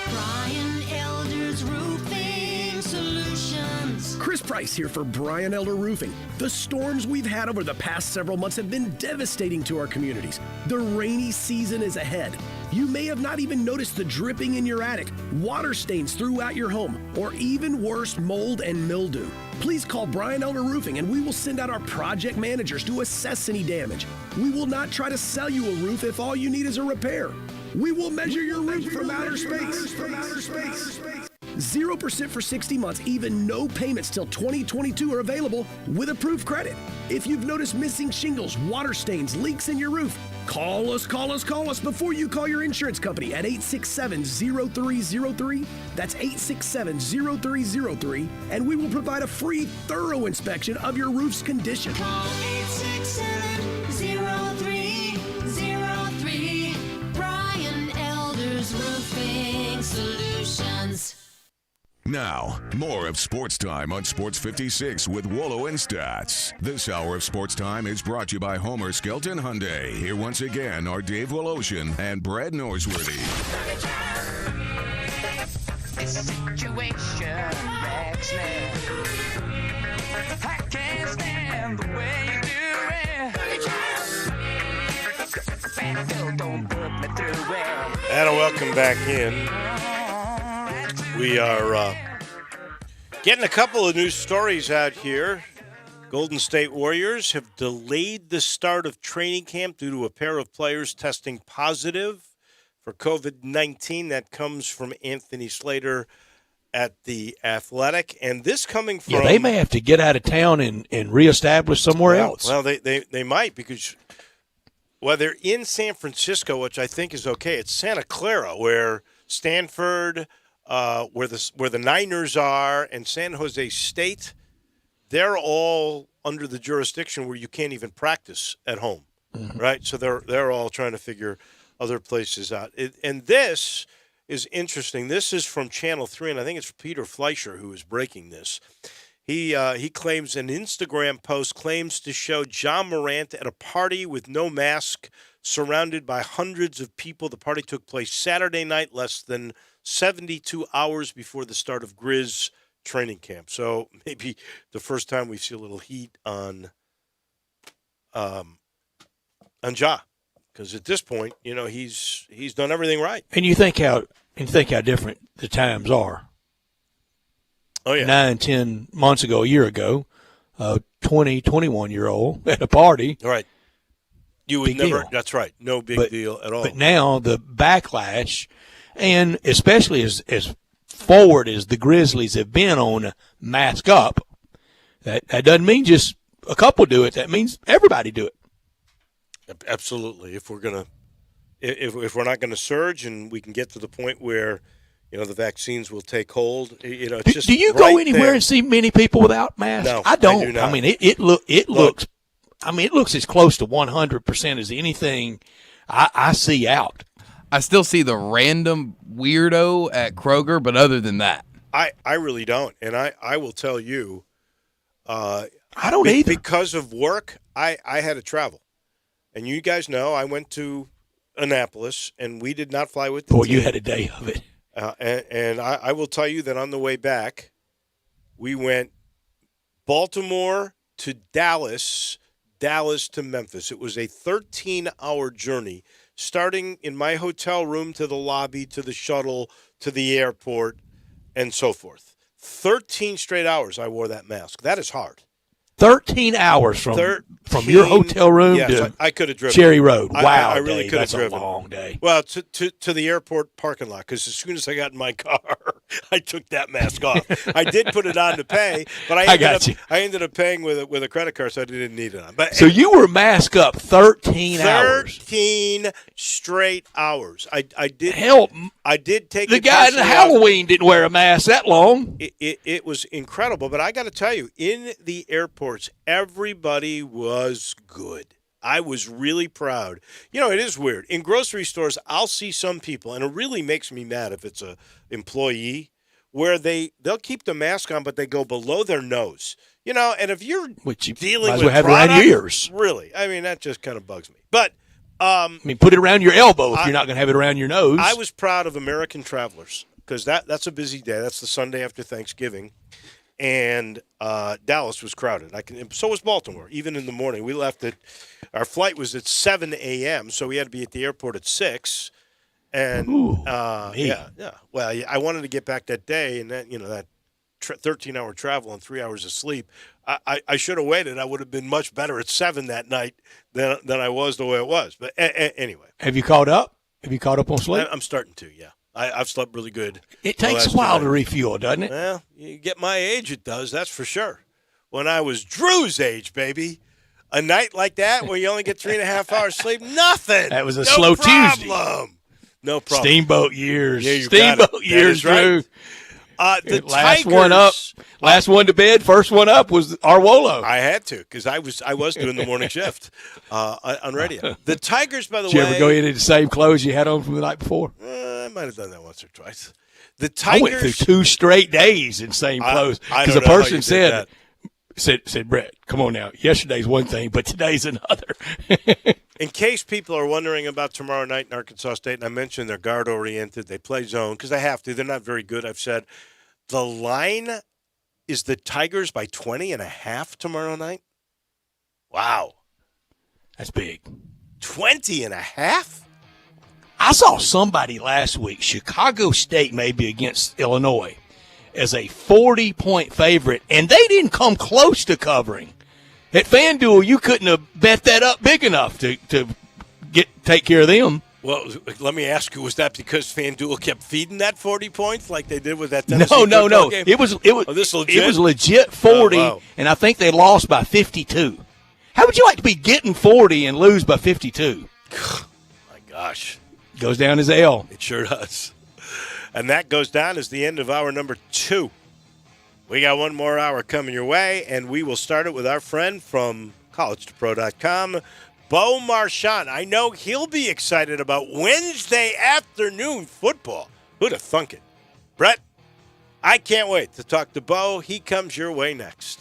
Brian Elder's Roofing Solutions. Chris Price here for Brian Elder Roofing. The storms we've had over the past several months have been devastating to our communities. The rainy season is ahead. You may have not even noticed the dripping in your attic, water stains throughout your home, or even worse, mold and mildew. Please call Brian Elder Roofing and we will send out our project managers to assess any damage. We will not try to sell you a roof if all you need is a repair. We will measure your roof from outer space. 0% for 60 months, even no payments till 2022 are available with approved credit. If you've noticed missing shingles, water stains, leaks in your roof, call us before you call your insurance company at 867-0303. That's 867-0303, and we will provide a free, thorough inspection of your roof's condition. Call 867-0303. Brian Elder's Roofing Solutions. Now, more of Sports Time on Sports 56 with Wolo and Stats. This hour of Sports Time is brought to you by Homer Skelton Hyundai. Here once again are Dave Woloshin and Brad Norsworthy. Situation wrecks me. I can't stand the way you do it. Girl, don't put me through it. And welcome back in. We are getting a couple of news stories out here. Golden State Warriors have delayed the start of training camp due to a pair of players testing positive for COVID-19. That comes from Anthony Slater at The Athletic. And this coming from... Yeah, they may have to get out of town and reestablish somewhere else. Well, they might, because... Well, they're in San Francisco, which I think is okay. It's Santa Clara, where Stanford... where the Niners are, and San Jose State, they're all under the jurisdiction where you can't even practice at home, right? So they're all trying to figure other places out. And this is interesting. This is from Channel 3, and I think it's Peter Fleischer who is breaking this. He claims an Instagram post claims to show John Morant at a party with no mask, surrounded by hundreds of people. The party took place Saturday night, less than 72 hours before the start of Grizz training camp. So maybe the first time we see a little heat on Ja, because at this point, he's done everything right. And you think how different the times are. Oh yeah, 9, 10 months ago, a year ago, 20, 21-year-old at a party. Right. You would never. Deal. That's right. No big deal at all. But now the backlash. And especially as forward as the Grizzlies have been on mask up, that doesn't mean just a couple do it. That means everybody do it. Absolutely. If we're not gonna surge and we can get to the point where the vaccines will take hold, it's just. Do you go anywhere and see many people without masks? No, I don't. I do not. I mean, it looks. I mean, it looks as close to 100% as anything I see out. I still see the random weirdo at Kroger, but other than that. I really don't. And I will tell you. I don't either. Because of work, I had to travel. And you guys know I went to Annapolis, and we did not fly with the team. You had a day of it. And I will tell you that on the way back, we went Baltimore to Dallas to Memphis. It was a 13-hour journey, starting in my hotel room to the lobby, to the shuttle, to the airport, and so forth. 13 straight hours I wore that mask. That is hard. 13 hours from your hotel room to I could have driven Cherry Road. Wow, I really could have that's driven. a long day. Well, to the airport parking lot, because as soon as I got in my car, I took that mask off. I did put it on to pay, but I ended up paying with a credit card, so I didn't need it on. But so you were masked up 13 hours. 13 straight hours. I did. Help. I did take the guy in Halloween didn't wear a mask that long. It was incredible, but I got to tell you, in the airports, everybody was good. I was really proud. You know, it is weird. In grocery stores, I'll see some people, and it really makes me mad if it's a employee, where they'll keep the mask on, but they go below their nose. You know, and if you're dealing with have around your ears, really, I mean, that just kind of bugs me. But put it around your elbow if you're not going to have it around your nose. I was proud of American travelers because that's a busy day. That's the Sunday after Thanksgiving, and Dallas was crowded. So was Baltimore. Even in the morning, we left our flight was at 7 a.m., so we had to be at the airport at 6. And yeah. Well, I wanted to get back that day, and that 13-hour travel and 3 hours of sleep. I should have waited. I would have been much better at 7 that night than I was the way it was. But anyway. Have you caught up? Have you caught up on sleep? I'm starting to, yeah. I've slept really good. It takes a while to refuel, doesn't it? Well, you get my age, it does. That's for sure. When I was Drew's age, baby, a night like that where you only get 3.5 hours sleep, nothing. That was a slow Tuesday. No problem. Steamboat years. Yeah, Steamboat years, Drew. The last Tigers, one up, last one to bed, first one up was Arwolo. I had to because I was doing the morning shift on radio. The Tigers, by the way. Did you ever go in the same clothes you had on from the night before? I might have done that once or twice. The Tigers. I went through 2 straight days in same clothes because a person said, Brett, come on now. Yesterday's one thing, but today's another. In case people are wondering about tomorrow night in Arkansas State, and I mentioned they're guard-oriented, they play zone, because they have to. They're not very good, I've said. The line is the Tigers by 20.5 tomorrow night. Wow. That's big. 20.5? I saw somebody last week, Chicago State maybe against Illinois, as a 40-point favorite, and they didn't come close to covering. At FanDuel, you couldn't have bet that up big enough to take care of them. Well, let me ask you, was that because FanDuel kept feeding that 40 points like they did with that Tennessee No. game? It was this legit? It was legit 40, wow. And I think they lost by 52. How would you like to be getting 40 and lose by 52? My gosh. Goes down as L. It sure does. And that goes down as the end of hour number 2. We got one more hour coming your way, and we will start it with our friend from collegetopro.com, Bo Marchand. I know he'll be excited about Wednesday afternoon football. Who'd have thunk it? Brett, I can't wait to talk to Bo. He comes your way next.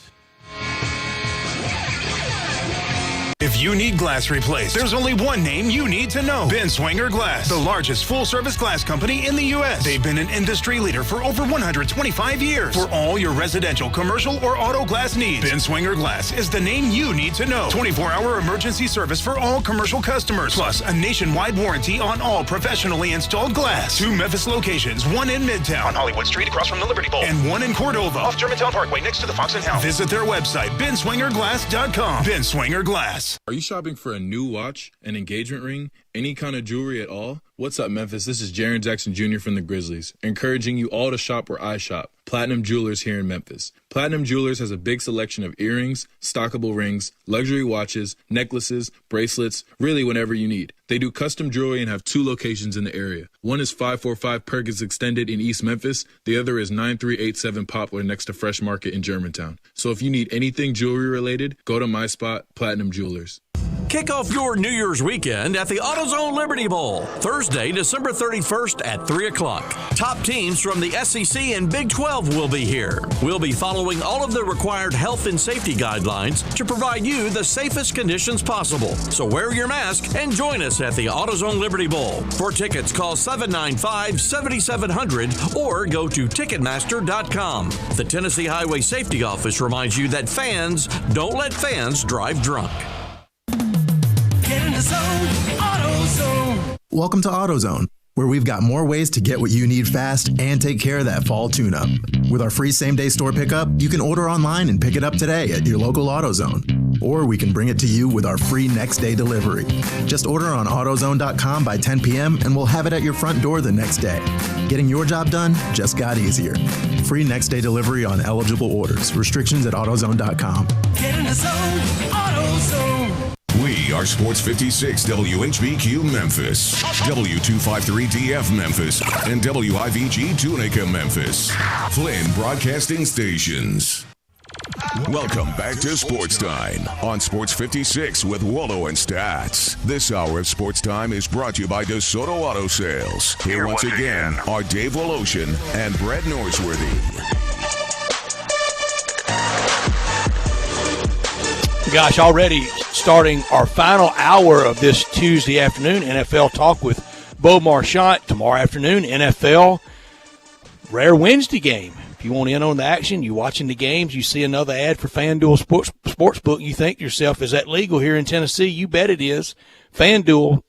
If you need glass replaced, there's only one name you need to know. Ben Swinger Glass, the largest full-service glass company in the U.S. They've been an industry leader for over 125 years. For all your residential, commercial, or auto glass needs, Ben Swinger Glass is the name you need to know. 24-hour emergency service for all commercial customers, plus a nationwide warranty on all professionally installed glass. 2 Memphis locations, one in Midtown, on Hollywood Street across from the Liberty Bowl, and one in Cordova, off Germantown Parkway next to the Fox and Hound. Visit their website, benswingerglass.com. Ben Swinger Glass. Are you shopping for a new watch, an engagement ring, any kind of jewelry at all? What's up, Memphis? This is Jaren Jackson Jr. from the Grizzlies, encouraging you all to shop where I shop, Platinum Jewelers here in Memphis. Platinum Jewelers has a big selection of earrings, stockable rings, luxury watches, necklaces, bracelets, really whatever you need. They do custom jewelry and have 2 locations in the area. One is 545 Perkins Extended in East Memphis. The other is 9387 Poplar next to Fresh Market in Germantown. So if you need anything jewelry related, go to my spot, Platinum Jewelers. Kick off your New Year's weekend at the AutoZone Liberty Bowl, Thursday, December 31st at 3 o'clock. Top teams from the SEC and Big 12 will be here. We'll be following all of the required health and safety guidelines to provide you the safest conditions possible. So wear your mask and join us at the AutoZone Liberty Bowl. For tickets, call 795-7700 or go to Ticketmaster.com. The Tennessee Highway Safety Office reminds you that fans don't let fans drive drunk. Get in the zone, AutoZone. Welcome to AutoZone, where we've got more ways to get what you need fast and take care of that fall tune-up. With our free same-day store pickup, you can order online and pick it up today at your local AutoZone. Or we can bring it to you with our free next-day delivery. Just order on AutoZone.com by 10 p.m. and we'll have it at your front door the next day. Getting your job done just got easier. Free next-day delivery on eligible orders. Restrictions at AutoZone.com. Get in the zone, AutoZone. We are Sports 56 WHBQ Memphis, W253DF Memphis, and WIVG Tunica Memphis. Flynn Broadcasting Stations. Welcome back to Sportstime on Sports 56 with Wallo and Stats. This hour of Sportstime is brought to you by DeSoto Auto Sales. Here once again are Dave Woloshin and Brett Norsworthy. Gosh, already starting our final hour of this Tuesday afternoon NFL Talk with Bo Marchant. Tomorrow afternoon, NFL Rare Wednesday game. If you want in on the action, you watching the games, you see another ad for FanDuel Sportsbook, you think to yourself, is that legal here in Tennessee? You bet it is. FanDuel,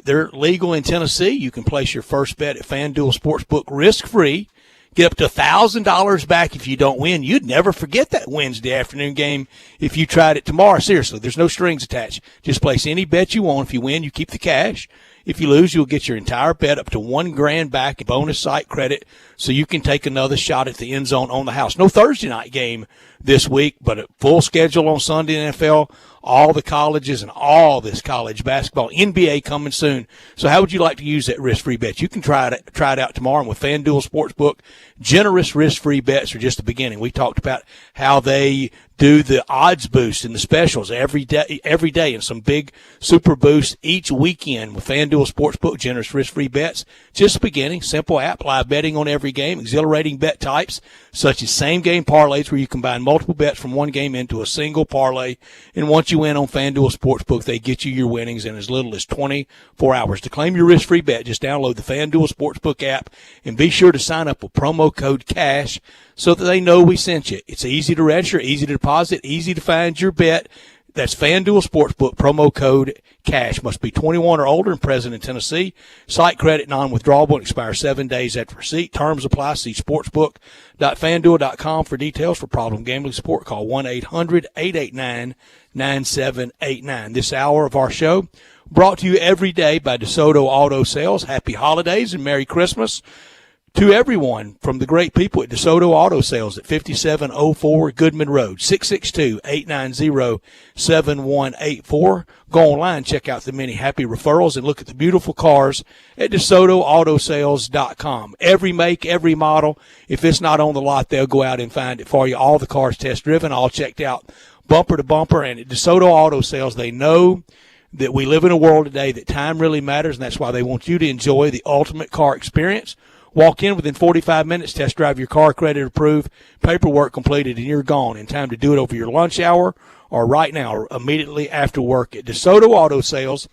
they're legal in Tennessee. You can place your first bet at FanDuel Sportsbook risk-free. Get up to $1,000 back if you don't win. You'd never forget that Wednesday afternoon game if you tried it tomorrow. Seriously, there's no strings attached. Just place any bet you want. If you win, you keep the cash. If you lose, you'll get your entire bet up to $1,000 back in bonus site credit so you can take another shot at the end zone on the house. No Thursday night game this week, but a full schedule on Sunday in NFL, all the colleges and all this college basketball, NBA coming soon. So how would you like to use that risk-free bet? You can try it out tomorrow. And with FanDuel Sportsbook, generous risk-free bets are just the beginning. We talked about how they do the odds boost and the specials every day, and some big super boosts each weekend with FanDuel Sportsbook, generous risk-free bets. Just the beginning. Simple app, live betting on every game, exhilarating bet types such as same-game parlays where you combine multiple bets from one game into a single parlay. And once you win on FanDuel Sportsbook, they get you your winnings in as little as 24 hours. To claim your risk-free bet, just download the FanDuel Sportsbook app and be sure to sign up with promo code CASH so that they know we sent you. It's easy to register, easy to deposit, easy to find your bet. That's FanDuel Sportsbook, promo code CASH. Must be 21 or older and present in Tennessee. Site credit non-withdrawable and expires 7 days after receipt. Terms apply. See sportsbook.fanduel.com for details. For problem gambling support, call 1-800-889-9789. This hour of our show brought to you every day by DeSoto Auto Sales. Happy holidays and Merry Christmas to everyone from the great people at DeSoto Auto Sales at 5704 Goodman Road, 662-890-7184. Go online, check out the many happy referrals, and look at the beautiful cars at DeSotoAutosales.com. Every make, every model. If it's not on the lot, they'll go out and find it for you. All the cars test driven, all checked out bumper to bumper. And at DeSoto Auto Sales, they know that we live in a world today that time really matters, and that's why they want you to enjoy the ultimate car experience. Walk in within 45 minutes, test drive your car, credit approved, paperwork completed, and you're gone in time to do it over your lunch hour or right now or immediately after work at DeSoto Auto Sales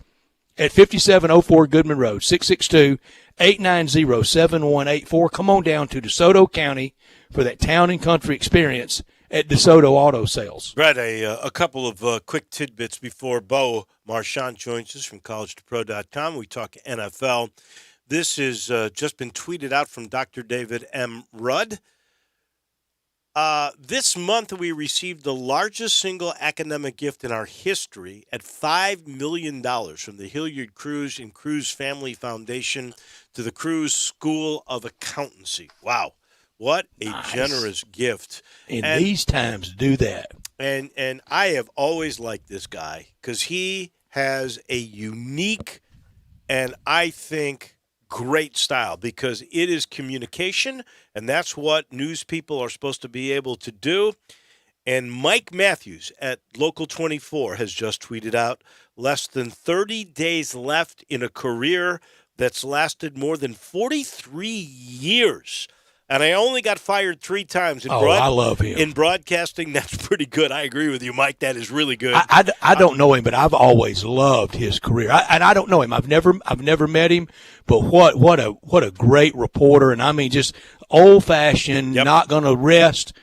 at 5704 Goodman Road, 662-890-7184. Come on down to DeSoto County for that town and country experience at DeSoto Auto Sales. Brett, a couple of quick tidbits before Bo Marchant joins us from collegetopro.com. We talk NFL. This has just been tweeted out from Dr. David M. Rudd. This month, we received the largest single academic gift in our history at $5 million from the Hilliard Cruz and Cruz Family Foundation to the Cruz School of Accountancy. Wow. What a generous gift. In these times, do that. And I have always liked this guy because he has a unique and I think great style because it is communication, and that's what news people are supposed to be able to do. And Mike Matthews at Local 24 has just tweeted out, less than 30 days left in a career that's lasted more than 43 years. And I only got fired 3 times. I love him. In broadcasting, that's pretty good. I agree with you, Mike. That is really good. I don't know him, but I've always loved his career. I don't know him. I've never met him, but what a great reporter. And I mean, just old fashioned, not going to rest,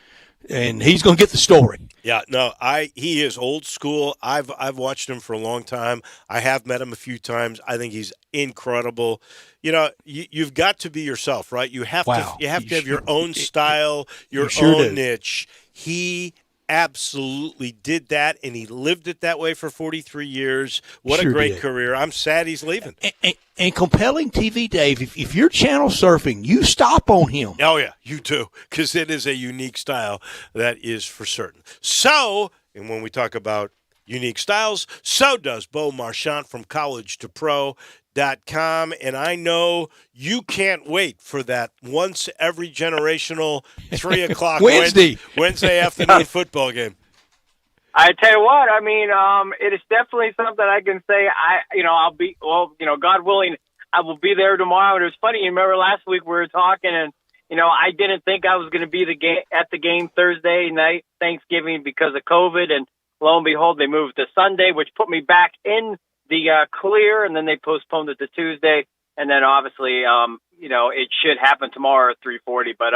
and he's going to get the story. Yeah, no, he is old school. I've watched him for a long time. I have met him a few times. I think he's incredible. You know, you've got to be yourself, right? You have to have your own style, your own niche. He absolutely did that, and he lived it that way for 43 years. What a great career. I'm sad he's leaving. And compelling TV, Dave, if you're channel surfing, you stop on him. Oh, yeah, you do, because it is a unique style, that is for certain. So, and when we talk about unique styles, so does Bo Marchant from college to pro.com. And I know you can't wait for that once every generational 3 o'clock Wednesday afternoon football game. I tell you what, I mean, it is definitely something I can say. I'll be, God willing, I will be there tomorrow. And it was funny. You remember last week we were talking, and I didn't think I was going to be at the game Thursday night, Thanksgiving, because of COVID. And lo and behold, they moved to Sunday, which put me back in the clear. And then they postponed it to Tuesday. And then obviously, it should happen tomorrow at 3:40. But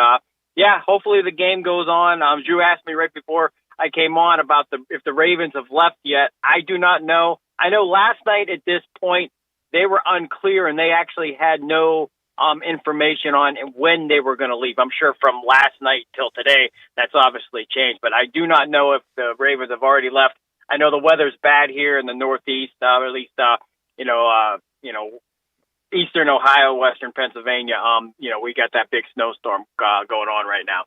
yeah, hopefully the game goes on. Drew asked me right before I came on about if the Ravens have left yet. I do not know. I know last night at this point they were unclear, and they actually had no information on when they were going to leave. I'm sure from last night till today that's obviously changed, but I do not know if the Ravens have already left. I know the weather's bad here in the Northeast, or at least Eastern Ohio, Western Pennsylvania. We got that big snowstorm going on right now.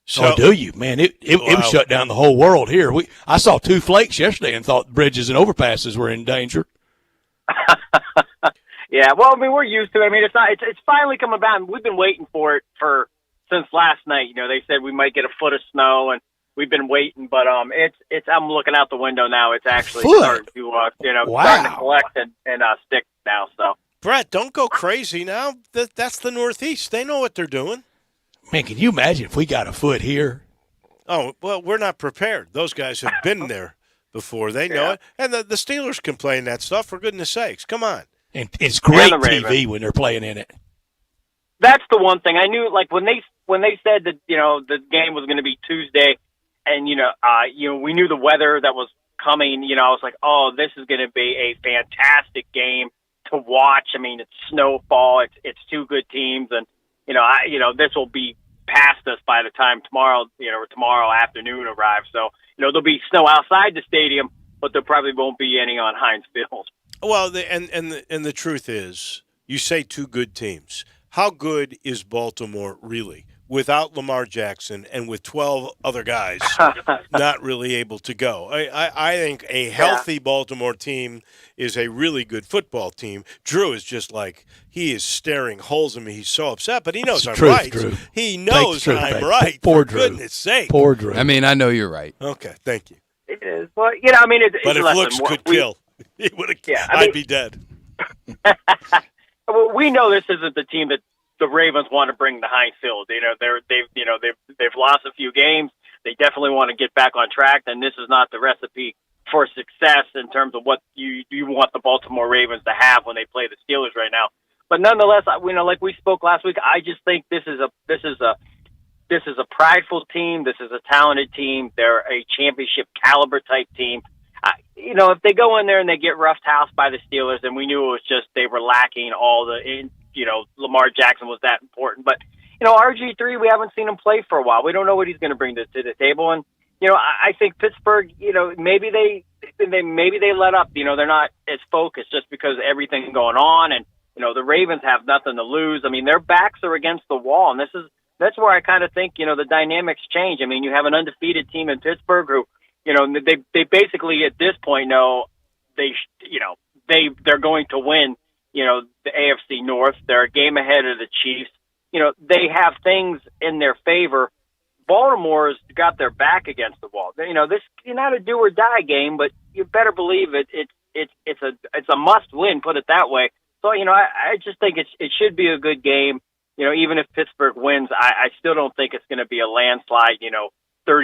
So do you, man? It was shut down the whole world here. I saw 2 flakes yesterday and thought bridges and overpasses were in danger. Yeah, well, I mean, we're used to it. I mean, it's finally coming about. We've been waiting for it since last night. They said we might get a foot of snow, and we've been waiting. But it's I'm looking out the window now. It's actually starting to starting to collect and stick now. So Brett, don't go crazy now. That's the Northeast. They know what they're doing. Man, can you imagine if we got a foot here? Oh, well, we're not prepared. Those guys have been there before. They know it. And the Steelers can play in that stuff, for goodness sakes. Come on. And it's great TV when they're playing in it. That's the one thing. I knew, like, when they said that, the game was going to be Tuesday, and, we knew the weather that was coming, I was like, oh, this is going to be a fantastic game to watch. I mean, it's snowfall. It's 2 good teams, and this will be past us by the time tomorrow afternoon arrives. So, there'll be snow outside the stadium, but there probably won't be any on Heinz Field. Well, the truth is, you say 2 good teams. How good is Baltimore really without Lamar Jackson and with 12 other guys not really able to go? I think a healthy Baltimore team is a really good football team. Drew is just like, he is staring holes in me. He's so upset, but he knows I'm right. Drew. He knows I'm right. Poor for Drew. Goodness sake. Poor Drew. I mean, I know you're right. Okay, thank you. It is. Well, I mean, but if looks could kill, I'd be dead. Well, we know this isn't the team that the Ravens want to bring to Heinz Field. They've lost a few games. They definitely want to get back on track, and this is not the recipe for success in terms of what you want the Baltimore Ravens to have when they play the Steelers right now. But nonetheless, like we spoke last week, I just think this is a prideful team. This is a talented team. They're a championship caliber type team. If they go in there and they get roughed house by the Steelers, and we knew it was just they were lacking all Lamar Jackson was that important. But, RG3, we haven't seen him play for a while. We don't know what he's going to bring to the table. And, I think Pittsburgh, maybe they let up. They're not as focused just because of everything going on. And, the Ravens have nothing to lose. I mean, their backs are against the wall. And that's where I kind of think, the dynamics change. I mean, you have an undefeated team in Pittsburgh who, they basically at this point know they're going to win, the AFC North. They're a game ahead of the Chiefs. They have things in their favor. Baltimore's got their back against the wall. This is not a do or die game, but you better believe it's a must win, put it that way. So, I just think it should be a good game. Even if Pittsburgh wins, I still don't think it's going to be a landslide, 34-10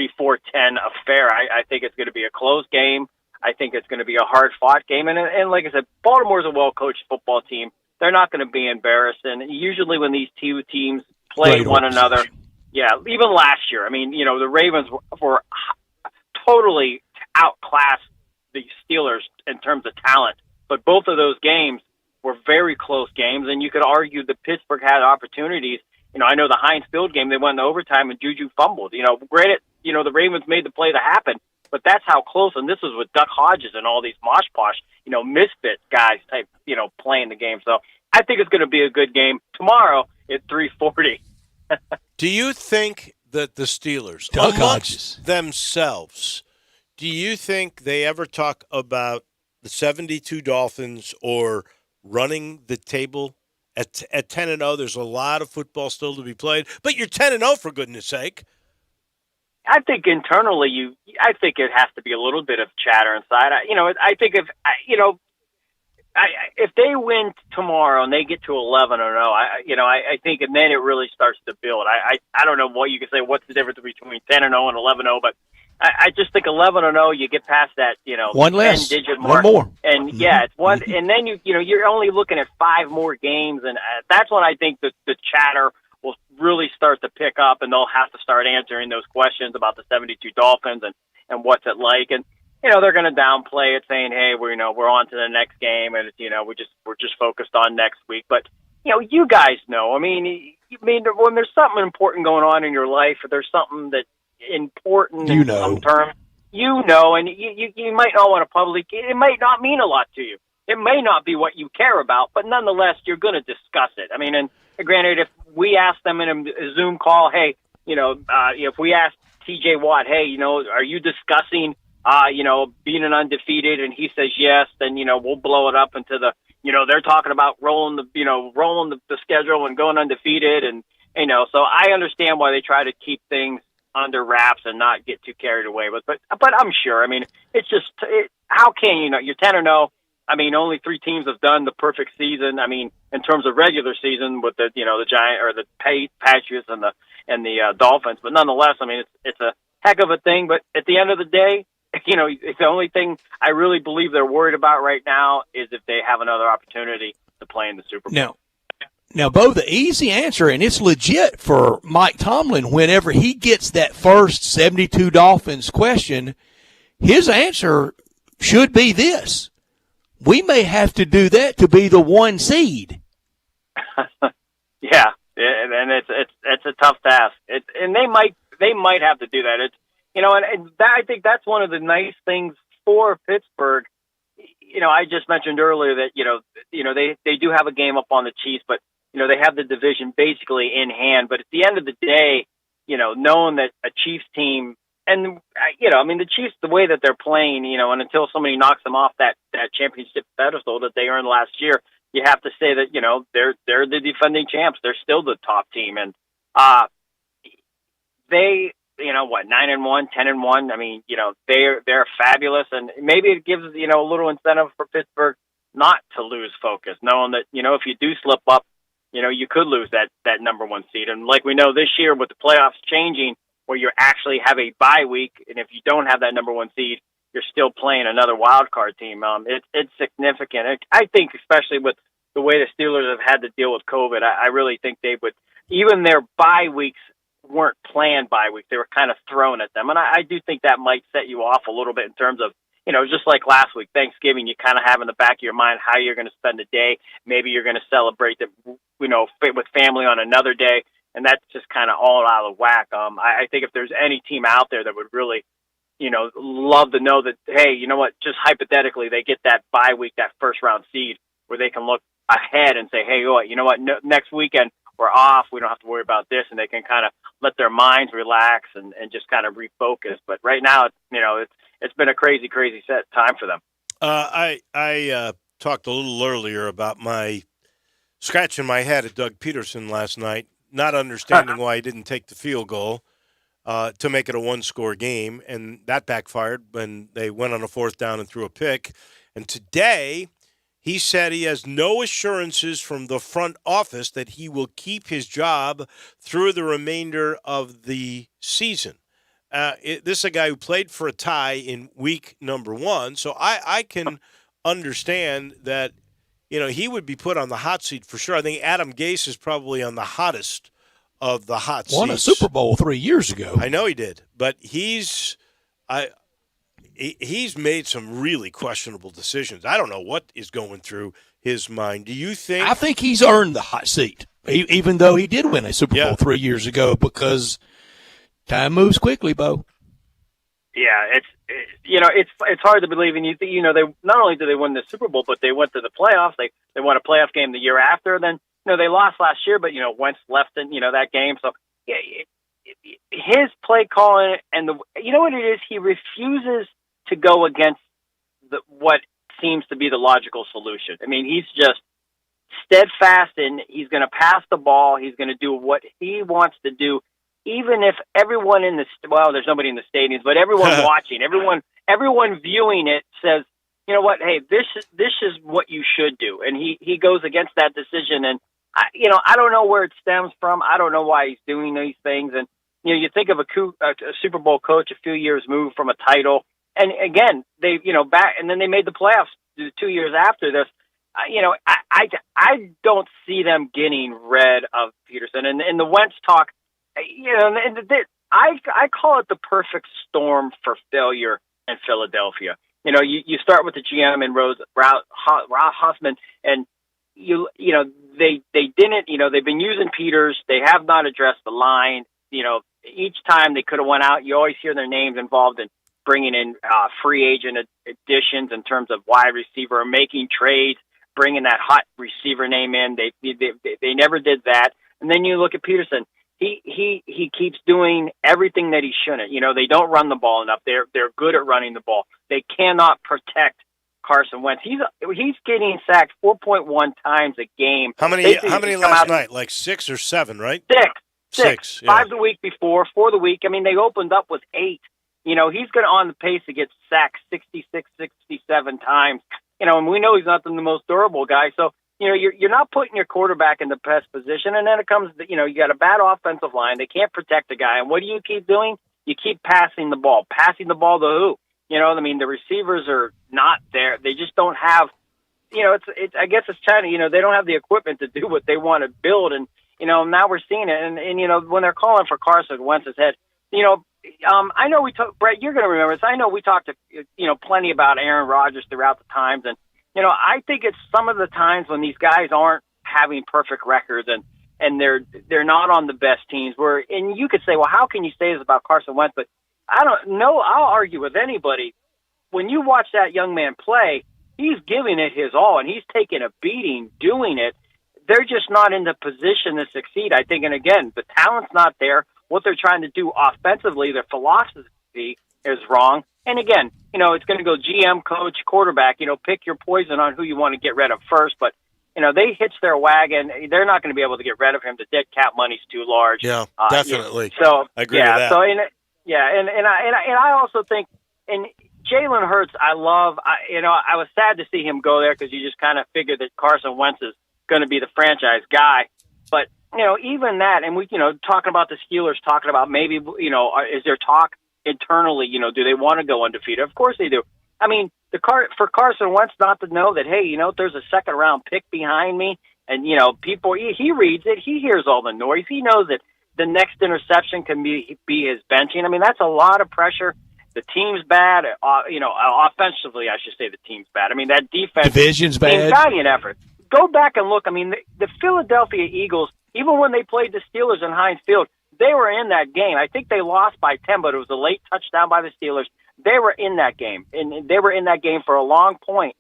affair. I think it's going to be a close game. I think it's going to be a hard-fought game. And like I said, Baltimore's a well-coached football team. They're not going to be embarrassed. And usually when these two teams play one another, Yeah, even last year. I mean, the Ravens were totally outclassed the Steelers in terms of talent, but both of those games were very close games, and you could argue that Pittsburgh had opportunities. I know the Heinz Field game, they went into overtime and Juju fumbled. Granted, the Ravens made the play to happen, but that's how close, and this was with Duck Hodges and all these mosh posh, misfit guys type, playing the game. So I think it's going to be a good game tomorrow at 3:40. Do you think that the Steelers, Duck amongst Hodges themselves, do you think they ever talk about the 72 Dolphins or running the table at 10-0? There's a lot of football still to be played, but you're 10-0 for goodness sake. I think internally, I think it has to be a little bit of chatter inside. I think if they win tomorrow and they get to 11-0, I think, and then it really starts to build. I don't know what you can say. What's the difference between 10-0 and 11-0? But I just think 11-0, you get past that, one less, 10-digit mark, one more, and it's one, and then you're only looking at 5 more games, and that's when I think the chatter will really start to pick up, and they'll have to start answering those questions about the 72 Dolphins and what's it like, and they're going to downplay it, saying, "Hey, we're on to the next game, and we're just focused on next week." But you guys know, I mean, when there's something important going on in your life, or there's something that important in some terms, and you might not want to publicly. It might not mean a lot to you. It may not be what you care about, but nonetheless, you're going to discuss it. I mean, and granted, if we ask them in a Zoom call, hey, if we ask T.J. Watt, hey, are you discussing, being an undefeated, and he says yes, then we'll blow it up into the, they're talking about rolling the schedule and going undefeated, and so I understand why they try to keep things under wraps and not get too carried away with. But I'm sure. I mean, it's just how can you're 10-0. I mean, only 3 teams have done the perfect season. I mean, in terms of regular season, with the the Giant or the Patriots and the Dolphins. But nonetheless, I mean, it's a heck of a thing. But at the end of the day, it's the only thing I really believe they're worried about right now is if they have another opportunity to play in the Super Bowl. Now, Bo, the easy answer, and it's legit for Mike Tomlin, whenever he gets that first 72 Dolphins question, his answer should be this: we may have to do that to be the 1 seed. Yeah, and it's a tough task. And they might have to do that. And I think that's one of the nice things for Pittsburgh. I just mentioned earlier that they do have a game up on the Chiefs, but they have the division basically in hand. But at the end of the day, knowing that a Chiefs team, and the Chiefs, the way that they're playing, and until somebody knocks them off that championship pedestal that they earned last year, you have to say that they're the defending champs. They're still the top team, and they 9-1, 10-1. I mean, they're fabulous, and maybe it gives a little incentive for Pittsburgh not to lose focus, knowing that if you do slip up, you could lose that number 1 seed. And like we know this year with the playoffs changing, where you actually have a bye week, and if you don't have that number 1 seed, you're still playing another wild card team. It's significant. I think, especially with the way the Steelers have had to deal with COVID, I really think they would. Even their bye weeks weren't planned bye weeks; they were kind of thrown at them, and I do think that might set you off a little bit in terms of. Just like last week, Thanksgiving, you kind of have in the back of your mind how you're going to spend the day. Maybe you're going to celebrate with family on another day, and that's just kind of all out of whack. I think if there's any team out there that would really, love to know that, hey, you know what, just hypothetically, they get that bye week, that first round seed, where they can look ahead and say, hey, you know what, next weekend we're off. We don't have to worry about this, and they can kind of let their minds relax and just kind of refocus. But right now, it's been a crazy, crazy time for them. I talked a little earlier about my scratching my head at Doug Peterson last night, not understanding why he didn't take the field goal to make it a 1-score game, and that backfired when they went on a 4th down and threw a pick. And today, he said he has no assurances from the front office that he will keep his job through the remainder of the season. This is a guy who played for a tie in week number 1, so I can understand that he would be put on the hot seat for sure. I think Adam Gase is probably on the hottest of the hot seats. Won a Super Bowl 3 years ago. I know he did, but he's made some really questionable decisions. I don't know what is going through his mind. Do you think? I think he's earned the hot seat, even though he did win a Super Bowl 3 years ago, because time moves quickly, Bo. Yeah, it's hard to believe. And they not only did they win the Super Bowl, but they went to the playoffs. They won a playoff game the year after. Then they lost last year, but Wentz left in that game. So yeah, his play calling and what it is, he refuses to go against what seems to be the logical solution. I mean, he's just steadfast, and he's going to pass the ball. He's going to do what he wants to do. Even if everyone there's nobody in the stadiums, but everyone watching, everyone viewing it says, you know what, hey, this is what you should do. And he goes against that decision. And, I don't know where it stems from. I don't know why he's doing these things. And, you think of a Super Bowl coach a few years moved from a title. And again, they, back, and then they made the playoffs 2 years after this. I don't see them getting rid of Peterson. And the Wentz talk, I call it the perfect storm for failure in Philadelphia. You start with the GM and Ross Huffman, and they didn't. They've been using Peters. They have not addressed the line. Each time they could have went out, you always hear their names involved in bringing in free agent additions in terms of wide receiver, or making trades, bringing that hot receiver name in. They never did that. And then you look at Peterson. He keeps doing everything that he shouldn't. They don't run the ball enough. They're good at running the ball. They cannot protect Carson Wentz. He's getting sacked 4.1 times a game. How many last night? Like 6 or 7, right? Six. Yeah. 5 the week before, 4 the week. I mean, they opened up with 8. He's going on the pace to get sacked 66, 67 times. And we know he's not the most durable guy. So, you're not putting your quarterback in the best position. And then it comes, you got a bad offensive line. They can't protect the guy. And what do you keep doing? You keep passing the ball. Passing the ball to who? The receivers are not there. They just don't have, I guess it's China. They don't have the equipment to do what they want to build. And, now we're seeing it. And when they're calling for Carson Wentz's head, I know Brett, you're going to remember this. I know we talked plenty about Aaron Rodgers throughout the times. And, I think it's some of the times when these guys aren't having perfect records and they're not on the best teams and you could say, well, how can you say this about Carson Wentz? But I don't know. I'll argue with anybody. When you watch that young man play, he's giving it his all and he's taking a beating doing it. They're just not in the position to succeed, I think. And again, the talent's not there. What they're trying to do offensively, their philosophy is wrong. And again, it's going to go GM, coach, quarterback, pick your poison on who you want to get rid of first. But, they hitch their wagon. They're not going to be able to get rid of him. The dead cap money's too large. Yeah, definitely. So I agree with that. So, and I also think, and Jalen Hurts, I love, I was sad to see him go there because you just kind of figured that Carson Wentz is going to be the franchise guy. But, even that, and we, talking about the Steelers, talking about maybe, is there talk internally, do they want to go undefeated? Of course they do. I mean, for Carson Wentz not to know that, hey, there's a second round pick behind me, and people, he reads it, he hears all the noise, he knows that the next interception can be his benching. I mean, that's a lot of pressure. The team's bad, offensively, I should say the team's bad. I mean, that defense, division's bad, valiant effort. Go back and look. I mean, the Philadelphia Eagles, even when they played the Steelers in Heinz Field, they were in that game. I think they lost by 10, but it was a late touchdown by the Steelers. They were in that game, and they were in that game for a long point.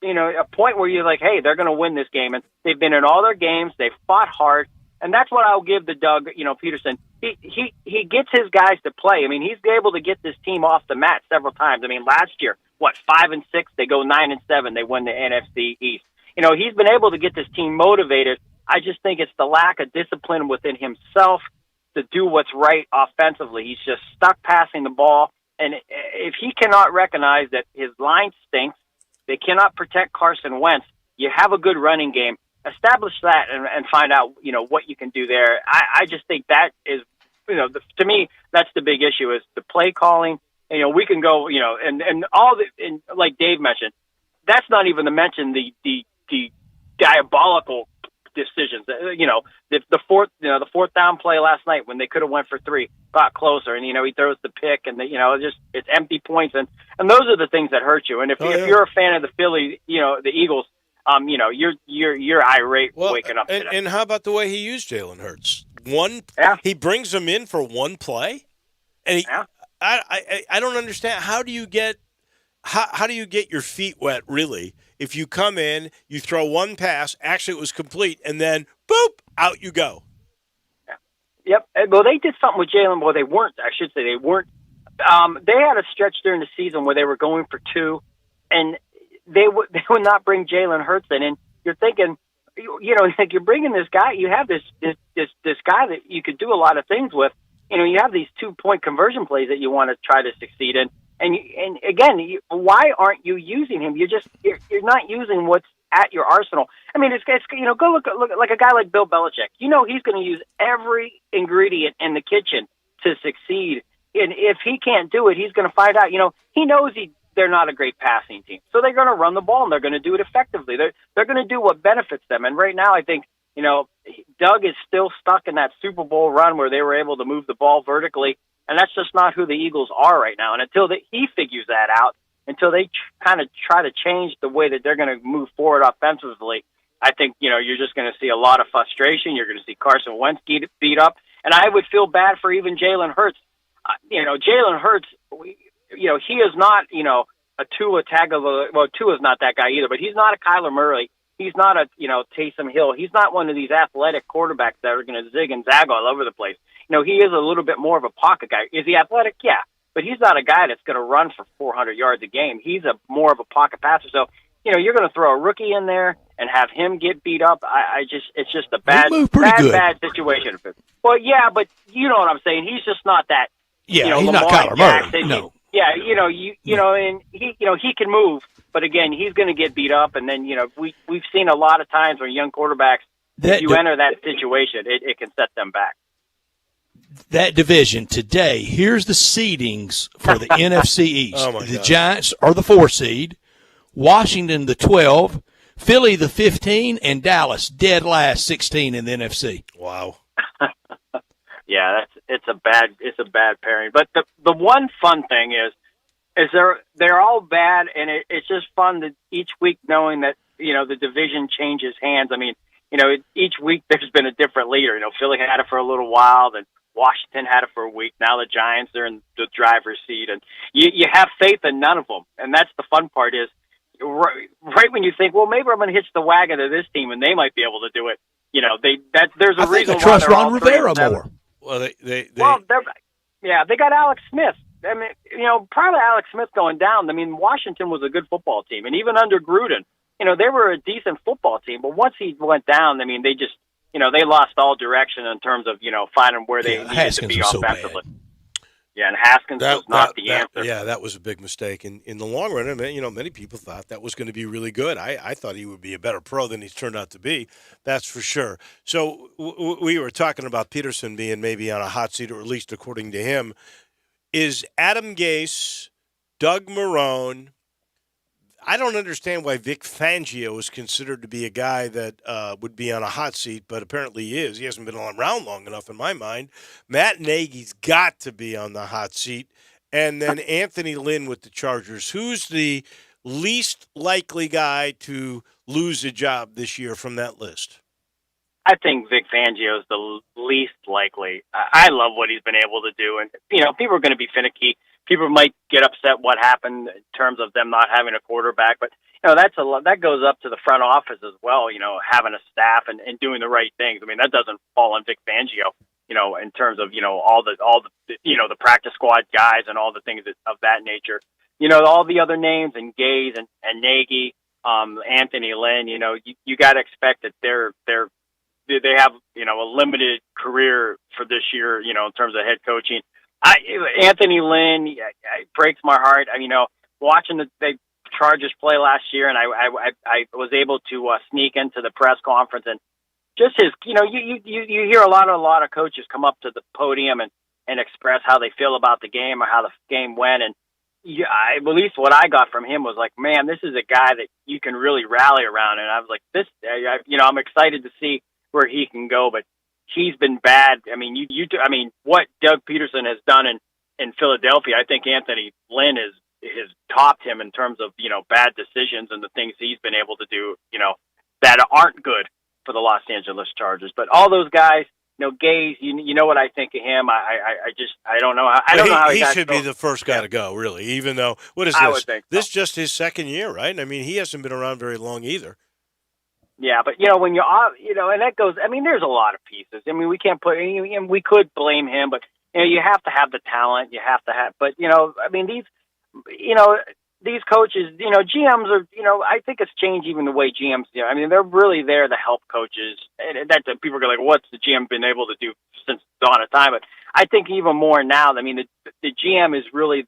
A point where you're like, hey, they're going to win this game. And they've been in all their games. They've fought hard. And that's what I'll give to Doug, Peterson. He gets his guys to play. I mean, he's able to get this team off the mat several times. I mean, last year, 5-6? They go 9-7. They win the NFC East. He's been able to get this team motivated. I just think it's the lack of discipline within himself to do what's right offensively. He's just stuck passing the ball. And if he cannot recognize that his line stinks, they cannot protect Carson Wentz, you have a good running game. Establish that and find out, what you can do there. I just think that is, to me, that's the big issue is the play calling. We can go, and all the, and like Dave mentioned, that's not even to mention the diabolical decisions. The fourth down play last night when they could have went for 3, got closer, and he throws the pick, and it's empty points, and those are the things that hurt you. And if you're a fan of the Philly, the Eagles, you're irate waking up. And how about the way he used Jalen Hurts? He brings him in for one play, and I don't understand. How do you get your feet wet, really? If you come in, you throw one pass, actually it was complete, and then, boop, out you go. Yep. Well, they did something with Jalen. Well, they weren't. I should say they weren't. They had a stretch during the season where they were going for 2, and they would not bring Jalen Hurts in. And you're thinking, like you're bringing this guy. You have this guy that you could do a lot of things with. You have these 2-point conversion plays that you want to try to succeed in. And again, why aren't you using him? You're not using what's at your arsenal. I mean, it's go look like a guy like Bill Belichick. He's going to use every ingredient in the kitchen to succeed. And if he can't do it, he's going to find out. He knows they're not a great passing team, so they're going to run the ball and they're going to do it effectively. They're going to do what benefits them. And right now, I think Doug is still stuck in that Super Bowl run where they were able to move the ball vertically. And that's just not who the Eagles are right now. And until he figures that out, until they kind of try to change the way that they're going to move forward offensively, I think, you're just going to see a lot of frustration. You're going to see Carson Wentz get beat up. And I would feel bad for even Jalen Hurts. Jalen Hurts, he is not, a Tua Tagovailoa. Well, Tua's not that guy either, but he's not a Kyler Murray. He's not a, Taysom Hill. He's not one of these athletic quarterbacks that are going to zig and zag all over the place. He is a little bit more of a pocket guy. Is he athletic? Yeah. But he's not a guy that's going to run for 400 yards a game. He's more of a pocket passer. So, you're going to throw a rookie in there and have him get beat up. It's just a bad situation. Well, yeah, but you know what I'm saying. He's just not that. Yeah, he's Lamar not Kyler Murray. No. Yeah, and he can move, but again, he's going to get beat up. And then, we've seen a lot of times where young quarterbacks, if you enter that situation, it can set them back. That division today, here's the seedings for the NFC East. Oh my the gosh. Giants are the 4 seed, Washington the 12, Philly the 15, and Dallas dead last 16 in the NFC. Wow. Yeah, it's a bad pairing. But the one fun thing is they're all bad, and it's just fun that each week knowing that the division changes hands. I mean, each week there's been a different leader. Philly had it for a little while, then Washington had it for a week. Now the Giants are in the driver's seat, and you have faith in none of them. And that's the fun part is right when you think, well, maybe I'm going to hitch the wagon to this team, and they might be able to do it. There's a reason why trust they're Ron all Rivera 3-7. more. Well, they got Alex Smith. I mean, prior to Alex Smith going down, I mean, Washington was a good football team, and even under Gruden, they were a decent football team. But once he went down, I mean, they just, they lost all direction in terms of, finding where they needed to be offensively. Yeah, and Haskins was not the answer. Yeah, that was a big mistake. And in the long run, many people thought that was going to be really good. I thought he would be a better pro than he's turned out to be. That's for sure. So we were talking about Peterson being maybe on a hot seat, or at least according to him. Is Adam Gase, Doug Marrone? I don't understand why Vic Fangio is considered to be a guy that would be on a hot seat, but apparently he is. He hasn't been around long enough in my mind. Matt Nagy's got to be on the hot seat. And then Anthony Lynn with the Chargers. Who's the least likely guy to lose a job this year from that list? I think Vic Fangio is the least likely. I love what he's been able to do. And, people are going to be finicky. People might get upset what happened in terms of them not having a quarterback, but that goes up to the front office as well. Having a staff and doing the right things. I mean, that doesn't fall on Vic Fangio. In terms of all the practice squad guys and all the things of that nature. All the other names and Gaze and Nagy, Anthony Lynn. You got to expect that they have a limited career for this year. In terms of head coaching. Anthony Lynn, it breaks my heart. Watching the Chargers play last year, and I was able to sneak into the press conference, and just his, you hear a lot of coaches come up to the podium and express how they feel about the game or how the game went, and at least what I got from him was like, man, this is a guy that you can really rally around. And I was like, I'm excited to see where he can go, but he's been bad. I mean, what Doug Peterson has done in Philadelphia, I think Anthony Lynn has topped him in terms of, bad decisions and the things he's been able to do, that aren't good for the Los Angeles Chargers. But all those guys, Gaze, you know what I think of him. I don't know. I don't know how he should be the first guy to go, really, even though, what is this? I would think This is just his second year, right? I mean, he hasn't been around very long either. Yeah, but, when you're, and that goes, I mean, there's a lot of pieces. I mean, we can't we could blame him, but, you have to have the talent. You have to have, but, I mean, these coaches, GMs are, I think it's changed even the way GMs, I mean, they're really there to help coaches. And that people are like, what's the GM been able to do since dawn of time? But I think even more now, I mean, the GM is really,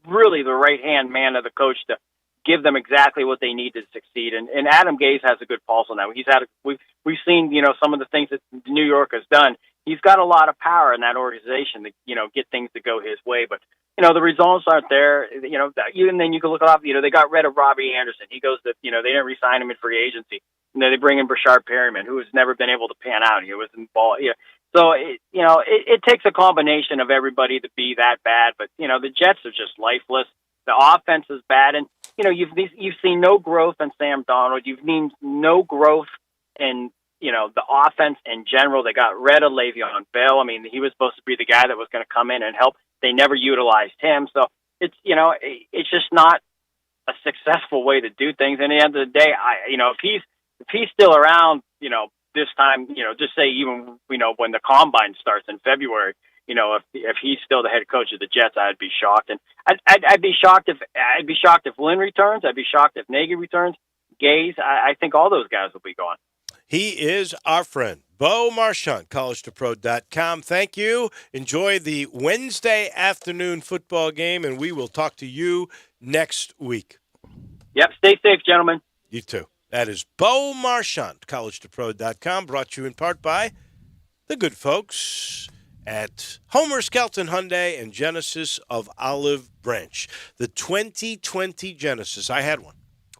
really the right-hand man of the coach to give them exactly what they need to succeed. And Adam Gase has a good pulse on that. We've seen, some of the things that New York has done. He's got a lot of power in that organization to, get things to go his way. But, the results aren't there, and then you can look up, they got rid of Robbie Anderson. He goes to, they didn't re-sign him in free agency. And then they bring in Brashard Perryman, who has never been able to pan out. He was involved. So, it takes a combination of everybody to be that bad. But, the Jets are just lifeless. The offense is bad. And, you've seen no growth in Sam Darnold. You've seen no growth in, the offense in general. They got rid of Le'Veon Bell. I mean, he was supposed to be the guy that was going to come in and help. They never utilized him. So it's, it's just not a successful way to do things. And at the end of the day, if he's still around, this time, just say even, when the combine starts in February, if he's still the head coach of the Jets, I'd be shocked. And I'd be shocked if Lynn returns. I'd be shocked if Nagy returns. Gaze, I think all those guys will be gone. He is our friend, Bo Marchant, collegetopro.com. Thank you. Enjoy the Wednesday afternoon football game, and we will talk to you next week. Yep. Stay safe, gentlemen. You too. That is Bo Marchant, collegetopro.com, brought to you in part by the good folks at Homer Skelton Hyundai and Genesis of Olive Branch. The 2020 Genesis. I had one.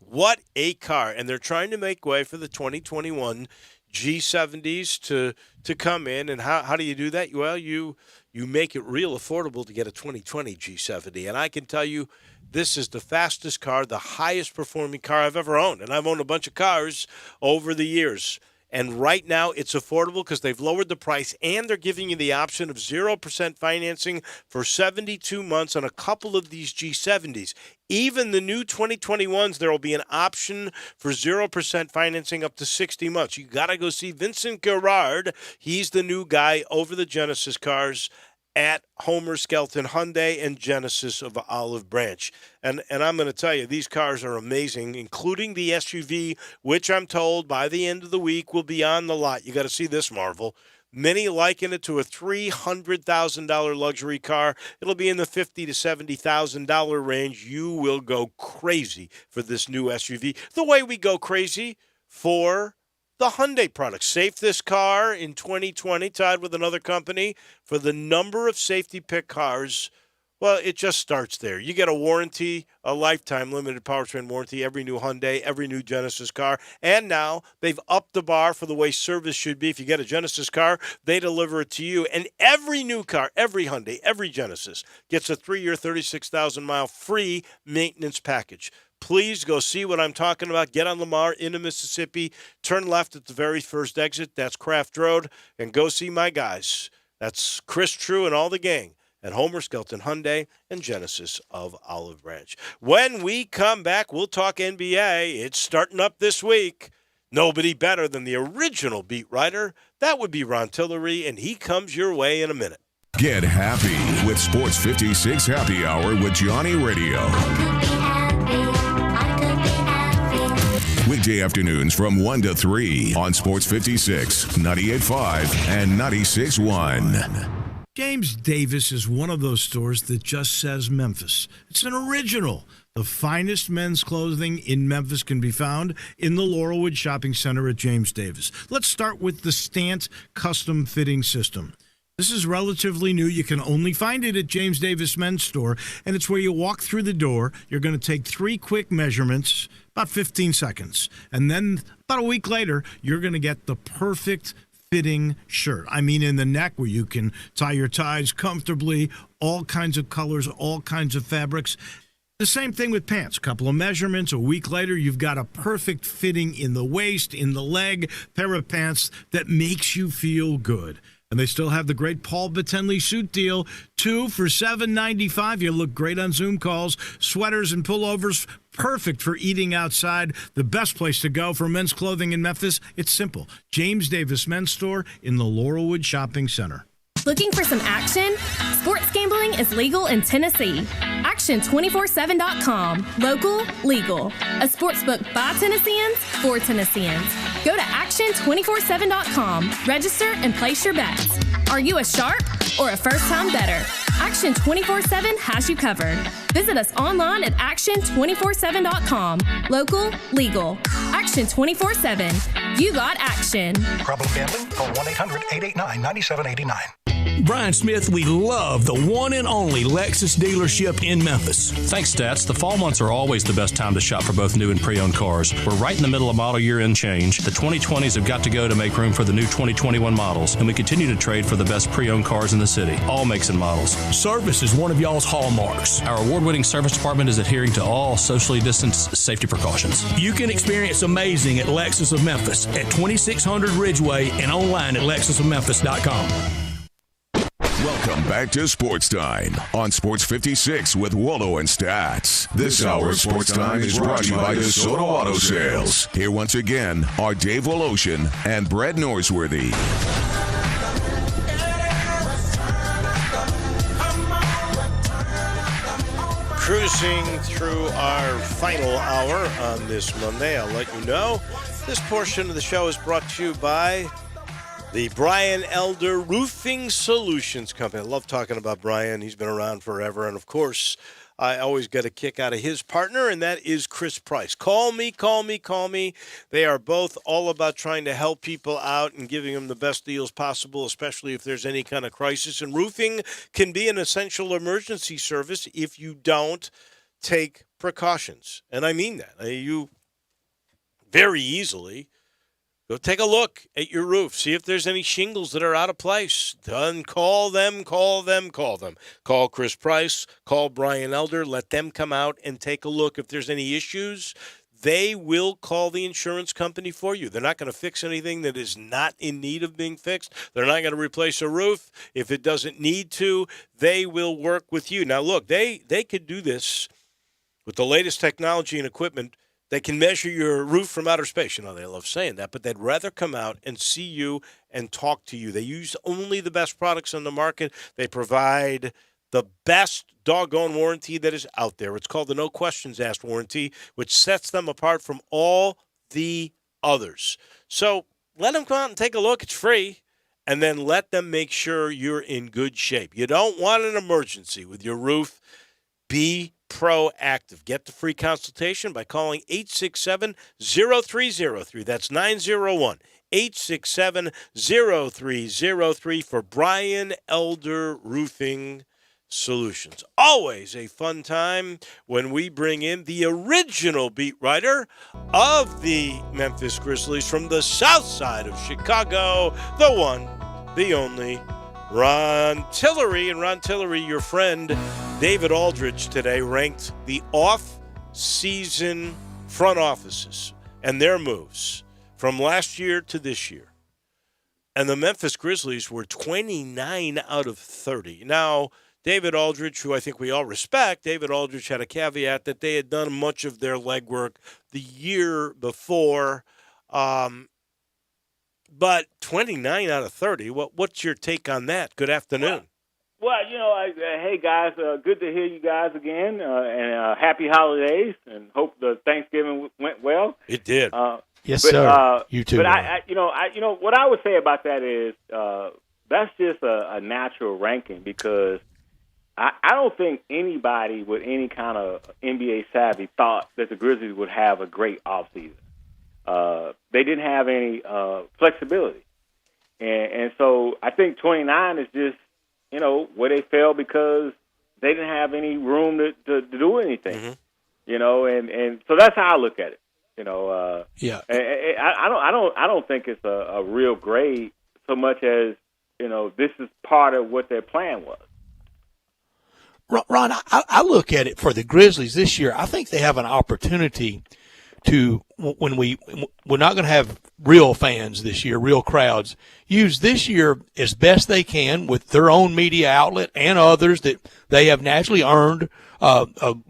What a car. And they're trying to make way for the 2021 G70s to come in. And how do you do that? Well, you make it real affordable to get a 2020 G70. And I can tell you, this is the fastest car, the highest performing car I've ever owned. And I've owned a bunch of cars over the years. And right now, it's affordable because they've lowered the price, and they're giving you the option of 0% financing for 72 months on a couple of these G70s. Even the new 2021s, there will be an option for 0% financing up to 60 months. You got to go see Vincent Gerard. He's the new guy over the Genesis cars at Homer Skelton Hyundai and Genesis of Olive Branch. And I'm going to tell you, these cars are amazing, including the SUV, which I'm told by the end of the week will be on the lot. You got to see this marvel. Many liken it to a $300,000 luxury car. It'll be in the $50,000 to $70,000 range. You will go crazy for this new SUV, the way we go crazy for the Hyundai product. Safe this car in 2020, tied with another company for the number of safety pick cars. Well, it just starts there. You get a warranty, a lifetime limited powertrain warranty, every new Hyundai, every new Genesis car. And now they've upped the bar for the way service should be. If you get a Genesis car, they deliver it to you. And every new car, every Hyundai, every Genesis gets a 3-year, 36,000-mile free maintenance package. Please go see what I'm talking about. Get on Lamar into Mississippi. Turn left at the very first exit. That's Craft Road. And go see my guys. That's Chris True and all the gang at Homer Skelton Hyundai and Genesis of Olive Branch. When we come back, we'll talk NBA. It's starting up this week. Nobody better than the original beat writer. That would be Ron Tillery, and he comes your way in a minute. Get happy with Sports 56 Happy Hour with Johnny Radio. Weekday afternoons from 1 to 3 on Sports 56, 98.5, and 96.1. James Davis is one of those stores that just says Memphis. It's an original. The finest men's clothing in Memphis can be found in the Laurelwood Shopping Center at James Davis. Let's start with the Stance custom fitting system. This is relatively new. You can only find it at James Davis Men's Store, and it's where you walk through the door. You're going to take 3 quick measurements, about 15 seconds, and then about a week later, you're going to get the perfect fitting shirt. I mean, in the neck where you can tie your ties comfortably, all kinds of colors, all kinds of fabrics. The same thing with pants. A couple of measurements. A week later, you've got a perfect fitting in the waist, in the leg, pair of pants that makes you feel good. And they still have the great Paul Battenley suit deal. 2 for $7.95. You look great on Zoom calls. Sweaters and pullovers, perfect for eating outside. The best place to go for men's clothing in Memphis. It's simple. James Davis Men's Store in the Laurelwood Shopping Center. Looking for some action? Sports gambling is legal in Tennessee. Action247.com. Local, legal. A sportsbook by Tennesseans, for Tennesseans. Go to Action247.com. Register and place your bets. Are you a sharp or a first-time bettor? Action247 has you covered. Visit us online at Action247.com. Local, legal. Action247. You got action. Problem gambling? Call 1-800-889-9789. Brian Smith, we love the one and only Lexus dealership in Memphis. Thanks, Stats. The fall months are always the best time to shop for both new and pre-owned cars. We're right in the middle of model year end change. The 2020s have got to go to make room for the new 2021 models, and we continue to trade for the best pre-owned cars in the city, all makes and models. Service is one of y'all's hallmarks. Our award-winning service department is adhering to all socially distanced safety precautions. You can experience amazing at Lexus of Memphis at 2600 Ridgeway and online at lexusofmemphis.com. Welcome back to Sports Time on Sports 56 with Wallo and Stats. This hour of Sports Time is brought to you by DeSoto Auto Sales. Here once again are Dave Woloshin and Brett Norsworthy. Cruising through our final hour on this Monday, I'll let you know this portion of the show is brought to you by the Brian Elder Roofing Solutions Company. I love talking about Brian. He's been around forever. And, of course, I always get a kick out of his partner, and that is Chris Price. Call me. They are both all about trying to help people out and giving them the best deals possible, especially if there's any kind of crisis. And roofing can be an essential emergency service if you don't take precautions. And I mean that. You very easily go take a look at your roof. See if there's any shingles that are out of place. Then call them. Call Chris Price. Call Brian Elder. Let them come out and take a look. If there's any issues, they will call the insurance company for you. They're not going to fix anything that is not in need of being fixed. They're not going to replace a roof. If it doesn't need to, they will work with you. Now, look, they could do this with the latest technology and equipment. They can measure your roof from outer space. You know, they love saying that, but they'd rather come out and see you and talk to you. They use only the best products on the market. They provide the best doggone warranty that is out there. It's called the No Questions Asked warranty, which sets them apart from all the others. So let them come out and take a look. It's free. And then let them make sure you're in good shape. You don't want an emergency with your roof. Be proactive. Get the free consultation by calling 867-0303. That's 901-867-0303 for Brian Elder Roofing Solutions. Always a fun time when we bring in the original beat writer of the Memphis Grizzlies from the south side of Chicago, the one, the only, Ron Tillery. And Ron Tillery, your friend David Aldridge today ranked the off-season front offices and their moves from last year to this year. And the Memphis Grizzlies were 29 out of 30. Now, David Aldridge, who I think we all respect, David Aldridge had a caveat that they had done much of their legwork the year before. But 29 out of 30, what's your take on that? Good afternoon. Well, you know, hey, guys, good to hear you guys again, and happy holidays, and hope the Thanksgiving went well. It did. Yes, sir. You too. But what I would say about that is that's just a natural ranking, because I don't think anybody with any kind of NBA savvy thought that the Grizzlies would have a great offseason. They didn't have any flexibility. And so I think 29 is just, where they fell because they didn't have any room to do anything, and so that's how I look at it, Yeah. I don't think it's a real grade so much as, this is part of what their plan was. Ron, I look at it for the Grizzlies this year. I think they have an opportunity to, when we're not going to have real fans this year, real crowds, use this year as best they can with their own media outlet and others that they have naturally earned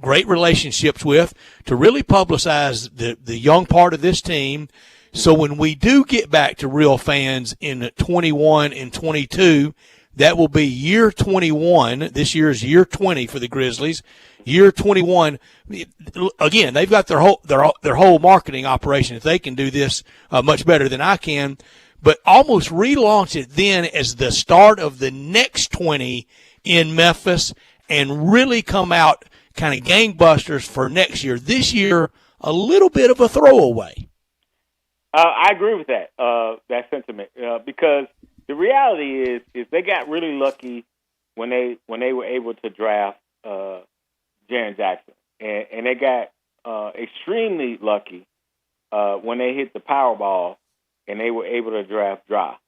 great relationships with to really publicize the young part of this team. So when we do get back to real fans in 21 and 22, that will be year 21. This year is year 20 for the Grizzlies. Year 21. Again, they've got their whole marketing operation. If they can do this much better than I can, but almost relaunch it then as the start of the next 20 in Memphis and really come out kind of gangbusters for next year. This year, a little bit of a throwaway. I agree with that sentiment because the reality is they got really lucky when they were able to draft Jaren Jackson, and they got extremely lucky when they hit the Powerball and they were able to draft Dra.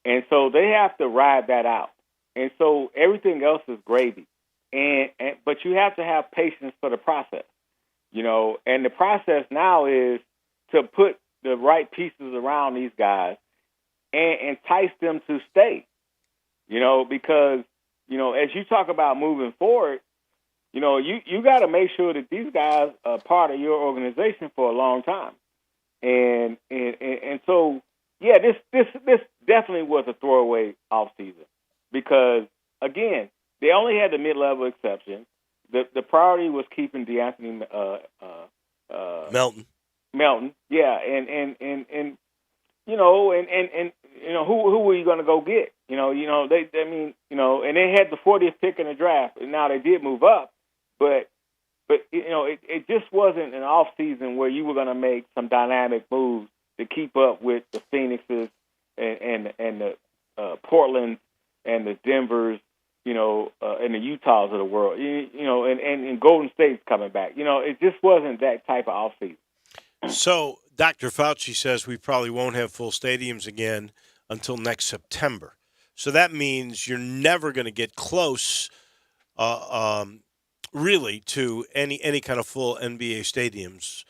And so they have to ride that out. And so everything else is gravy. But you have to have patience for the process, and the process now is to put the right pieces around these guys and entice them to stay, because, as you talk about moving forward, you got to make sure that these guys are part of your organization for a long time. And so, yeah, this definitely was a throwaway offseason because, again, they only had the mid-level exception. The priority was keeping DeAnthony Melton, yeah, and who were you going to go get? And they had the 40th pick in the draft. And now they did move up, but it just wasn't an off season where you were going to make some dynamic moves to keep up with the Phoenixes and the Portland and the Denvers, and the Utahs of the world, and Golden State's coming back. It just wasn't that type of off season. So Dr. Fauci says we probably won't have full stadiums again until next September. So that means you're never going to get close, really, to any kind of full NBA stadiums.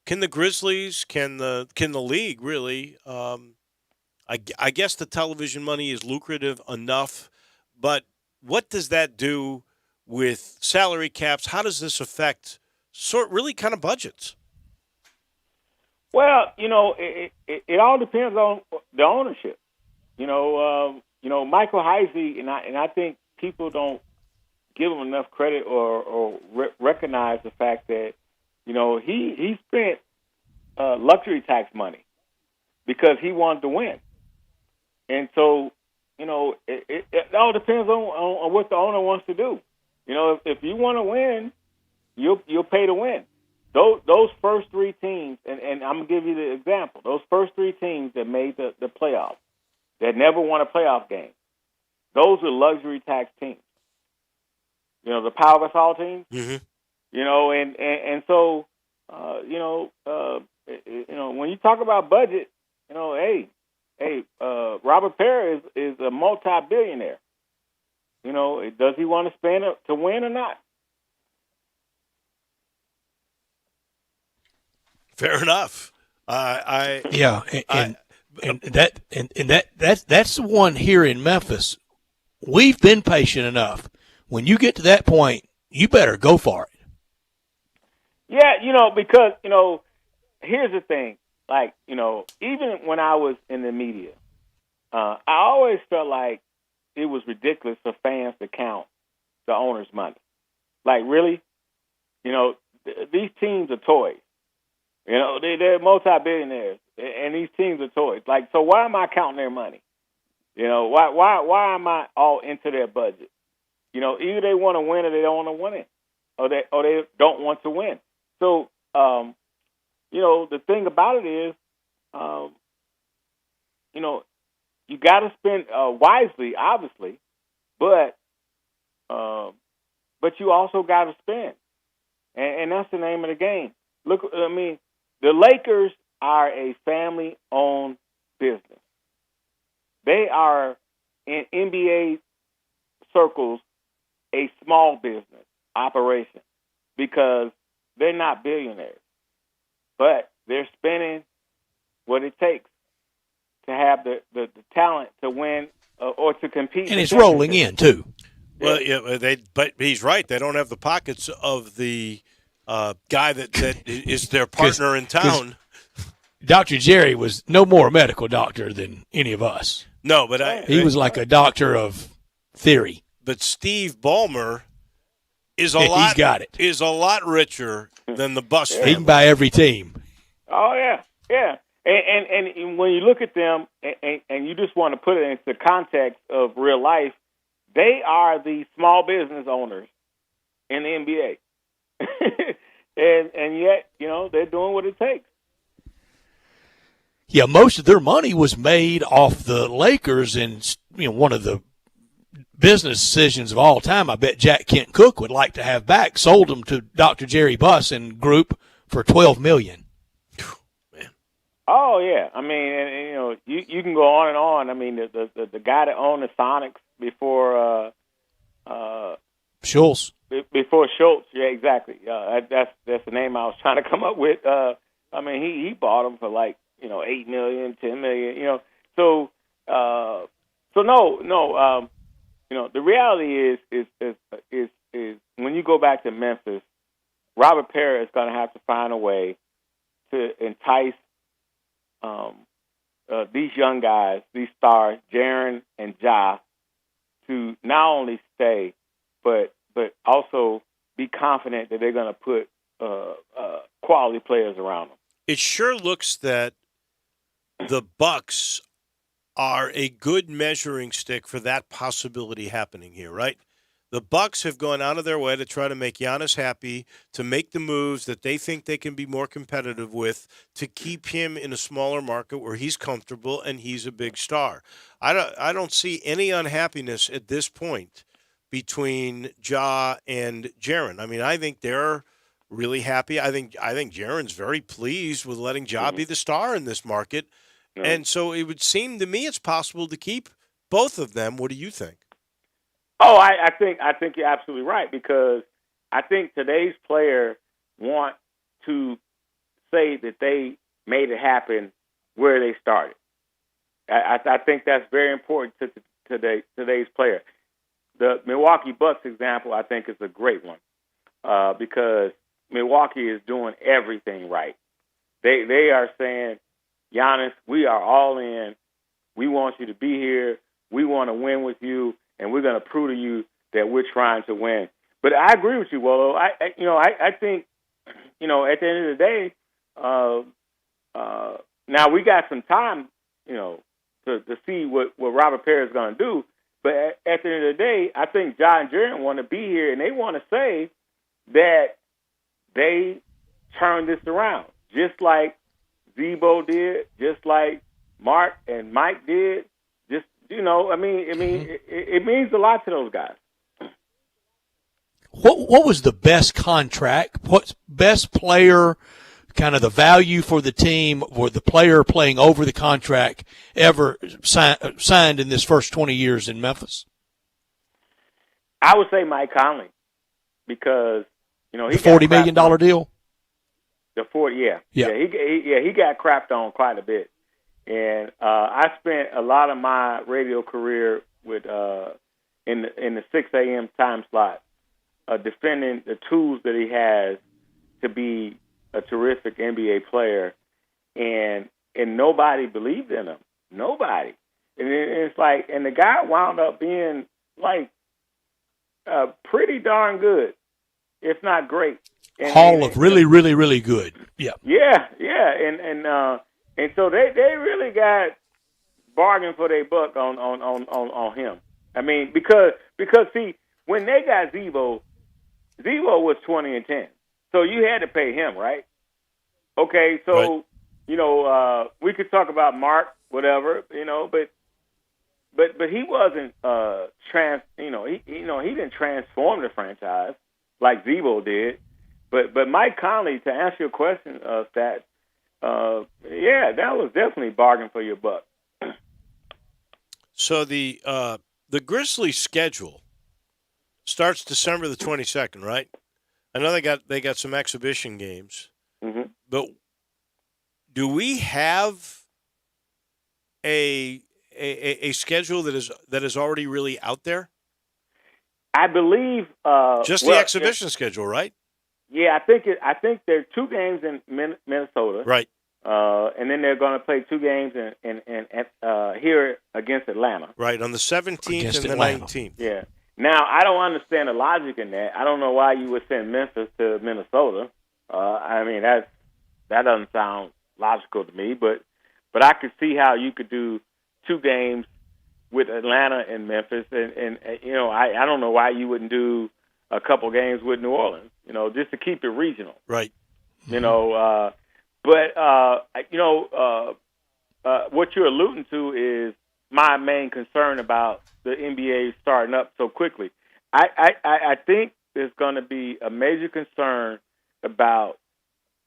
Can the Grizzlies, can the league really? I guess the television money is lucrative enough, but what does that do with salary caps? How does this affect really kind of budgets? Well, it all depends on the ownership. Michael Heisey, and I think people don't give him enough credit or recognize the fact that he spent luxury tax money because he wanted to win, and so it all depends on what the owner wants to do. If you want to win, you'll pay to win. Those first three teams, and I'm going to give you the example, those first three teams that made the playoffs, that never won a playoff game, those were luxury tax teams. The Pau Gasol teams, and so, when you talk about budget, Robert Perry is a multi-billionaire. Does he want to spend it to win or not? Fair enough. That's the one here in Memphis. We've been patient enough. When you get to that point, you better go for it. Yeah, because here's the thing. Like, even when I was in the media, I always felt like it was ridiculous for fans to count the owner's money. Like, really? These teams are toys. They're multi-billionaires, and these teams are toys. Like, so why am I counting their money? Why am I all into their budget? Either they want to win or they don't want to win it, or they don't want to win. So, the thing about it is, you got to spend wisely, obviously, but you also got to spend, and that's the name of the game. Look, I mean, the Lakers are a family-owned business. They are, in NBA circles, a small business operation because they're not billionaires, but they're spending what it takes to have the talent to win or to compete. And it's rolling in, too. Well, yeah, but he's right. They don't have the pockets of the guy that is their partner in town. Dr. Jerry was no more a medical doctor than any of us. No, but he was like a doctor of theory. But Steve Ballmer is He's got it. Is a lot richer than the Buss family. He can buy every team. Oh yeah. And when you look at them and you just want to put it into context of real life, they are the small business owners in the NBA. and yet, they're doing what it takes. Yeah, most of their money was made off the Lakers, and one of the business decisions of all time, I bet Jack Kent Cooke would like to have back, sold them to Dr. Jerry Buss and group for $12 million. Oh yeah, I mean, and you can go on and on. I mean, the guy that owned the Sonics before Schultz. Before Schultz, yeah, exactly. That's the name I was trying to come up with. I mean, he bought them for like $8 million, $10 million. So no. The reality is when you go back to Memphis, Robert Perry is going to have to find a way to entice these young guys, these stars, Jaren and Ja, to not only stay, but also be confident that they're going to put quality players around them. It sure looks that the Bucks are a good measuring stick for that possibility happening here, right? The Bucks have gone out of their way to try to make Giannis happy, to make the moves that they think they can be more competitive with, to keep him in a smaller market where he's comfortable and he's a big star. I don't see any unhappiness at this point between Ja and Jaren. I mean, I think they're really happy. I think Jaren's very pleased with letting Ja be the star in this market. Yeah. And so it would seem to me it's possible to keep both of them. What do you think? Oh, I think you're absolutely right, because I think today's player want to say that they made it happen where they started. I think that's very important to today's player. The Milwaukee Bucks example, I think, is a great one because Milwaukee is doing everything right. They are saying, Giannis, we are all in. We want you to be here. We want to win with you, and we're going to prove to you that we're trying to win. But I agree with you, Wallo. I think, at the end of the day, now we got some time, to see what Robert Perry is going to do. But at the end of the day, I think Ja and Jaren want to be here, and they want to say that they turned this around, just like Zebo did, just like Mark and Mike did. Just, it means a lot to those guys. What was the best contract? What's best player, kind of the value for the team, or the player playing over the contract ever signed in this first 20 years in Memphis? I would say Mike Conley, because he the $40 million deal. The 40, yeah. He got crapped on quite a bit, and I spent a lot of my radio career with in the 6 a.m. time slot, defending the tools that he has to be a terrific NBA player, and nobody believed in him. Nobody. And it's like, and the guy wound up being like pretty darn good, if not great. Hall of really, really, really good. Yeah. Yeah. And so they really got bargained for their buck on him. I mean, because see, when they got Zebo was 20 and 10. So you had to pay him, right? Okay, so, right. We could talk about Mark, whatever, but but he wasn't he didn't transform the franchise like Zebo did. But Mike Conley, to answer your question, Stat, that was definitely a bargain for your buck. So the Grizzlies' schedule starts December the 22nd, right? I know they got some exhibition games, but do we have a schedule that is already really out there? I believe just the exhibition schedule, right? Yeah, I think there are 2 games in Minnesota, right? And then they're going to play 2 games in here against Atlanta, right, on the 17th and the 19th. Yeah. Now I don't understand the logic in that. I don't know why you would send Memphis to Minnesota. I mean that doesn't sound logical to me, but I could see how you could do 2 games with Atlanta and Memphis, and I don't know why you wouldn't do a couple games with New Orleans, just to keep it regional. Right. What you're alluding to is my main concern about the NBA starting up so quickly. I think there's going to be a major concern about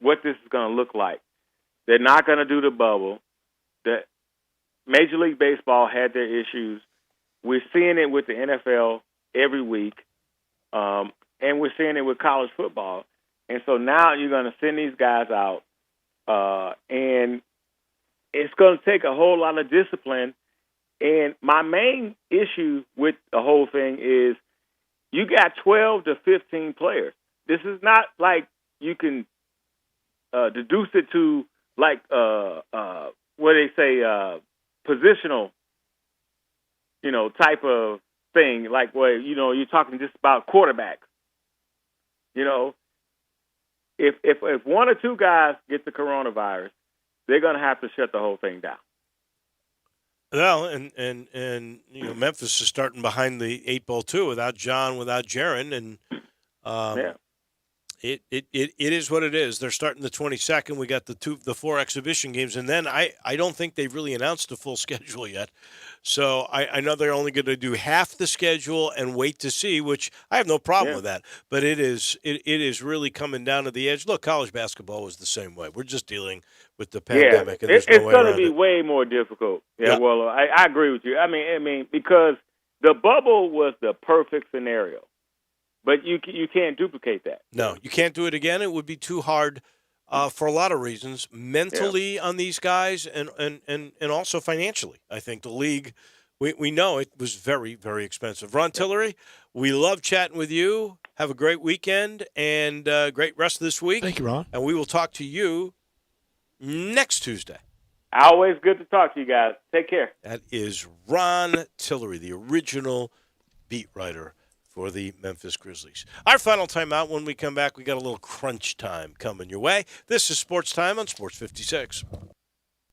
what this is going to look like. They're not going to do the bubble. The Major League Baseball had their issues. We're seeing it with the NFL every week, and we're seeing it with college football. And so now you're going to send these guys out, and it's going to take a whole lot of discipline. And my main issue with the whole thing is you got 12 to 15 players. This is not like you can deduce it to like what they say positional, type of thing, like where you're talking just about quarterbacks. If 1 or 2 guys get the coronavirus, they're going to have to shut the whole thing down. Well, and Memphis is starting behind the 8 ball too, without John, without Jaren, and it is what it is. They're starting the 22nd. We got the 4 exhibition games, and then I don't think they've really announced the full schedule yet. So I know they're only going to do half the schedule and wait to see, which I have no problem with that. But it is really coming down to the edge. Look, college basketball was the same way. We're just dealing with the pandemic, and there's no way around it. It's going to be way more difficult. Well, I agree with you. I mean, because the bubble was the perfect scenario. But you can't duplicate that. No, you can't do it again. It would be too hard for a lot of reasons, mentally on these guys and also financially. I think the league, we know it was very, very expensive. Ron Tillery, we love chatting with you. Have a great weekend and great rest of this week. Thank you, Ron. And we will talk to you next Tuesday. Always good to talk to you guys. Take care. That is Ron Tillery, the original beat writer for the Memphis Grizzlies. Our final timeout. When we come back, we got a little crunch time coming your way. This is Sports Time on Sports 56.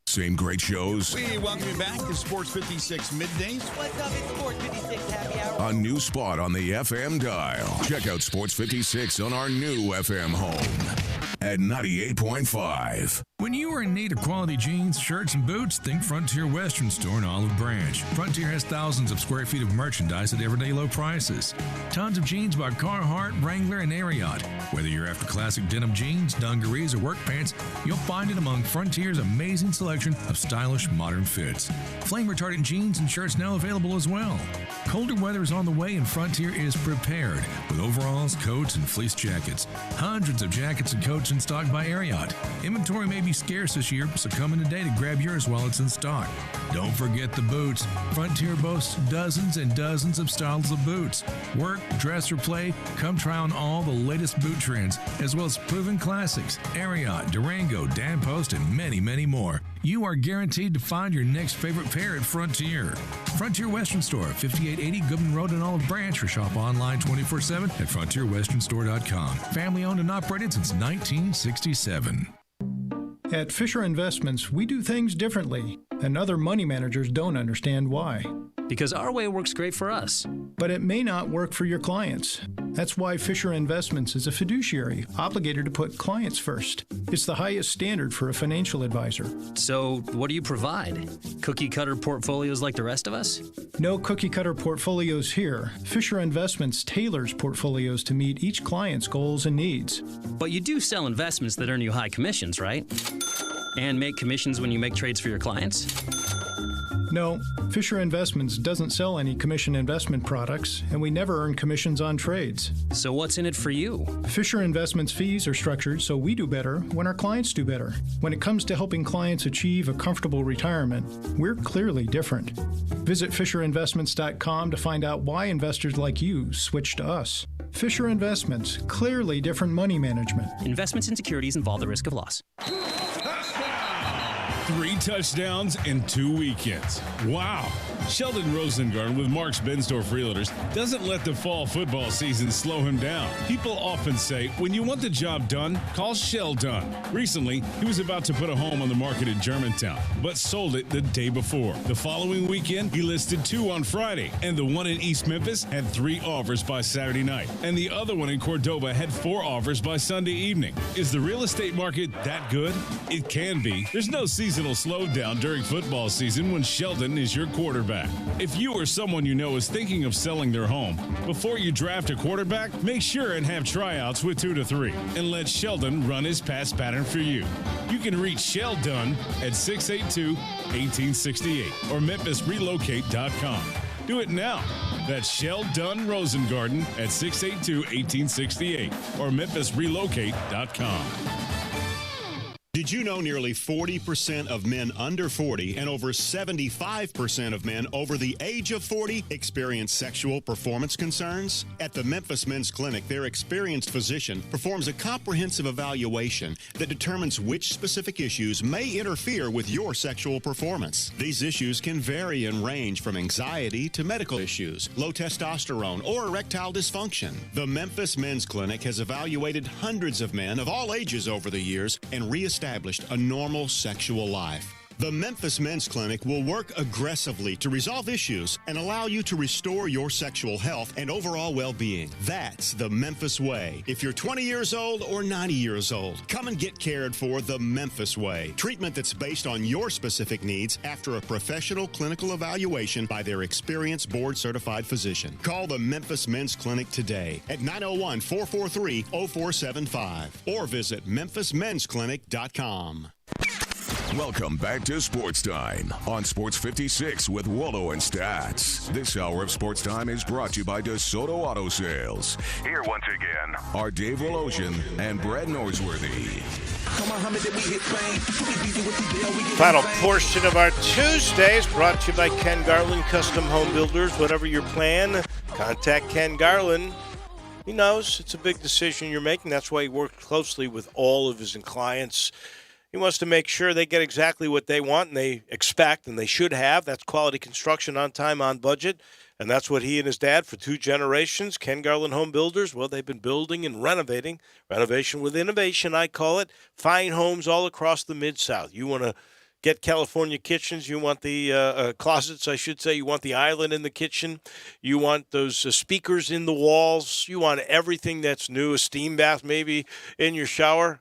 Same great shows. We welcome you back to Sports 56 Middays. What's up, it's Sports 56 Happy Hour. A new spot on the FM dial. Check out Sports 56 on our new FM home at 98.5. When you are in need of quality jeans, shirts, and boots, think Frontier Western Store in Olive Branch. Frontier has thousands of square feet of merchandise at everyday low prices. Tons of jeans by Carhartt, Wrangler, and Ariat. Whether you're after classic denim jeans, dungarees, or work pants, you'll find it among Frontier's amazing selection of stylish modern fits. Flame-retardant jeans and shirts now available as well. Colder weather is on the way and Frontier is prepared with overalls, coats, and fleece jackets. Hundreds of jackets and coats in stock by Ariat. Inventory may be scarce this year, so come in today to grab yours while it's in stock. Don't forget the boots. Frontier boasts dozens and dozens of styles of boots. Work, dress, or play, come try on all the latest boot trends, as well as proven classics, Ariat, Durango, Dan Post, and many, many more. You are guaranteed to find your next favorite pair at Frontier. Frontier Western Store, 5880 Goodman Road in Olive Branch, or shop online 24/7 at frontierwesternstore.com. Family owned and operated since 1967. At Fisher Investments, we do things differently, and other money managers don't understand why. because our way works great for us. But it may not work for your clients. That's why Fisher Investments is a fiduciary obligated to put clients first. It's the highest standard for a financial advisor. So, what do you provide? Cookie cutter portfolios like the rest of us? No cookie cutter portfolios here. Fisher Investments tailors portfolios to meet each client's goals and needs. But you do sell investments that earn you high commissions, right? And make commissions when you make trades for your clients? No, Fisher Investments doesn't sell any commission investment products, and we never earn commissions on trades. So what's in it for you? Fisher Investments fees are structured so we do better when our clients do better. When it comes to helping clients achieve a comfortable retirement, we're clearly different. Visit FisherInvestments.com to find out why investors like you switch to us. Fisher Investments, clearly different money management. Investments in securities involve the risk of loss. 3 touchdowns in 2 weekends. Wow. Sheldon Rosengarten with Mark's Ben Store Freeloaders doesn't let the fall football season slow him down. People often say, when you want the job done, call Sheldon. Recently, he was about to put a home on the market in Germantown, but sold it the day before. The following weekend, he listed 2 on Friday, and the one in East Memphis had 3 offers by Saturday night, and the other one in Cordoba had 4 offers by Sunday evening. Is the real estate market that good? It can be. There's no seasonal slowdown during football season when Sheldon is your quarterback. If you or someone you know is thinking of selling their home, before you draft a quarterback, make sure and have tryouts with 2 to 3, and let Sheldon run his pass pattern for you. You can reach Sheldon at 682-1868 or MemphisRelocate.com. Do it now. That's Sheldon Rosengarten at 682-1868 or MemphisRelocate.com. Did you know nearly 40% of men under 40 and over 75% of men over the age of 40 experience sexual performance concerns? At the Memphis Men's Clinic, their experienced physician performs a comprehensive evaluation that determines which specific issues may interfere with your sexual performance. These issues can vary and range from anxiety to medical issues, low testosterone, or erectile dysfunction. The Memphis Men's Clinic has evaluated hundreds of men of all ages over the years and reestablished a normal sexual life. The Memphis Men's Clinic will work aggressively to resolve issues and allow you to restore your sexual health and overall well-being. That's the Memphis way. If you're 20 years old or 90 years old, come and get cared for the Memphis way. Treatment that's based on your specific needs after a professional clinical evaluation by their experienced board-certified physician. Call the Memphis Men's Clinic today at 901-443-0475 or visit MemphisMen'sClinic.com. Welcome back to Sports Time on Sports 56 with Wallo and Stats. This hour of Sports Time is brought to you by DeSoto Auto Sales. Here once again are Dave Wolosian and Brad Norsworthy. Final portion of our Tuesdays brought to you by Ken Garland Custom Home Builders. Whatever your plan, contact Ken Garland. He knows it's a big decision you're making. That's why he works closely with all of his clients. He wants to make sure they get exactly what they want and they expect and they should have. That's quality construction on time, on budget. And that's what he and his dad for 2 generations, Ken Garland Home Builders, well, they've been building and renovating. Renovation with innovation, I call it. Fine homes all across the Mid-South. You want to get California kitchens. You want the closets, I should say. You want the island in the kitchen. You want those speakers in the walls. You want everything that's new, a steam bath maybe in your shower.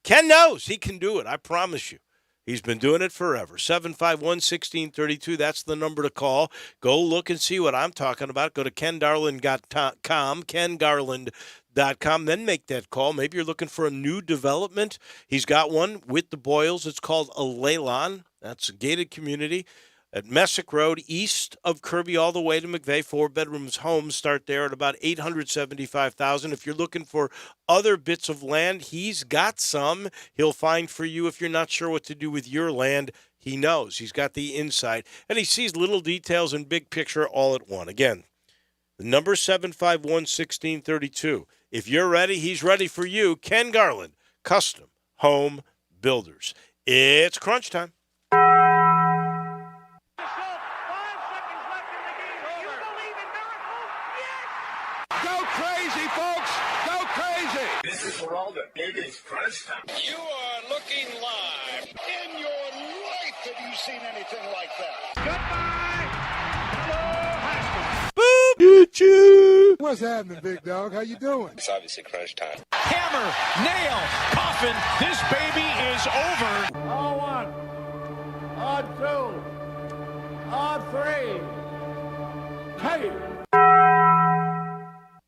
Ken knows he can do it. I promise you. He's been doing it forever. 751-1632. That's the number to call. Go look and see what I'm talking about. Go to kengarland.com, kengarland.com. Then make that call. Maybe you're looking for a new development. He's got one with the Boyles. It's called a Leylon. That's a gated community at Messick Road, east of Kirby, all the way to McVeigh. 4 bedrooms homes start there at about $875,000. If you're looking for other bits of land, he's got some. He'll find for you if you're not sure what to do with your land. He knows. He's got the insight, and he sees little details and big picture all at one. Again, the number 751-1632. If you're ready, he's ready for you. Ken Garland, Custom Home Builders. It's crunch time. This is for all the biggest crunch time. You are looking live. In your life have you seen anything like that? Goodbye! choo-choo. What's happening, big dog? How you doing? It's obviously crunch time. Hammer, nail, coffin. This baby is over. On one, on two, on three. Hey!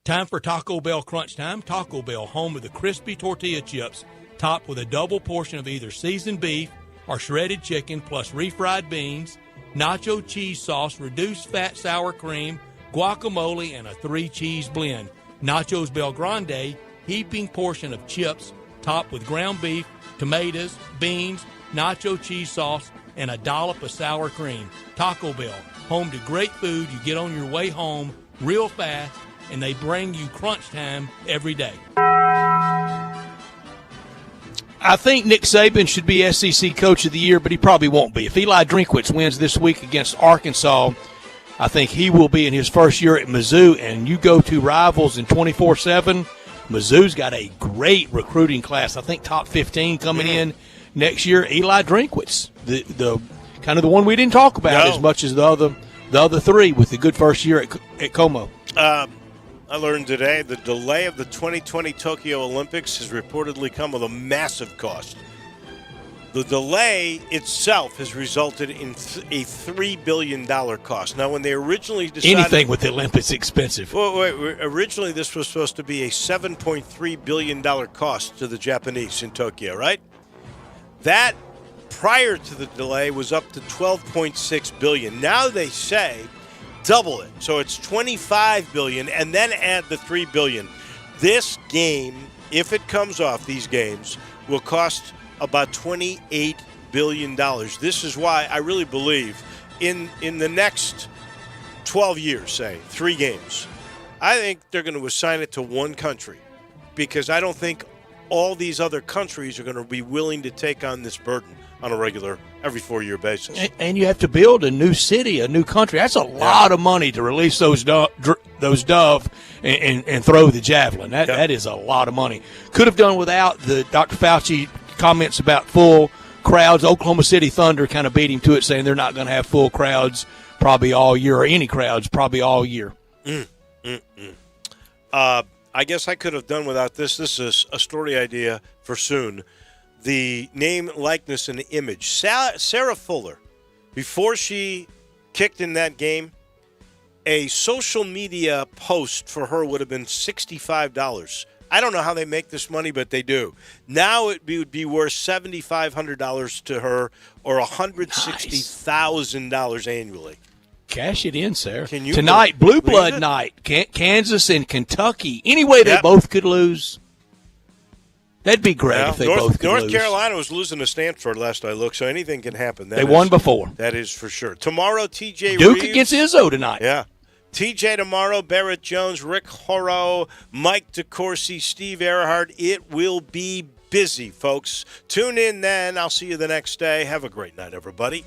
Time for Taco Bell Crunch Time. Taco Bell, home of the crispy tortilla chips, topped with a double portion of either seasoned beef or shredded chicken, plus refried beans, nacho cheese sauce, reduced fat sour cream, guacamole, and a 3-cheese blend. Nachos Bel Grande, heaping portion of chips, topped with ground beef, tomatoes, beans, nacho cheese sauce, and a dollop of sour cream. Taco Bell, home to great food you get on your way home real fast, and they bring you crunch time every day. I think Nick Saban should be SEC Coach of the Year, but he probably won't be. If Eli Drinkwitz wins this week against Arkansas, I think he will be in his first year at Mizzou, and you go to Rivals in 24/7, Mizzou's got a great recruiting class. I think top 15 coming in next year. Eli Drinkwitz, the kind of the one we didn't talk about as much as the other three with the good first year at Como. I learned today the delay of the 2020 Tokyo Olympics has reportedly come with a massive cost. The delay itself has resulted in a $3 billion cost. Now, when they originally decided... Anything with the Olympics is expensive. Well, originally, this was supposed to be a $7.3 billion cost to the Japanese in Tokyo, right? That, prior to the delay, was up to $12.6 billion. Now they say double it. So it's $25 billion, and then add the $3 billion. This game, if it comes off, these games, will cost about $28 billion. This is why I really believe in the next 12 years, say, 3 games, I think they're going to assign it to one country, because I don't think all these other countries are going to be willing to take on this burden on a regular, every 4-year basis. And you have to build a new city, a new country. That's a lot of money to release those dove and throw the javelin. That is a lot of money. Could have done without the Dr. Fauci comments about full crowds. Oklahoma City Thunder kind of beat him to it, saying they're not going to have full crowds probably all year, or any crowds probably all year. I guess I could have done without this. This is a story idea for soon. The name, likeness, and image. Sarah Fuller, before she kicked in that game, a social media post for her would have been $65. I don't know how they make this money, but they do. Now it would be worth $7,500 to her, or $160,000 annually. Cash it in, Sarah. Can you Tonight, Blue Blood night, Kansas and Kentucky. Any way they both could lose, that'd be great if they both could lose. North Carolina was losing to Stanford last I looked, so anything can happen. They won before. That is for sure. Tomorrow, TJ Duke Reeves against Izzo tonight. Yeah. TJ tomorrow, Barrett Jones, Rick Horrow, Mike DeCourcy, Steve Earhart. It will be busy, folks. Tune in then. I'll see you the next day. Have a great night, everybody.